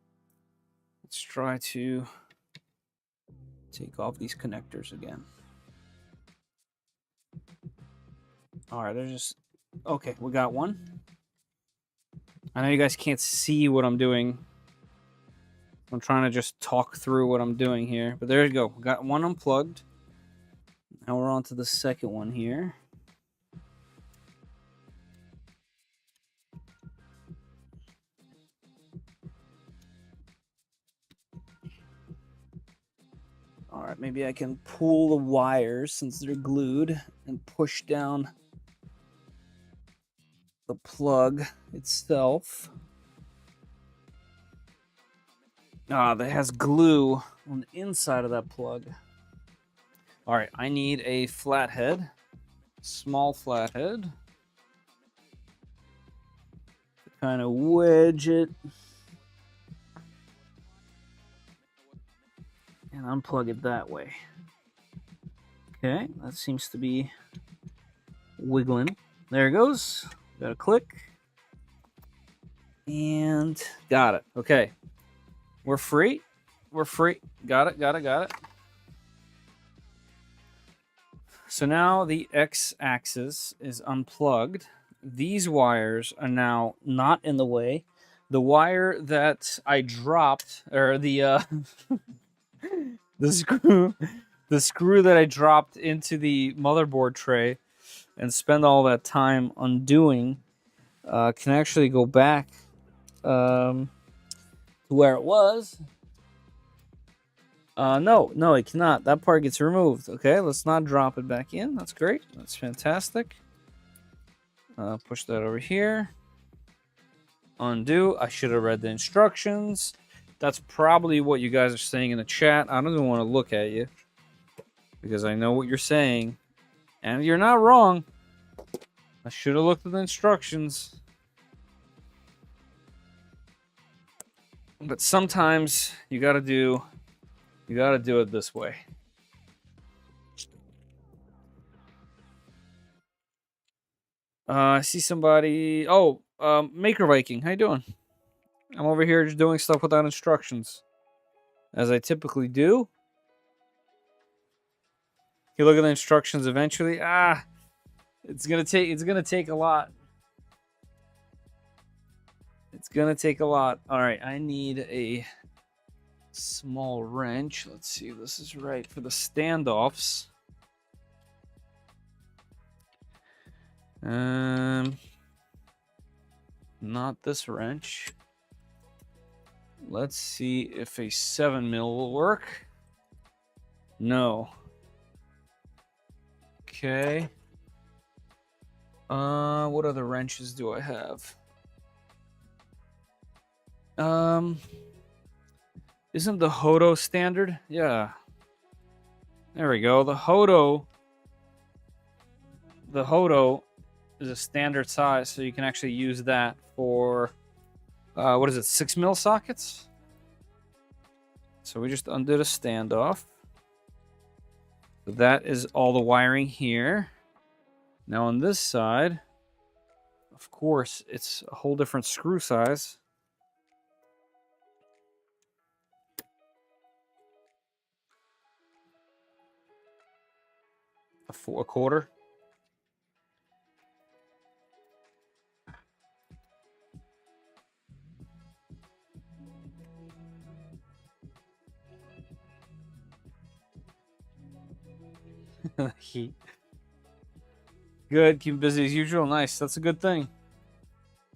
Let's try to take off these connectors again. All right, they're just, okay, we got one. I know you guys can't see what I'm doing. I'm trying to just talk through what I'm doing here, but there you go. We got one unplugged. Now we're on to the second one here. All right, maybe I can pull the wires since they're glued and push down the plug itself. That has glue on the inside of that plug. All right, I need a flathead, small flathead, to kind of wedge it and unplug it that way. Okay, that seems to be wiggling. There it goes. Got a click. And got it. Okay. We're free. We're free. Got it, got it, got it. So now the X-axis is unplugged. These wires are now not in the way. The wire that I dropped, or the the screw that I dropped into the motherboard tray and spend all that time undoing, can actually go back to where it was. No, it cannot. That part gets removed. Okay, let's not drop it back in. That's great. That's fantastic. Push that over here. Undo. I should have read the instructions. That's probably what you guys are saying in the chat. I don't even want to look at you because I know what you're saying. And you're not wrong. I should have looked at the instructions. But sometimes you gotta do it this way. I see somebody. Oh, Maker Viking, how you doing? I'm over here just doing stuff without instructions, as I typically do. You look at the instructions eventually. It's gonna take a lot. It's gonna take a lot. All right, I need a small wrench. Let's see if this is right for the standoffs. Not this wrench. Let's see if a 7mm will work. No. Okay. What other wrenches do I have? Isn't the Hodo standard? Yeah. There we go. The Hodo is a standard size, so you can actually use that for what is it, 6mm sockets? So we just undid a standoff. That is all the wiring here. Now on this side, of course, it's a whole different screw size. A quarter. Heat. Good, keep busy as usual. Nice, that's a good thing.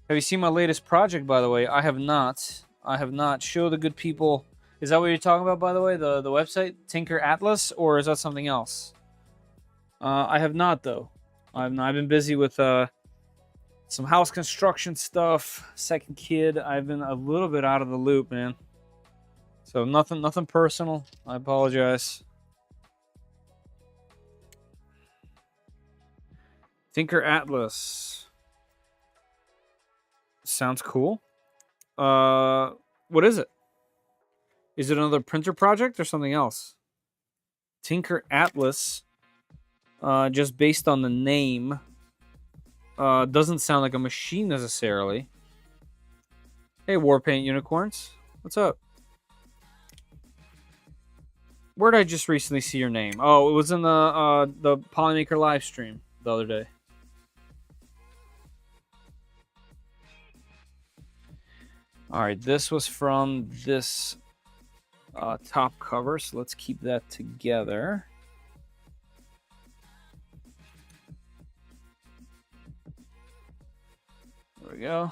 Have you seen my latest project, by the way? I have not. I have not. Show the good people. Is that what you're talking about, by the way? The website, Tinker Atlas, or is that something else? I have not, though. I've been busy with some house construction stuff. Second kid. I've been a little bit out of the loop, man. So nothing personal. I apologize. Tinker Atlas. Sounds cool. What is it? Is it another printer project or something else? Tinker Atlas, just based on the name, doesn't sound like a machine necessarily. Hey, Warpaint Unicorns. What's up? Where did I just recently see your name? Oh, it was in the Polymaker live stream the other day. All right, this was from this top cover, so let's keep that together. There we go.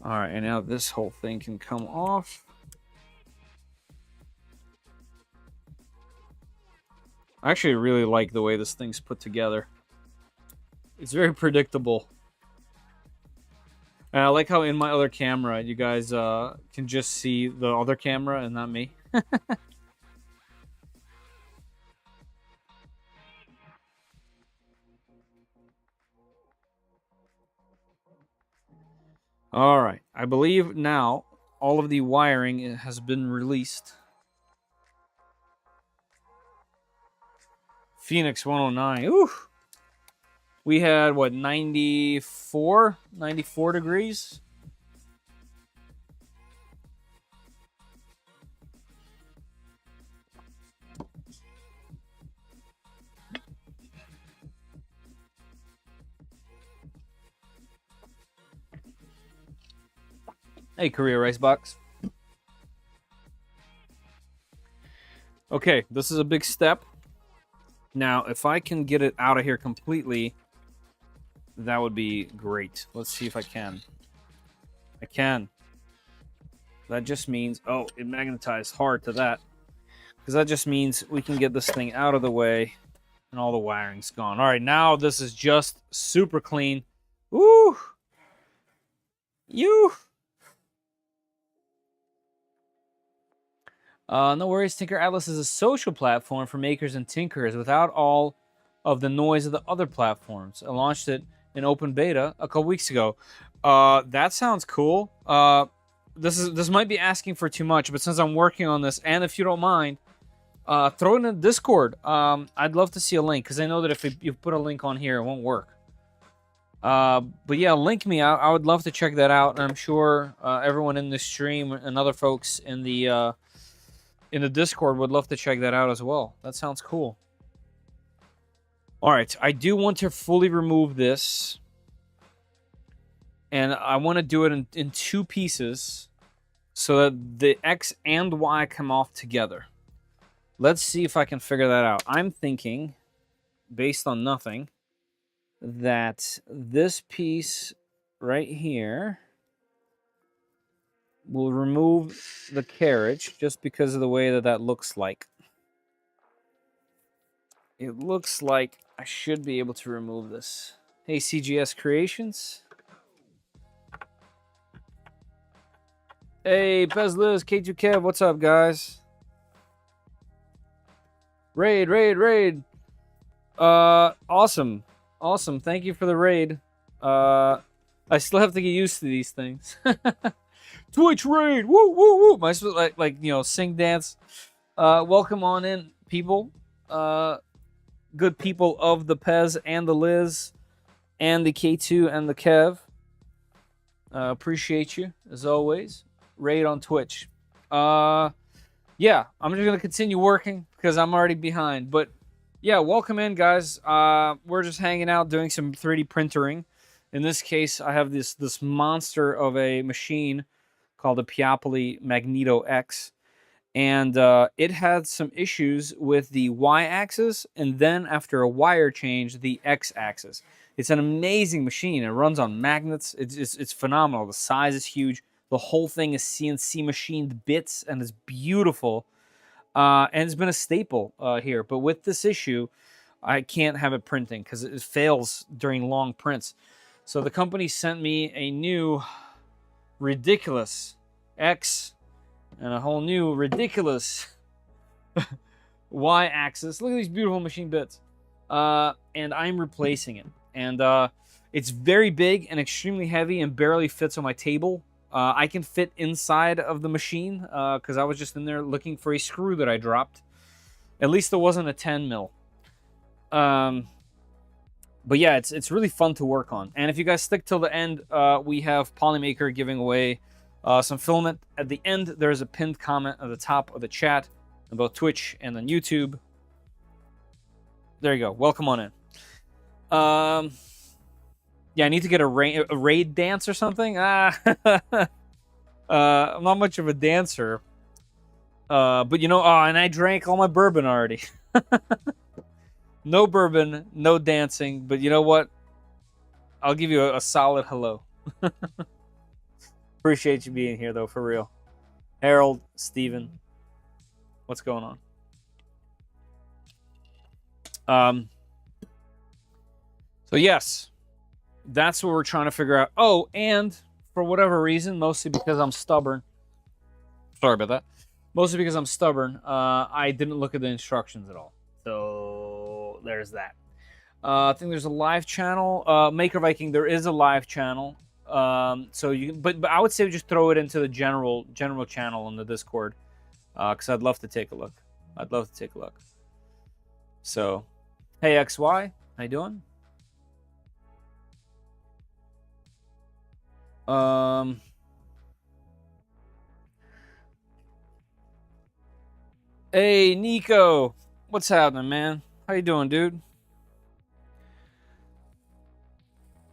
All right, and now this whole thing can come off. I actually really like the way this thing's put together. It's very predictable. And I like how in my other camera, you guys can just see the other camera and not me. All right. I believe now all of the wiring has been released. Phoenix 109. Ooh. We had, what, 94 degrees? Hey, Korea Ricebox. Okay, this is a big step. Now, if I can get it out of here completely, that would be great. Let's see if I can. I can. That just means... Oh, it magnetized hard to that. Because that just means we can get this thing out of the way and all the wiring's gone. All right, now this is just super clean. Woo! No worries. Tinker Atlas is a social platform for makers and tinkerers without all of the noise of the other platforms. I launched it in open beta a couple weeks ago. That sounds cool. This might be asking for too much, but since I'm working on this, and if you don't mind, throw it in the Discord. I'd love to see a link, because I know that if you put a link on here, it won't work. But yeah, link me. I would love to check that out, and I'm sure everyone in the stream and other folks in the Discord would love to check that out as well. That sounds cool. All right, I do want to fully remove this, and I want to do it in two pieces so that the X and Y come off together. Let's see if I can figure that out. I'm thinking, based on nothing, that this piece right here will remove the carriage just because of the way that looks like. It looks like I should be able to remove this. Hey, CGS Creations. Hey, Pezliz, K2 Kev, what's up, guys? Raid. Awesome. Thank you for the raid. I still have to get used to these things. Twitch raid. Woo. Am I supposed to sing dance? Welcome on in, people. Good people of the Pez and the Liz and the K2 and the Kev. Appreciate you as always. Raid on Twitch. Yeah, I'm just gonna continue working because I'm already behind. But yeah, welcome in, guys. We're just hanging out doing some 3D printering. In this case, I have this monster of a machine called the Magneto X. And it had some issues with the Y-axis, and then after a wire change, the X-axis. It's an amazing machine. It runs on magnets. It's phenomenal. The size is huge. The whole thing is CNC machined bits, and it's beautiful. And it's been a staple here. But with this issue, I can't have it printing because it fails during long prints. So the company sent me a new ridiculous X and a whole new ridiculous Y-axis. Look at these beautiful machine bits. And I'm replacing it. And it's very big and extremely heavy and barely fits on my table. I can fit inside of the machine because I was just in there looking for a screw that I dropped. At least it wasn't a 10 mil. But yeah, it's really fun to work on. And if you guys stick till the end, we have Polymaker giving away some filament. At the end, there's a pinned comment at the top of the chat on both Twitch and on YouTube. There you go. Welcome on in. Yeah, I need to get a raid dance or something. I'm not much of a dancer. But you know, and I drank all my bourbon already. No bourbon, no dancing. But you know what? I'll give you a solid hello. Appreciate you being here, though, for real. Harold, Steven, what's going on? So, yes, that's what we're trying to figure out. Oh, and for whatever reason, mostly because I'm stubborn. Sorry about that. Mostly because I'm stubborn, I didn't look at the instructions at all. So, there's that. I think there's a live channel. Maker Viking, there is a live channel. So you, but I would say just throw it into the general channel in the Discord, because I'd love to take a look. So, hey XY, how you doing? Hey Nico, what's happening, man? How you doing, dude?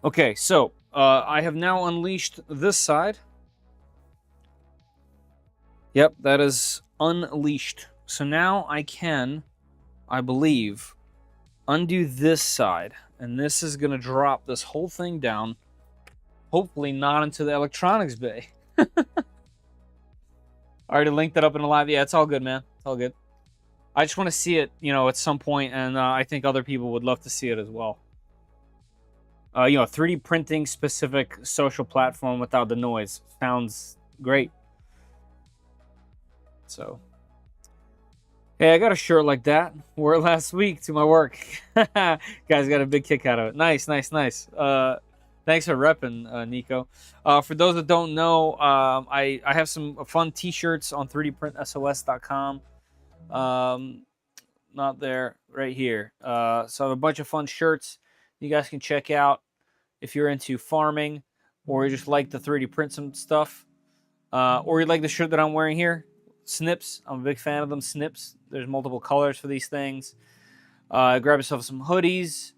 Okay, so I have now unleashed this side. Yep, that is unleashed. So now I can, I believe, undo this side. And this is going to drop this whole thing down. Hopefully not into the electronics bay. I already linked that up in the live. Yeah, it's all good, man. It's all good. I just want to see it, you know, at some point, and I think other people would love to see it as well. You know, 3D printing specific social platform without the noise. Sounds great. So, Hey, I got a shirt like that. Wore it last week to my work. Guys got a big kick out of it. Nice, nice, nice. Thanks for repping, Nico. For those that don't know, I have some fun T-shirts on 3dprintsos.com. Not there, right here. So I have a bunch of fun shirts you guys can check out if you're into farming, or you just like to 3D print some stuff, or you like the shirt that I'm wearing here. Snips. I'm a big fan of them. Snips. There's multiple colors for these things. Grab yourself some hoodies.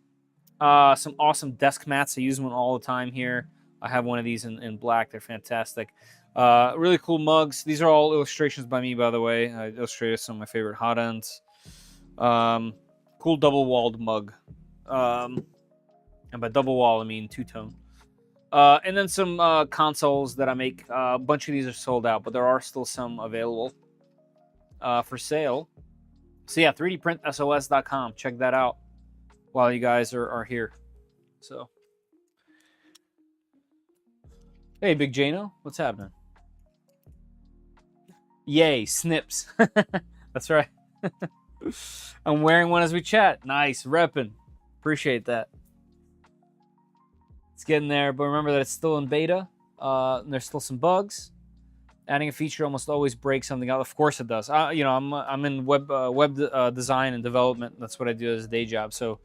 Some awesome desk mats. I use one all the time here. I have one of these in black. They're fantastic. Really cool mugs. These are all illustrations by me, by the way. I illustrated some of my favorite hot ends. Cool double-walled mug. And by double wall, I mean two-tone. And then some consoles that I make. A bunch of these are sold out, but there are still some available for sale. So yeah, 3dprintsos.com. Check that out while you guys are here. So, hey, Big Jano, what's happening? Yay, snips. That's right. I'm wearing one as we chat. Nice, repping. Appreciate that. It's getting there, but remember that it's still in beta. And there's still some bugs. Adding a feature almost always breaks something out. Of course it does. I'm in web design and development. That's what I do as a day job. So,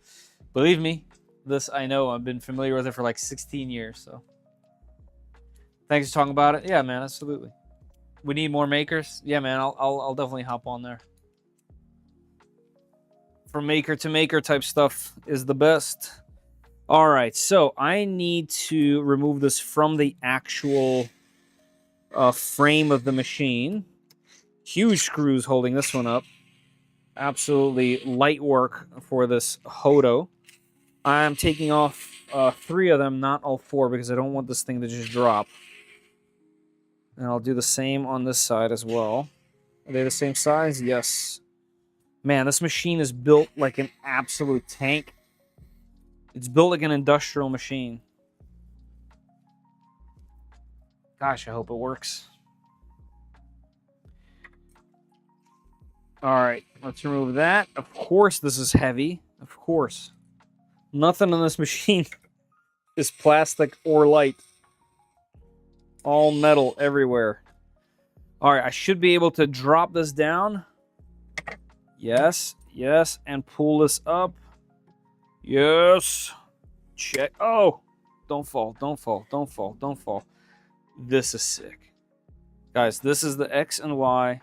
believe me, this I know. I've been familiar with it for like 16 years. So, thanks for talking about it. Yeah, man, absolutely. We need more makers. Yeah, man, I'll definitely hop on there. From maker to maker type stuff is the best. All right, so I need to remove this from the actual frame of the machine. Huge screws holding this one up. Absolutely light work for this Hodo. I'm taking off 3 of them, not all 4, because I don't want this thing to just drop. And I'll do the same on this side as well. Are they the same size? Yes. Man, this machine is built like an absolute tank. It's built like an industrial machine. Gosh, I hope it works. All right, let's remove that. Of course this is heavy. Of course. Nothing on this machine is plastic or light. All metal everywhere. All right, I should be able to drop this down. Yes, yes, and pull this up. Yes. Check. Oh, don't fall, don't fall, don't fall, don't fall. This is sick. Guys, this is the X and Y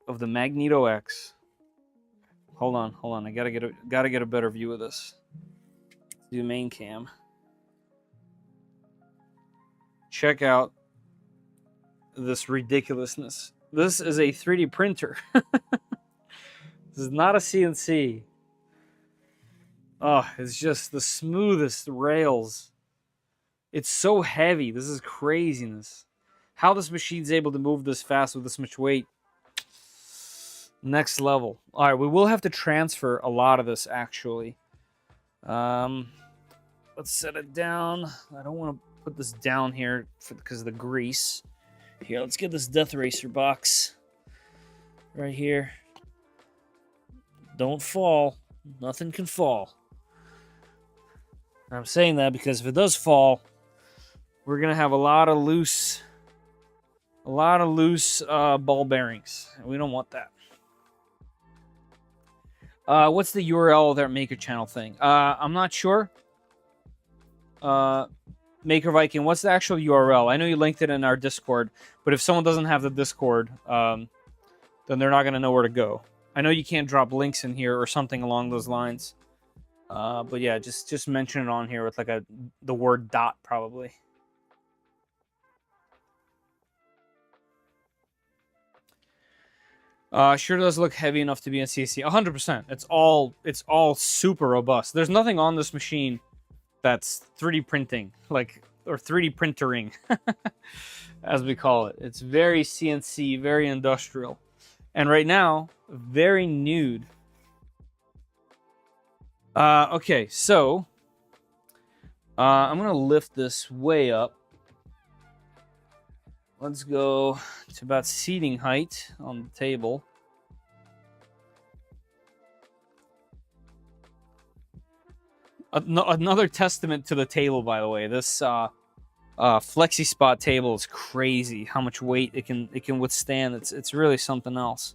of the Magneto X. Hold on. I gotta get a better view of this. Do the main cam. Check out this ridiculousness. This is a 3D printer. This is not a CNC. Oh, it's just the smoothest rails. It's so heavy. This is craziness. How this machine's able to move this fast with this much weight. Next level. All right, we will have to transfer a lot of this, actually. Let's set it down. I don't want to put this down here because of the grease. Here, let's get this Death Racer box. Right here. Don't fall. Nothing can fall. I'm saying that because if it does fall, we're gonna have a lot of loose ball bearings. We don't want that. What's the URL of that Maker Channel thing? I'm not sure. Maker Viking, what's the actual URL? I know you linked it in our Discord, but if someone doesn't have the Discord, then they're not gonna know where to go. I know you can't drop links in here or something along those lines. But yeah, just mention it on here with like the word dot probably. Sure does look heavy enough to be in CNC. 100%. It's all super robust. There's nothing on this machine that's 3D printing, or 3D printering, as we call it. It's very CNC, very industrial, and right now very nude. Okay, so I'm gonna lift this way up. Let's go to about seating height on the table. Another testament to the table, by the way. This Flexi Spot table is crazy. How much weight it can withstand. It's really something else.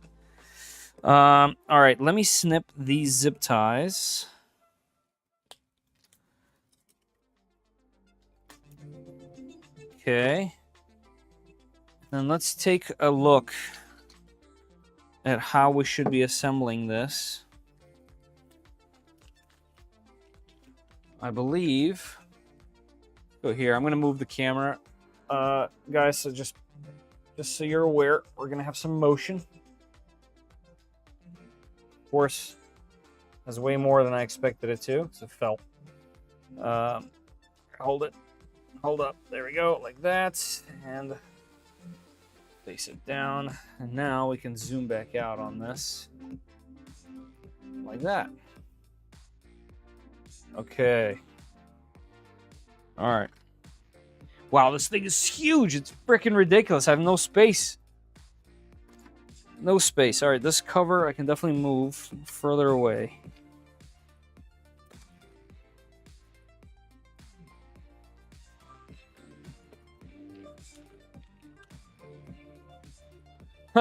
All right, let me snip these zip ties. Okay. Then let's take a look at how we should be assembling this. I believe. Go here. I'm going to move the camera. Guys, so just so you're aware, we're going to have some motion. Of course, that's way more than I expected it to, because it fell. Hold it. Hold up. There we go, like that. And face it down. And now we can zoom back out on this. Like that. Okay. All right. Wow, this thing is huge. It's freaking ridiculous. I have no space. No space. All right, this cover I can definitely move further away.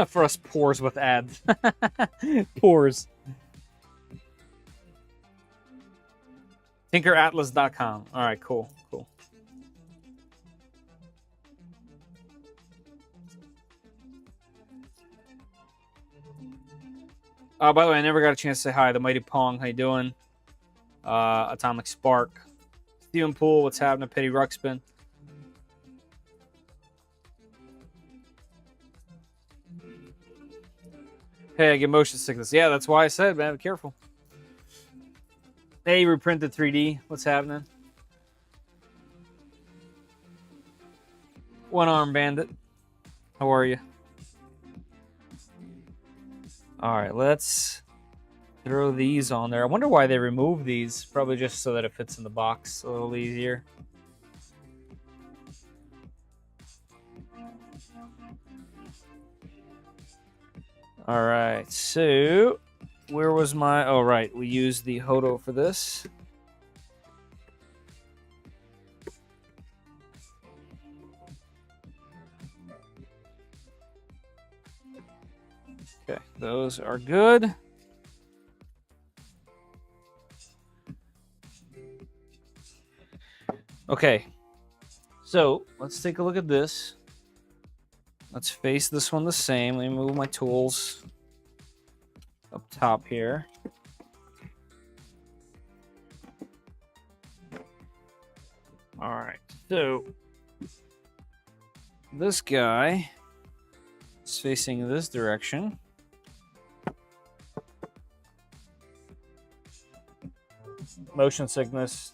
For us poors with ads. Poors. TinkerAtlas.com. All right, cool. Cool. By the way, I never got a chance to say hi. The Mighty Pong, how you doing? Atomic Spark. Steven Poole, what's happening? Petty Ruxpin. Hey, I get motion sickness. Yeah, that's why I said, man, be careful. Hey, reprinted 3D. What's happening? One Arm Bandit. How are you? All right, let's throw these on there. I wonder why they removed these. Probably just so that it fits in the box a little easier. All right, so where was my... Oh, right, we used the Hodo for this. Okay, those are good. Okay, so let's take a look at this. Let's face this one the same. Let me move my tools up top here. All right, so this guy is facing this direction. Motion sickness.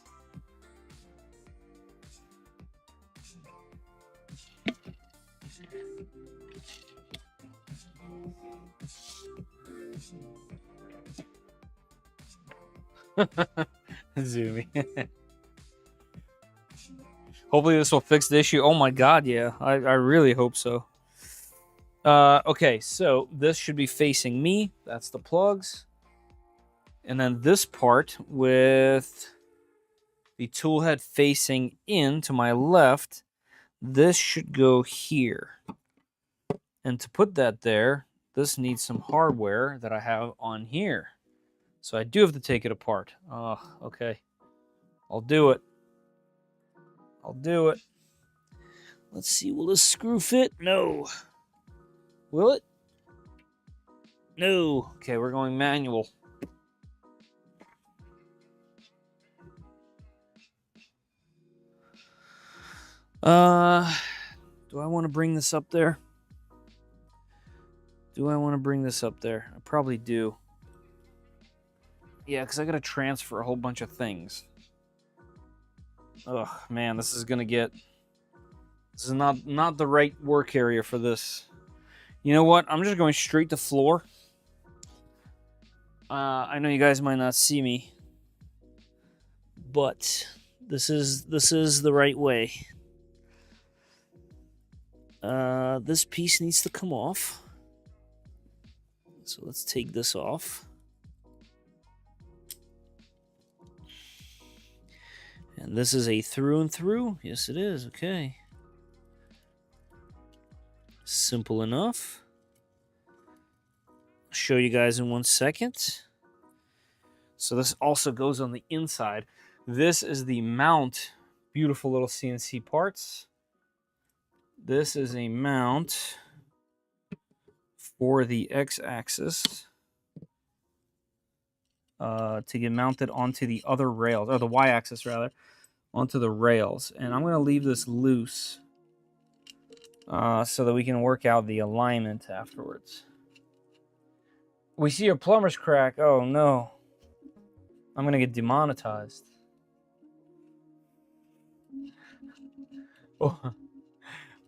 Zoomy. Hopefully this will fix the issue. Oh my god, yeah. I really hope so. Okay, so this should be facing me. That's the plugs. And then this part with the tool head facing in to my left, this should go here. And to put that there, this needs some hardware that I have on here. So I do have to take it apart. Oh, okay. I'll do it. I'll do it. Let's see, will this screw fit? No. Will it? No. Okay, we're going manual. Do I want to bring this up there? Do I want to bring this up there? I probably do. Yeah, because I got to transfer a whole bunch of things. Ugh, man, this is going to get... This is not the right work area for this. You know what? I'm just going straight to floor. I know you guys might not see me, but this is the right way. This piece needs to come off. So let's take this off. And this is a through and through. Yes, it is. Okay. Simple enough. I'll show you guys in 1 second. So this also goes on the inside. This is the mount. Beautiful little CNC parts. This is a mount for the X-axis to get mounted onto the other rails, or the Y-axis rather, onto the rails. And I'm going to leave this loose so that we can work out the alignment afterwards. We see a plumber's crack. Oh no. I'm going to get demonetized.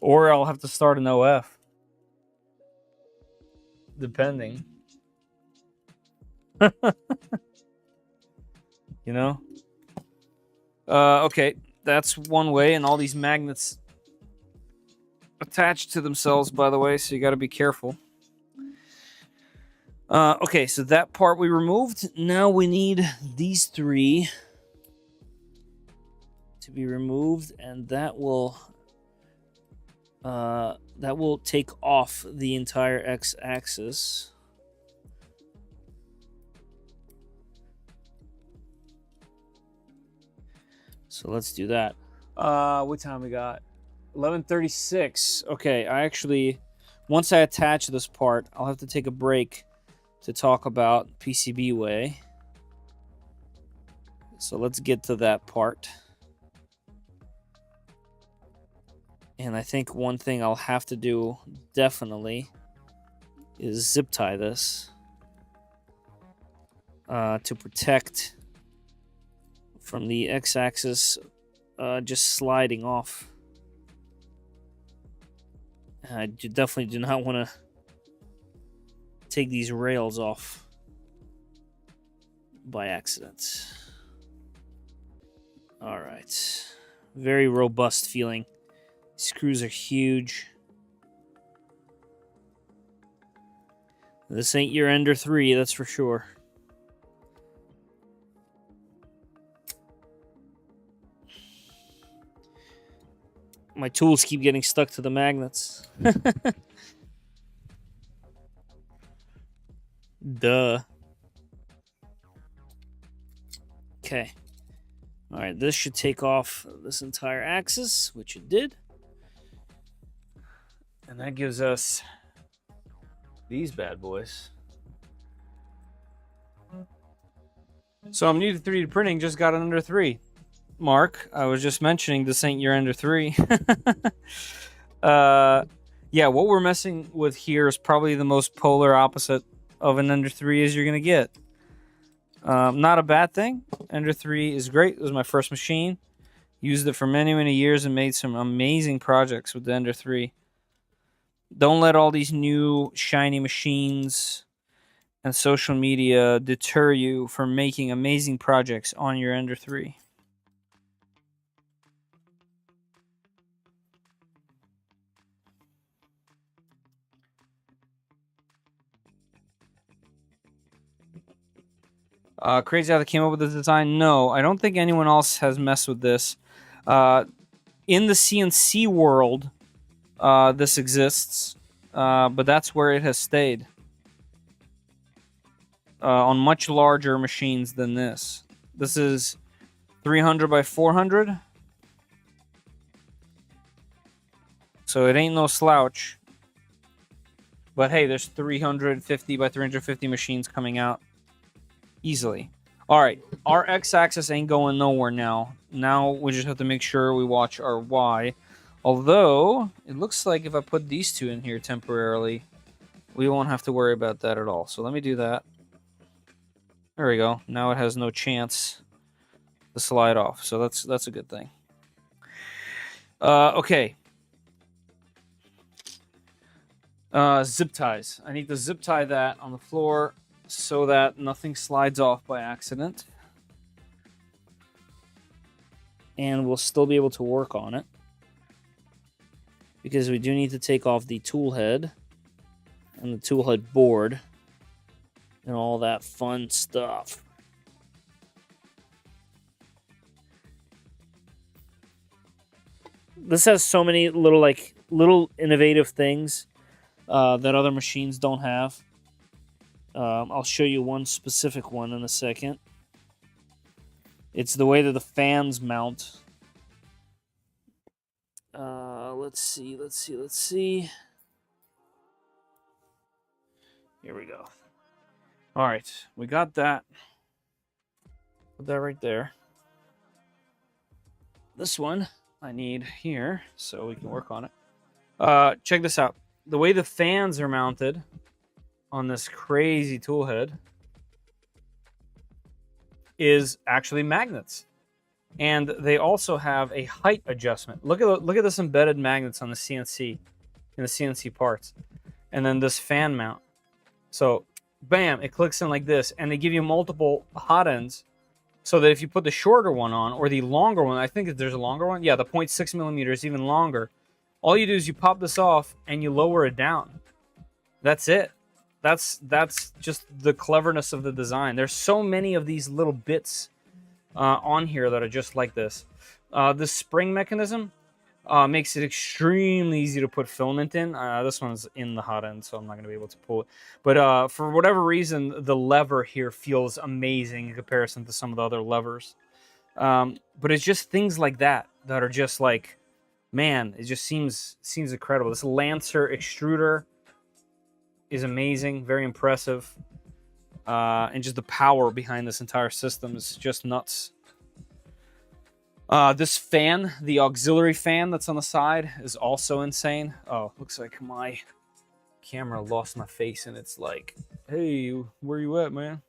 Or I'll have to start an OF. Depending. You know? Okay, that's one way, and all these magnets attach to themselves, by the way, so you got to be careful. Okay, so that part we removed. Now we need these three to be removed, and that will take off the entire X-axis. So let's do that. What time we got? 11:36. Okay, I actually, once I attach this part, I'll have to take a break to talk about PCBWay. So let's get to that part. And I think one thing I'll have to do definitely is zip tie this to protect from the X-axis just sliding off. I definitely do not want to take these rails off by accident. All right. Very robust feeling. Screws are huge. This ain't your Ender 3, that's for sure. My tools keep getting stuck to the magnets. Duh. Okay. All right, this should take off this entire axis, which it did. And that gives us these bad boys. So I'm new to 3D printing, just got an Ender 3. Mark, I was just mentioning this ain't your Ender 3. Yeah, what we're messing with here is probably the most polar opposite of an Ender 3 as you're going to get. Not a bad thing. Ender 3 is great. It was my first machine. Used it for many, many years and made some amazing projects with the Ender 3. Don't let all these new shiny machines and social media deter you from making amazing projects on your Ender 3. Crazy how they came up with this design? No, I don't think anyone else has messed with this. In the CNC world, this exists, but that's where it has stayed. On much larger machines than this. This is 300 by 400. So it ain't no slouch. But hey, there's 350 by 350 machines coming out. Easily. Alright, our X-axis ain't going nowhere now. Now we just have to make sure we watch our Y. Although, it looks like if I put these two in here temporarily, we won't have to worry about that at all. So let me do that. There we go. Now it has no chance to slide off. So that's a good thing. Okay. Zip ties. I need to zip tie that on the floor so that nothing slides off by accident. And we'll still be able to work on it. Because we do need to take off the tool head and the tool head board and all that fun stuff. This has so many little innovative things that other machines don't have. I'll show you one specific one in a second. It's the way that the fans mount. Let's see. Here we go. All right, we got that. Put that right there. This one I need here so we can work on it. Check this out. The way the fans are mounted on this crazy tool head is actually magnets. And they also have a height adjustment. Look at this embedded magnets on the CNC, in the CNC parts. And then this fan mount. So, bam, it clicks in like this. And they give you multiple hot ends so that if you put the shorter one on or the longer one, I think there's a longer one. Yeah, the 0.6 millimeters, even longer. All you do is you pop this off and you lower it down. That's it. That's just the cleverness of the design. There's so many of these little bits on here that are just like this. This spring mechanism makes it extremely easy to put filament in. This one's in the hot end, so I'm not going to be able to pull it. But for whatever reason, the lever here feels amazing in comparison to some of the other levers. But it's just things like that that are just like, man, it just seems incredible. This Lancer extruder is amazing, very impressive. And just the power behind this entire system is just nuts. This fan, the auxiliary fan that's on the side, is also insane. Oh, looks like my camera lost my face and it's like, hey, where you at, man?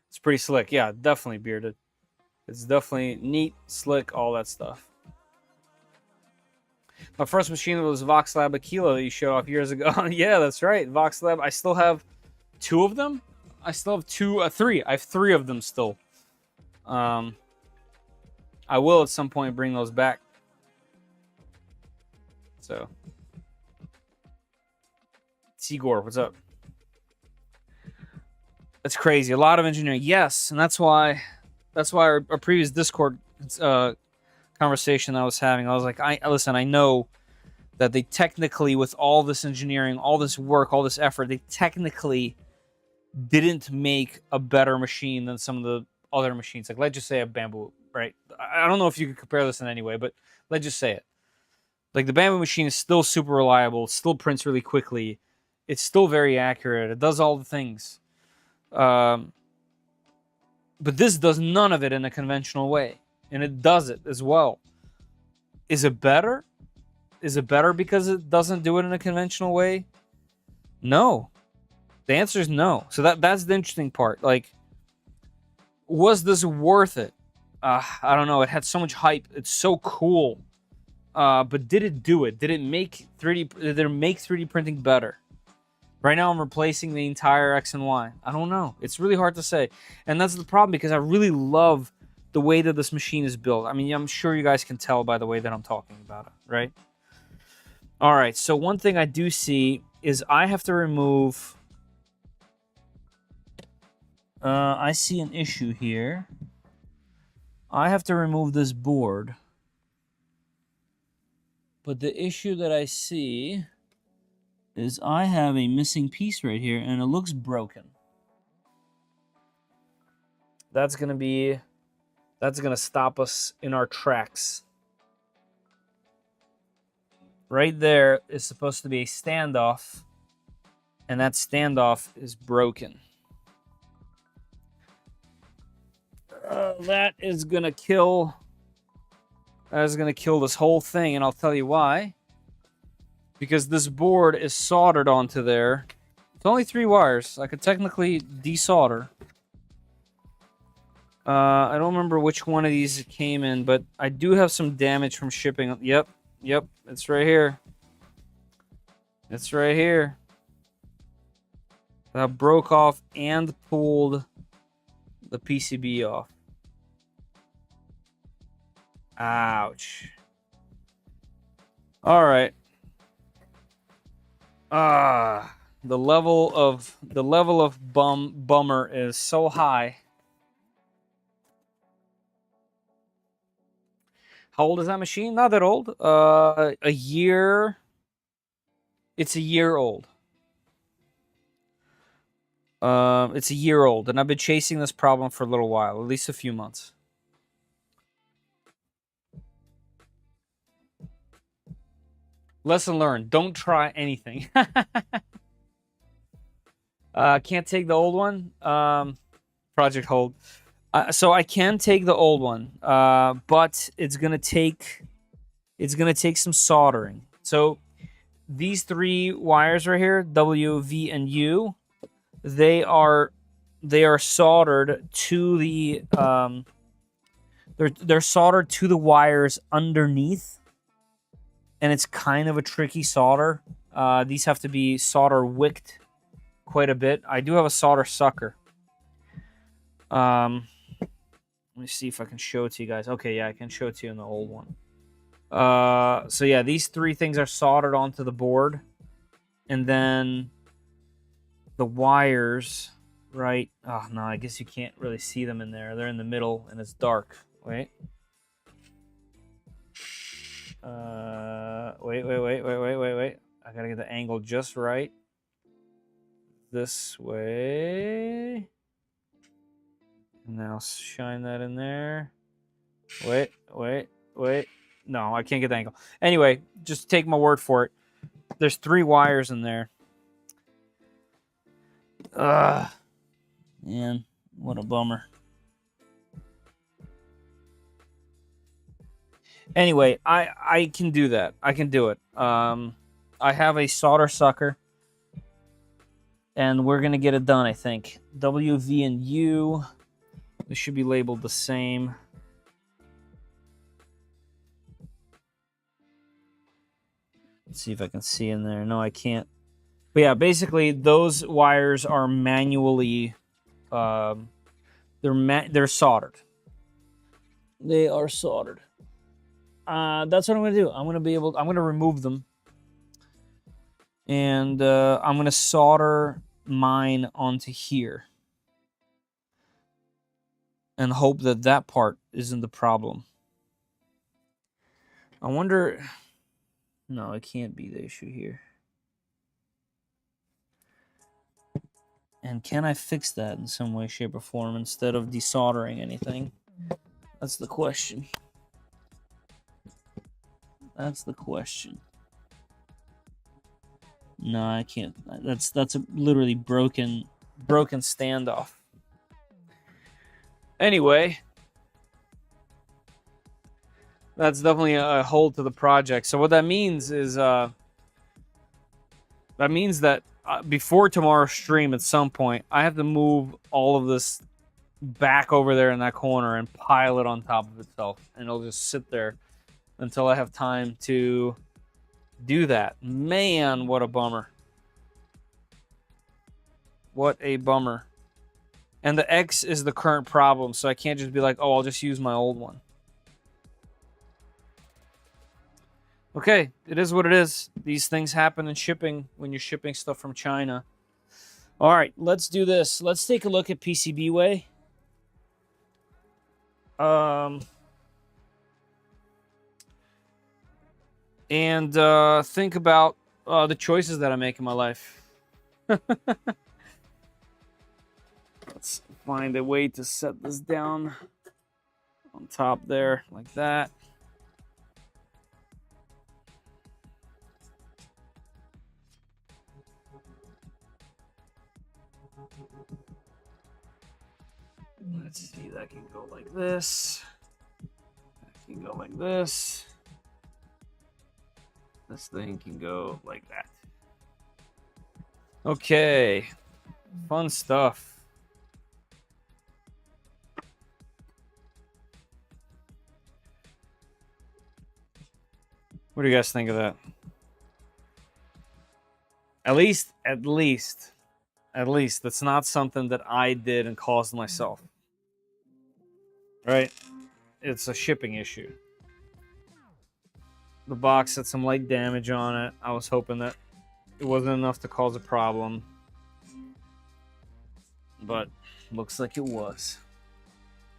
It's pretty slick. Yeah, definitely bearded. It's definitely neat, slick, all that stuff. My first machine was VoxLab Aquila that you showed off years ago. Yeah, that's right. VoxLab. I still have 2 of them. I still have 3. I have 3 of them still. I will at some point bring those back. So, Sigor, what's up? That's crazy. A lot of engineering. Yes, and that's why our previous Discord conversation I was having, I was like, listen, I know that they technically, with all this engineering, all this work, all this effort, they technically didn't make a better machine than some of the other machines. Like, let's just say a Bamboo, right? I don't know if you could compare this in any way, but let's just say it. Like, the Bamboo machine is still super reliable. It still prints really quickly. It's still very accurate. It does all the things. But this does none of it in a conventional way. And it does it as well. Is it better? Is it better because it doesn't do it in a conventional way? No. The answer is no. So that's the interesting part. Like, was this worth it? I don't know. It had so much hype. It's so cool. But did it do it? Did it make 3D printing better? Right now I'm replacing the entire X and Y. I don't know. It's really hard to say. And that's the problem, because I really love the way that this machine is built. I mean, I'm sure you guys can tell by the way that I'm talking about it, right? All right, so one thing I do see is I have to remove... I see an issue here. I have to remove this board. But the issue that I see is I have a missing piece right here, and it looks broken. That's going to stop us in our tracks. Right there is supposed to be a standoff, and that standoff is broken. That is going to kill this whole thing, and I'll tell you why. Because this board is soldered onto there. It's only 3 wires. I could technically desolder. I don't remember which one of these it came in, but I do have some damage from shipping. Yep, it's right here. It's right here. That broke off and pulled the PCB off. Ouch. All right. The level of bummer is so high. How old is that machine? Not that old. A year. It's a year old. It's a year old, and I've been chasing this problem for a little while, at least a few months. Lesson learned: don't try anything. Can't take the old one. Project hold. So I can take the old one, but it's gonna take some soldering. So these three wires right here, W, V, and U, they are soldered to the they're soldered to the wires underneath, and it's kind of a tricky solder. These have to be solder wicked quite a bit. I do have a solder sucker. Let me see if I can show it to you guys. Okay, yeah, I can show it to you in the old one. So yeah, these three things are soldered onto the board, and then the wires, right? Oh no, I guess you can't really see them in there. They're in the middle, and it's dark. Wait. Wait. I gotta get the angle just right. This way. Now shine that in there. Wait. No, I can't get the angle. Anyway, just take my word for it. There's three wires in there. Man, what a bummer. Anyway, I can do that. I can do it. I have a solder sucker, and we're gonna get it done, I think. W, V, and U. They should be labeled the same. Let's see if I can see in there. No, I can't. But yeah, basically those wires are manually they're soldered. They are soldered. That's what I'm gonna do. I'm gonna remove them, and I'm gonna solder mine onto here, and hope that that part isn't the problem. I wonder. No, it can't be the issue here. And can I fix that in some way, shape, or form instead of desoldering anything? That's the question. That's the question. No, I can't. That's a literally broken standoff. Anyway, that's definitely a hold to the project. So what that means is that before tomorrow's stream, at some point, I have to move all of this back over there in that corner and pile it on top of itself, and it'll just sit there until I have time to do that. Man, what a bummer. What a bummer. And the X is the current problem, so I can't just be like, oh, I'll just use my old one. Okay, it is what it is. These things happen in shipping when you're shipping stuff from China. All right, let's do this. Let's take a look at PCBWay. And think about the choices that I make in my life. Let's find a way to set this down on top there, like that. Let's see, that can go like this. That can go like this. This thing can go like that. Okay. Fun stuff. What do you guys think of that? At least, that's not something that I did and caused myself. Right? It's a shipping issue. The box had some light damage on it. I was hoping that it wasn't enough to cause a problem. But looks like it was.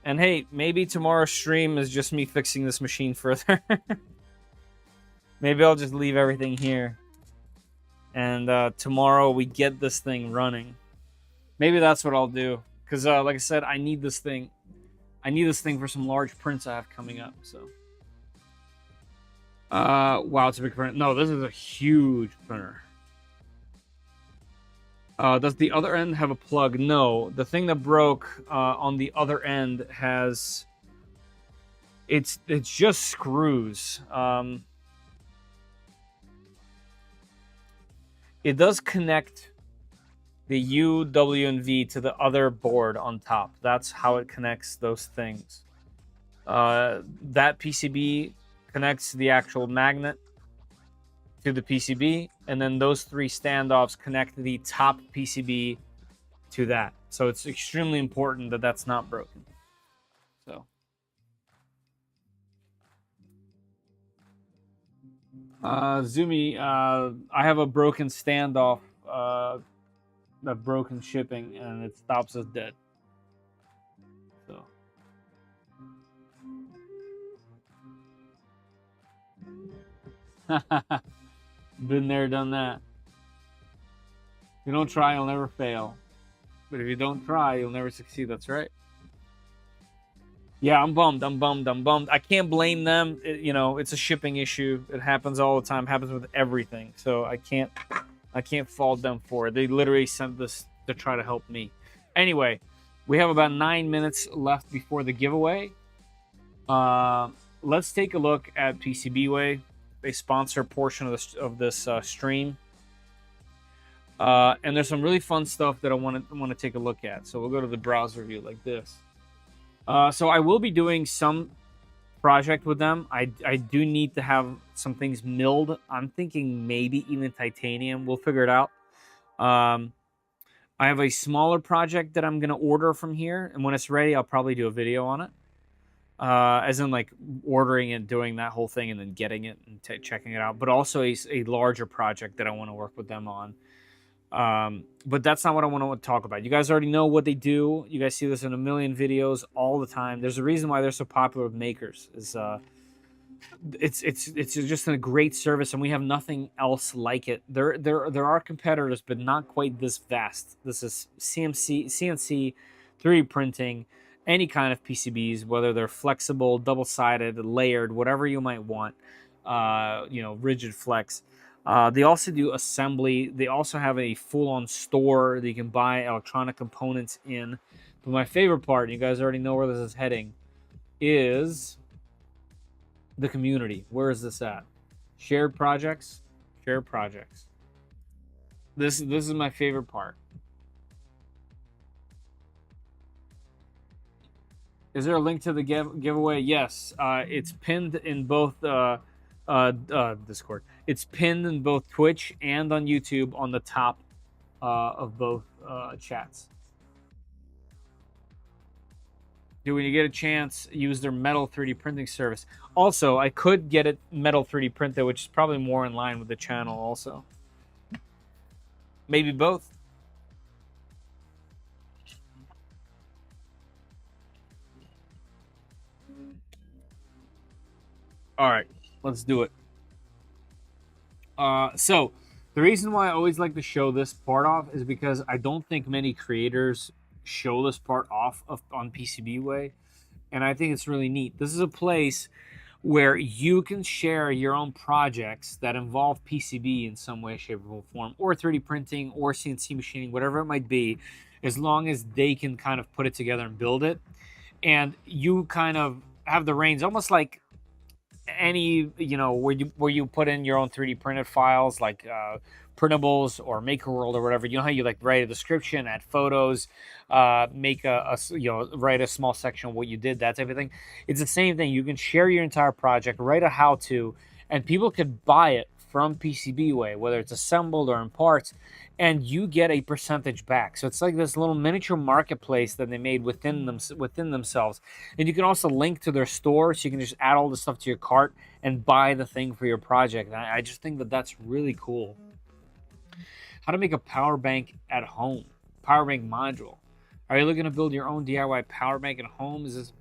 And hey, maybe tomorrow's stream is just me fixing this machine further. Maybe I'll just leave everything here. And tomorrow we get this thing running. Maybe that's what I'll do. Because like I said, I need this thing. I need this thing for some large prints I have coming up. So, wow, it's a big print. No, this is a huge printer. Does the other end have a plug? No. The thing that broke on the other end has... It's just screws. It does connect the U, W, and V to the other board on top. That's how it connects those things. That PCB connects the actual magnet to the PCB, and then those three standoffs connect the top PCB to that. So it's extremely important that that's not broken. So, Zumi, I have a broken standoff, a broken shipping, and it stops us dead. So. Been there, done that. If you don't try, you'll never fail. But if you don't try, you'll never succeed. That's right. Yeah, I'm bummed. I can't blame them. You know, it's a shipping issue. It happens all the time. It happens with everything. So I can't fault them for it. They literally sent this to try to help me. Anyway, we have about 9 minutes left before the giveaway. Let's take a look at PCBWay. They sponsor a portion of this stream. And there's some really fun stuff that I want to take a look at. So we'll go to the browser view like this. So I will be doing some project with them. I do need to have some things milled. I'm thinking maybe even titanium. We'll figure it out. I have a smaller project that I'm going to order from here. And when it's ready, I'll probably do a video on it. As in like ordering and doing that whole thing and then getting it and checking it out. But also a larger project that I want to work with them on. But that's not what I want to talk about. You guys already know what they do. You guys see this in a million videos all the time. There's a reason why they're so popular with makers. It's just a great service, and we have nothing else like it. There are competitors, but not quite this vast. This is CNC, 3D printing, any kind of PCBs, whether they're flexible, double-sided, layered, whatever you might want. Rigid flex. They also do assembly. They also have a full-on store that you can buy electronic components in. But my favorite part, you guys already know where this is heading, is the community. Where is this at? Shared projects. Shared projects. This is my favorite part. Is there a link to the giveaway? Yes. It's pinned in both Discord. It's pinned in both Twitch and on YouTube on the top of both chats. When you get a chance, use their metal 3D printing service. Also, I could get it metal 3D printed, which is probably more in line with the channel also. Maybe both. All right, let's do it. So the reason why I always like to show this part off is because I don't think many creators show this part off on PCBWay, and I think it's really neat. This is a place where you can share your own projects that involve PCB in some way, shape, or form, or 3D printing, or CNC machining, whatever it might be, as long as they can kind of put it together and build it, and you kind of have the reins, almost like any, where you put in your own 3D printed files, like printables or MakerWorld or whatever. You know how you like write a description, add photos, make write a small section of what you did, that type of thing. It's the same thing. You can share your entire project, write a how-to, and people could buy it from PCBWay, whether it's assembled or in parts, and you get a percentage back. So it's like this little miniature marketplace that they made within themselves. And you can also link to their store, so you can just add all the stuff to your cart and buy the thing for your project. And I just think that that's really cool. How to make a power bank at home, power bank module. All Are you looking to build your own DIY power bank at home? Is this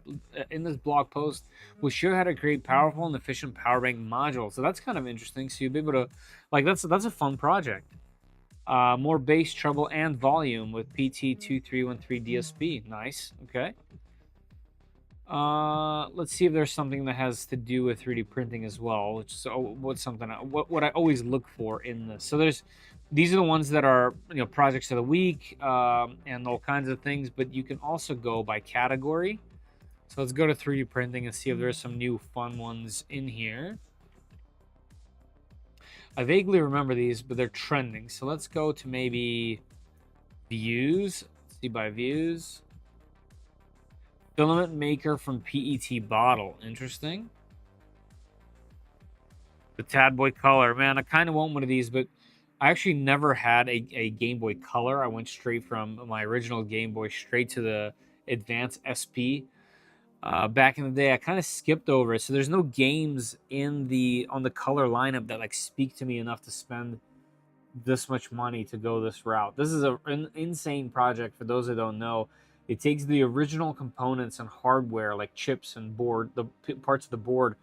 in this blog post? We'll show you how to create powerful and efficient power bank modules. So that's kind of interesting. So you'll be able to, like, that's a fun project. More bass, treble, and volume with PT2313 DSP. Nice. Okay. Let's see if there's something that has to do with 3D printing as well, which is what I always look for in this. So these are the ones that are, projects of the week, and all kinds of things, but you can also go by category. So let's go to 3D printing and see if there's some new fun ones in here. I vaguely remember these, but they're trending. So let's go to maybe views. Let's see by views. Filament maker from PET bottle. Interesting. The Tad Boy Color. Man, I kind of want one of these, but I actually never had a Game Boy Color. I went straight from my original Game Boy straight to the Advance SP. Back in the day, I kind of skipped over it. So there's no games on the color lineup that like speak to me enough to spend this much money to go this route. This is an insane project for those that don't know. It takes the original components and hardware like chips and board, the parts of the board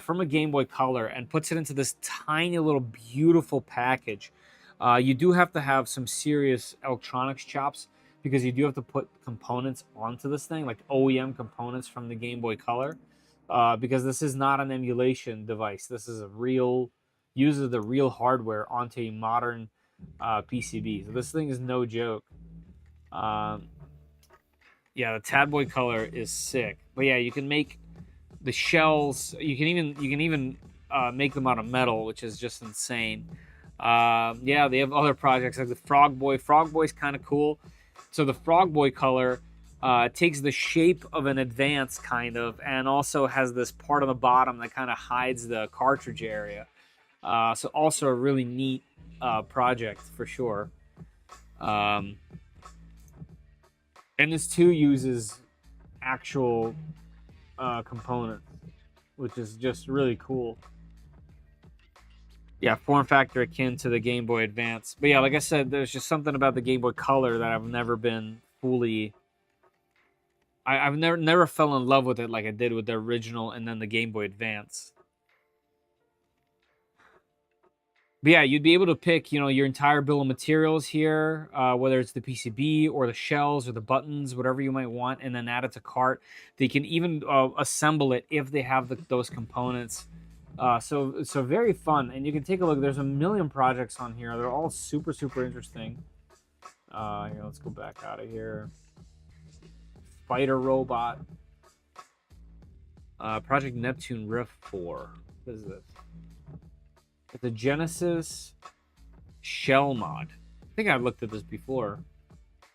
from a Game Boy Color, and puts it into this tiny little beautiful package. You do have to have some serious electronics chops because you do have to put components onto this thing, like OEM components from the Game Boy Color, because this is not an emulation device. This is uses the real hardware onto a modern PCB. So this thing is no joke. Yeah, the Tad Boy Color is sick. But yeah, you can make the shells. You can even make them out of metal, which is just insane. Yeah, they have other projects like the Frog Boy. Frog Boy's kind of cool. So the Frog Boy Color takes the shape of an Advance kind of, and also has this part on the bottom that kind of hides the cartridge area. So also a really neat project for sure. And this too uses actual components, which is just really cool. Yeah, form factor akin to the Game Boy Advance. But yeah, like I said, there's just something about the Game Boy Color that I've never been fully... I've never fell in love with it like I did with the original and then the Game Boy Advance. But yeah, you'd be able to pick, your entire bill of materials here, whether it's the PCB or the shells or the buttons, whatever you might want, and then add it to cart. They can even assemble it if they have those components. So very fun, and you can take a look. There's a million projects on here. They're all super, super interesting. Here, let's go back out of here. Spider Robot. Project Neptune Rift 4. What is this? It's a Genesis shell mod. I think I've looked at this before.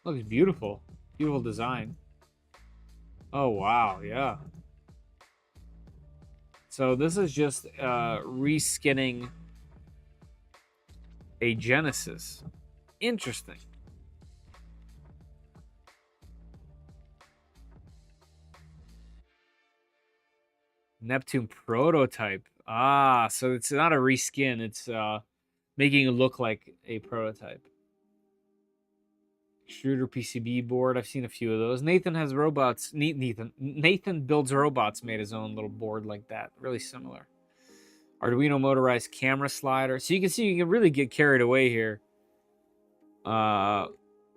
Looks beautiful. Beautiful design. Oh, wow. Yeah. So this is just reskinning a Genesis. Interesting. Neptune prototype. So it's not a reskin. It's making it look like a prototype. Extruder PCB board. I've seen a few of those. Nathan has robots. Nathan builds robots. Made his own little board like that. Really similar. Arduino motorized camera slider. So you can see you can really get carried away here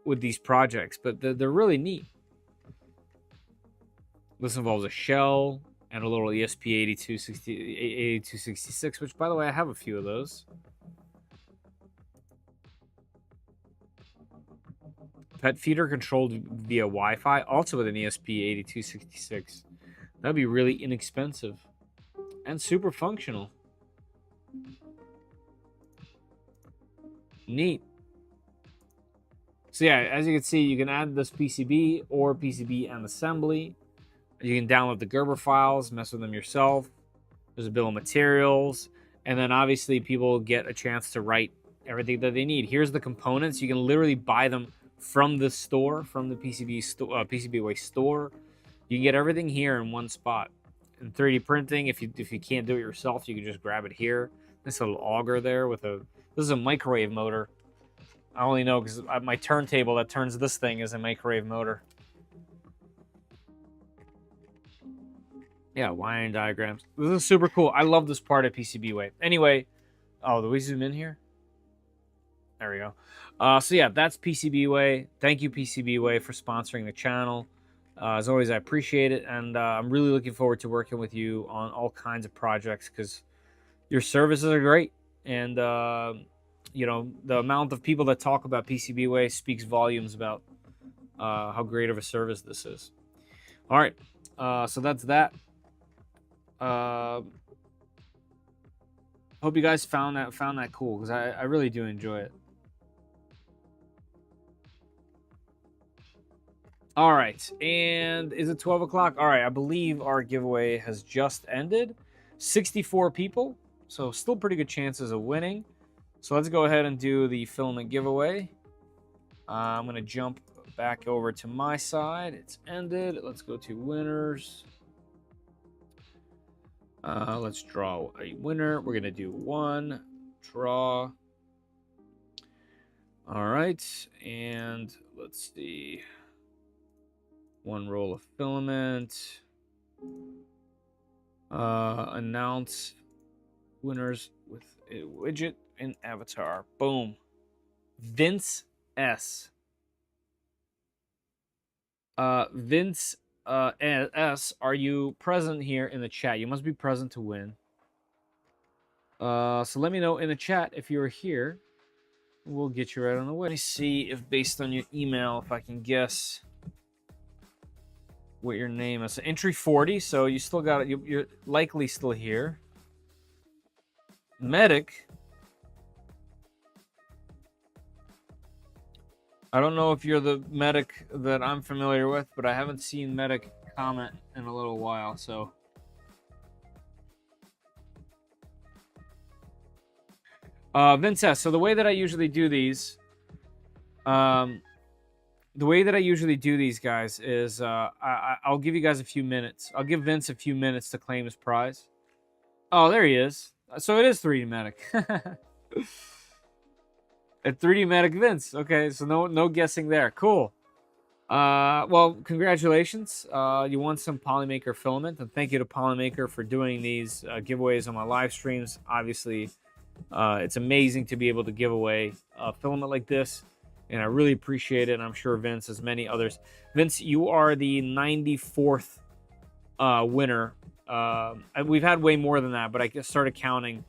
with these projects, but they're really neat. This involves a shell and a little ESP8266, which, by the way, I have a few of those. Pet feeder controlled via Wi-Fi, also with an ESP8266. That'd be really inexpensive and super functional. Neat. So yeah, as you can see, you can add this PCB or PCB and assembly. You can download the Gerber files, mess with them yourself. There's a bill of materials. And then obviously people get a chance to write everything that they need. Here's the components. You can literally buy them from the store, from the PCBWay store. You can get everything here in one spot. In 3D printing, if you can't do it yourself, you can just grab it here. This little auger there with this is a microwave motor. I only know because my turntable that turns this thing is a microwave motor. Yeah, wiring diagrams. This is super cool. I love this part of PCBWay. Anyway, do we zoom in here? There we go. So yeah, that's PCBWay. Thank you, PCBWay, for sponsoring the channel. As always, I appreciate it, and I'm really looking forward to working with you on all kinds of projects because your services are great, and you know, the amount of people that talk about PCBWay speaks volumes about how great of a service this is. All right, so that's that. Hope you guys found that cool because I really do enjoy it. All right, and is it 12 o'clock? All right, I believe our giveaway has just ended. 64 people, so still pretty good chances of winning. So let's go ahead and do the filament giveaway. I'm going to jump back over to my side. It's ended. Let's go to winners. Let's draw a winner. We're going to do one draw. All right, and let's see. One roll of filament. Announce winners with a widget and avatar. Boom. Vince S. Vince S, are you present here in the chat? You must be present to win. So let me know in the chat if you're here. We'll get you right on the way. Let me see if based on your email, if I can guess what your name is. Entry 40, so you still got it. You're likely still here. Medic. I don't know if you're the medic that I'm familiar with, but I haven't seen medic comment in a little while, so. Vince S. So the way that I usually do these, guys, is I'll give you guys a few minutes. I'll give Vince a few minutes to claim his prize. Oh, there he is. So it is 3D Medic. At 3D Medic Vince. Okay, so no guessing there. Cool. Well, congratulations. You won some Polymaker filament, and thank you to Polymaker for doing these giveaways on my live streams. Obviously, it's amazing to be able to give away a filament like this, and I really appreciate it. And I'm sure Vince, as many others. Vince, you are the 94th winner. We've had way more than that, but I started counting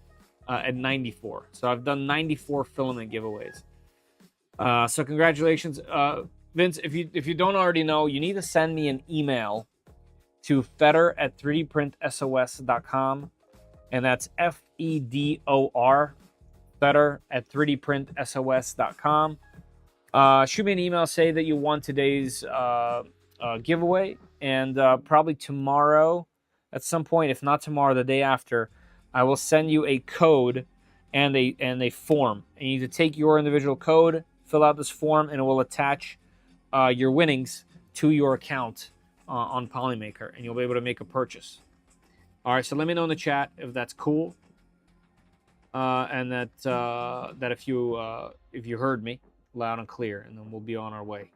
at 94. So I've done 94 filament giveaways. So congratulations. Vince, if you don't already know, you need to send me an email to fedor@3dprintsos.com, and that's FEDOR, fedor@3dprintsos.com. Shoot me an email, say that you won today's giveaway, and probably tomorrow at some point, if not tomorrow, the day after, I will send you a code and a form. And you need to take your individual code, fill out this form, and it will attach your winnings to your account on Polymaker, and you'll be able to make a purchase. All right, so let me know in the chat if that's cool, and that if you heard me loud and clear, and then we'll be on our way.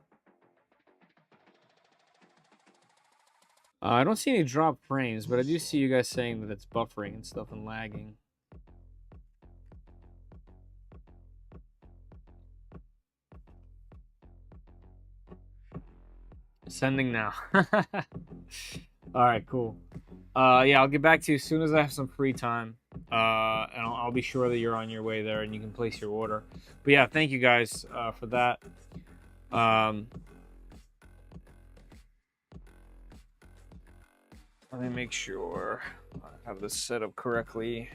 I don't see any drop frames, but I do see you guys saying that it's buffering and stuff and lagging. Sending now. All right, cool. Yeah, I'll get back to you as soon as I have some free time, and I'll be sure that you're on your way there and you can place your order. But yeah, thank you guys for that. Let me make sure I have this set up correctly.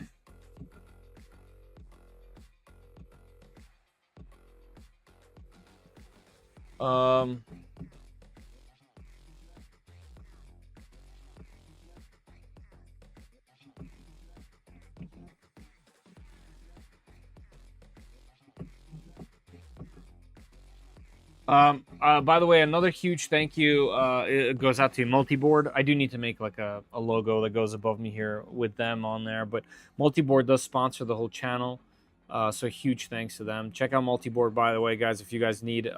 By the way, another huge thank you it goes out to Multiboard. I do need to make like a logo that goes above me here with them on there, but Multiboard does sponsor the whole channel. So huge thanks to them. Check out Multiboard, by the way, guys, if you guys need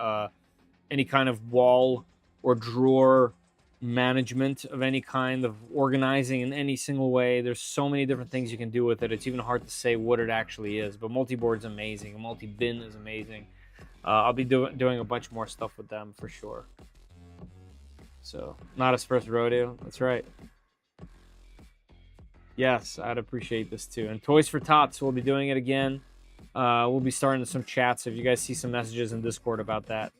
any kind of wall or drawer management of any kind of organizing in any single way. There's so many different things you can do with it. It's even hard to say what it actually is, but Multiboard's amazing. Multi-bin is amazing. I'll be doing a bunch more stuff with them for sure. So, not his first rodeo. That's right. Yes, I'd appreciate this too. And Toys for Tots, we'll be doing it again. We'll be starting some chats. If you guys see some messages in Discord about that,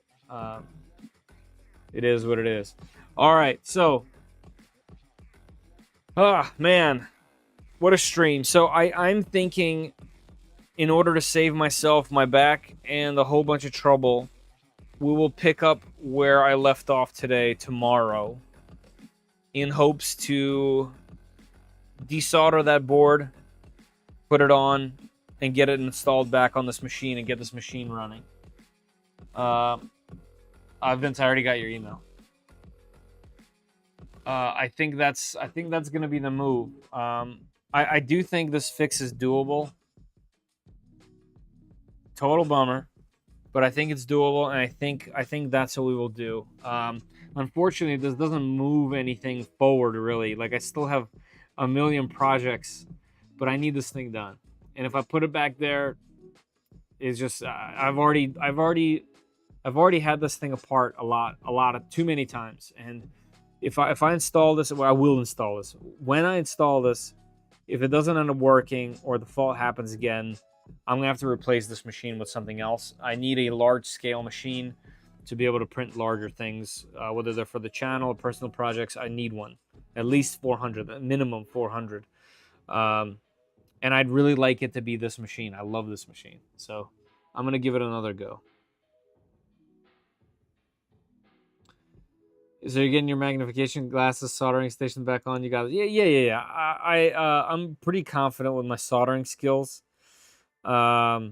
it is what it is. All right, so, man, what a stream. So I'm thinking, in order to save myself, my back, and a whole bunch of trouble, we will pick up where I left off today tomorrow, in hopes to desolder that board, put it on, and get it installed back on this machine and get this machine running. Vince, I already got your email. I think that's gonna be the move. I do think this fix is doable. Total bummer, but I think it's doable, and I think that's what we will do. Unfortunately, this doesn't move anything forward really. Like, I still have a million projects, but I need this thing done. And if I put it back there, it's just I've already had this thing apart a lot of too many times. And if I install this, well, I will install this. When I install this, if it doesn't end up working or the fault happens again, I'm gonna have to replace this machine with something else. I need a large scale machine to be able to print larger things, whether they're for the channel or personal projects. I need one, at least 400, minimum 400. And I'd really like it to be this machine. I love this machine, so I'm gonna give it another go. So you're getting your magnification glasses, soldering station back on. You got it. Yeah. I'm pretty confident with my soldering skills. I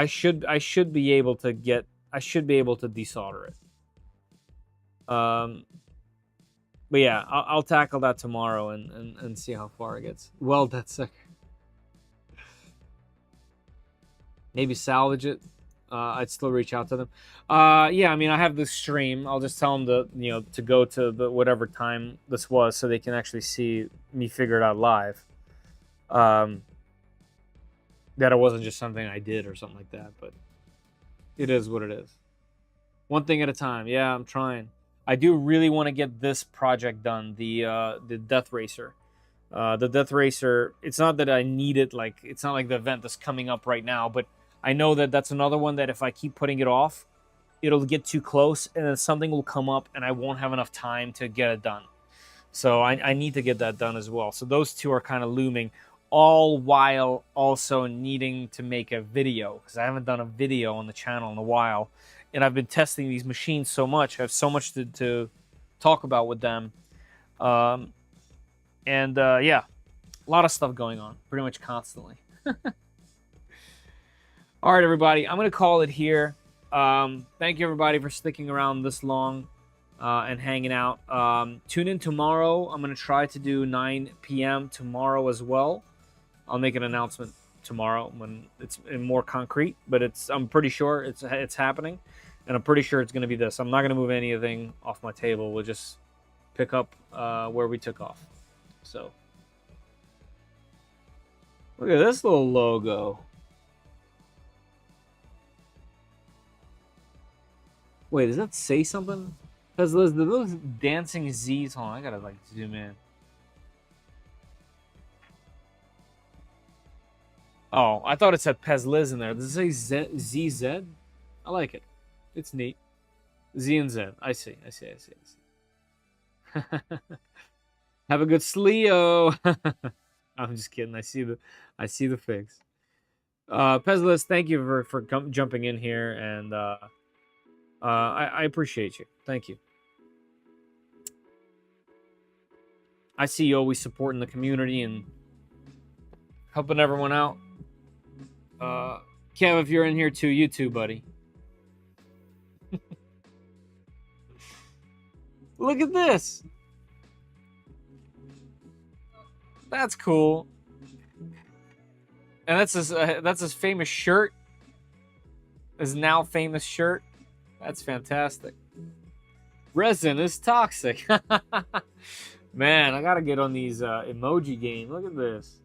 should be able to desolder it. But yeah, I'll tackle that tomorrow and see how far it gets. Well, that's sick. Maybe salvage it. I'd still reach out to them. Yeah, I mean, I have this stream. I'll just tell them to go to the whatever time this was, so they can actually see me figure it out live. That it wasn't just something I did or something like that, but it is what it is. One thing at a time. Yeah, I'm trying. I do really want to get this project done, the Death Racer. The Death Racer, it's not that I need it, like, it's not like the event that's coming up right now, but I know that that's another one that if I keep putting it off, it'll get too close, and then something will come up, and I won't have enough time to get it done. So I need to get that done as well. So those two are kind of looming, all while also needing to make a video, because I haven't done a video on the channel in a while, and I've been testing these machines so much. I have so much to talk about with them. Yeah, a lot of stuff going on, pretty much constantly. All right, everybody, I'm going to call it here. Thank you, everybody, for sticking around this long and hanging out. Tune in tomorrow. I'm going to try to do 9 p.m. tomorrow as well. I'll make an announcement tomorrow when it's more concrete, but I'm pretty sure it's happening, and I'm pretty sure it's going to be this. I'm not going to move anything off my table. We'll just pick up where we took off. So, look at this little logo. Wait, does that say something? Because those dancing Z's. Hold on, I gotta like zoom in. Oh, I thought it said Pez Liz in there. Does it say ZZ? I like it. It's neat. Z and Z. I see. Have a good Sleo. I'm just kidding. I see the fix. Pez Liz, thank you for jumping in here, and I appreciate you. Thank you. I see you always supporting the community and helping everyone out. Kev, if you're in here too, you too, buddy. Look at this. That's cool. And that's his famous shirt. His now famous shirt. That's fantastic. Resin is toxic. Man, I gotta get on these emoji games. Look at this.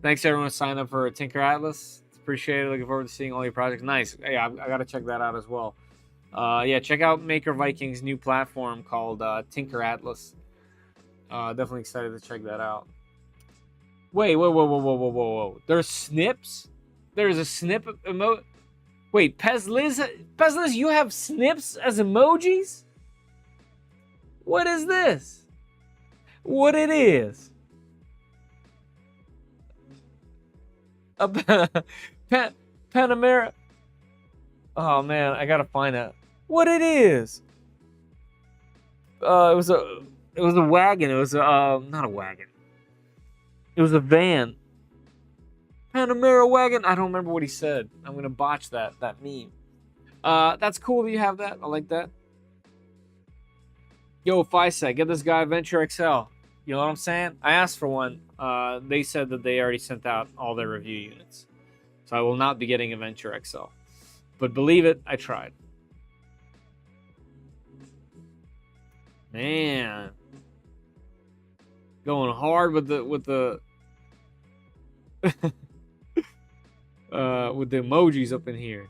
Thanks everyone who signed up for Tinker Atlas. It's appreciated. Looking forward to seeing all your projects. Nice. Yeah, I gotta check that out as well. Yeah, check out Maker Viking's new platform called Tinker Atlas. Definitely excited to check that out. Wait, whoa. There's snips? There's a snip emote? Wait, Pezliz, you have snips as emojis? What is this? What it is? A Panamera. Oh man, I gotta find that. What it is? It was a wagon. It was not a wagon. It was a van. Panamera wagon. I don't remember what he said. I'm gonna botch that meme. That's cool that you have that. I like that. Yo, FISEC, get this guy a Venture XL. You know what I'm saying? I asked for one. They said that they already sent out all their review units. So I will not be getting a Venture XL. But believe it, I tried. Man. Going hard with the with the emojis up in here.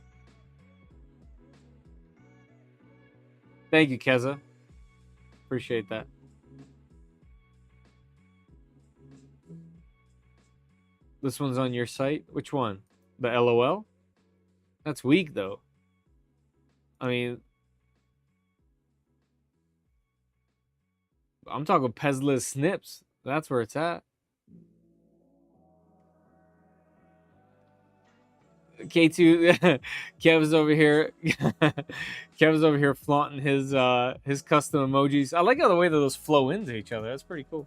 Thank you, Keza. Appreciate that. This one's on your site? Which one? The LOL? That's weak, though. I mean, I'm talking Pezliz snips. That's where it's at. K2, Kev's over here. Kev's over here flaunting his custom emojis. I like how the way that those flow into each other. That's pretty cool.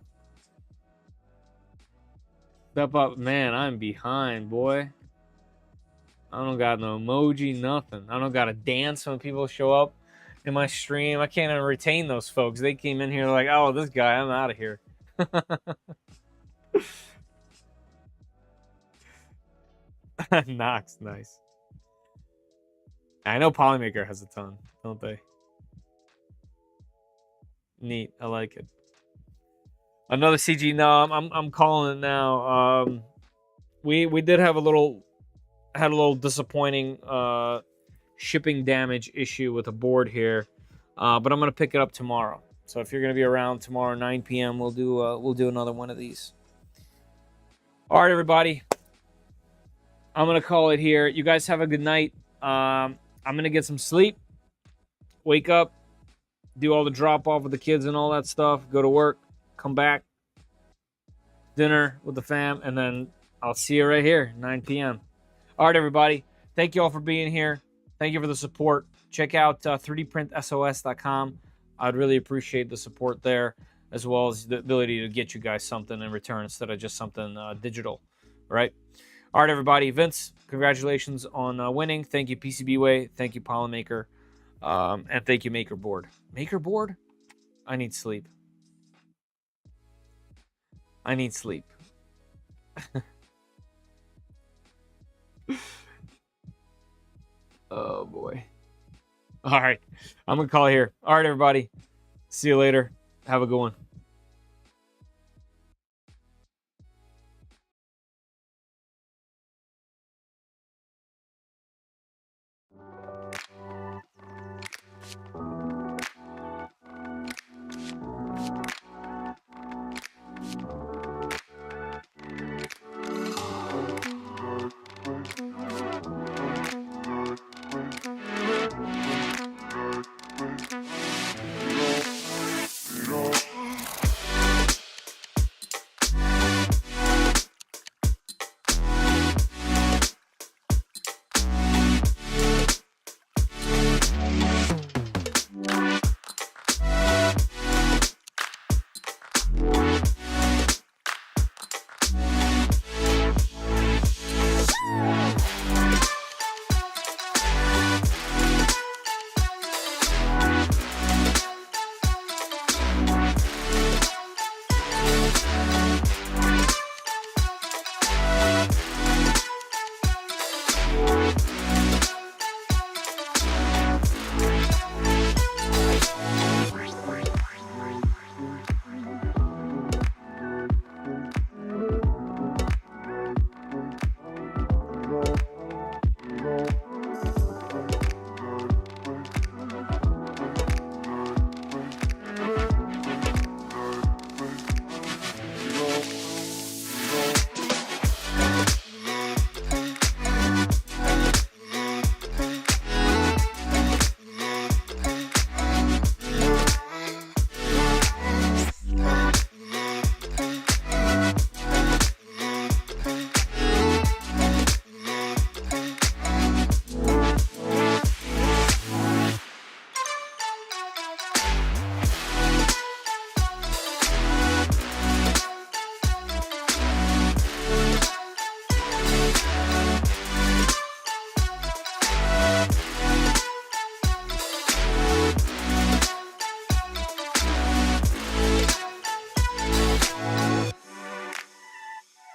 Step up, man. I'm behind, boy. I don't got no emoji, nothing. I don't got to dance when people show up in my stream. I can't even retain those folks. They came in here like, oh, this guy, I'm out of here. Knox, nice. I know Polymaker has a ton, don't they? Neat, I like it. Another CG. No, I'm calling it now. We did have a little disappointing shipping damage issue with a board here, but I'm gonna pick it up tomorrow. So if you're gonna be around tomorrow 9 p.m., we'll do another one of these. All right, everybody. I'm gonna call it here. You guys have a good night. I'm gonna get some sleep. Wake up, do all the drop off with the kids and all that stuff. Go to work, come back, dinner with the fam, and then I'll see you right here 9 p.m. All right, everybody. Thank you all for being here. Thank you for the support. Check out 3dprintsos.com. I'd really appreciate the support there, as well as the ability to get you guys something in return instead of just something digital. All right. All right, everybody. Vince, congratulations on winning. Thank you, PCBWay. Thank you, Polymaker. And thank you, MakerBoard. MakerBoard? I need sleep. I need sleep. Oh, boy. All right. I'm going to call it here. All right, everybody. See you later. Have a good one.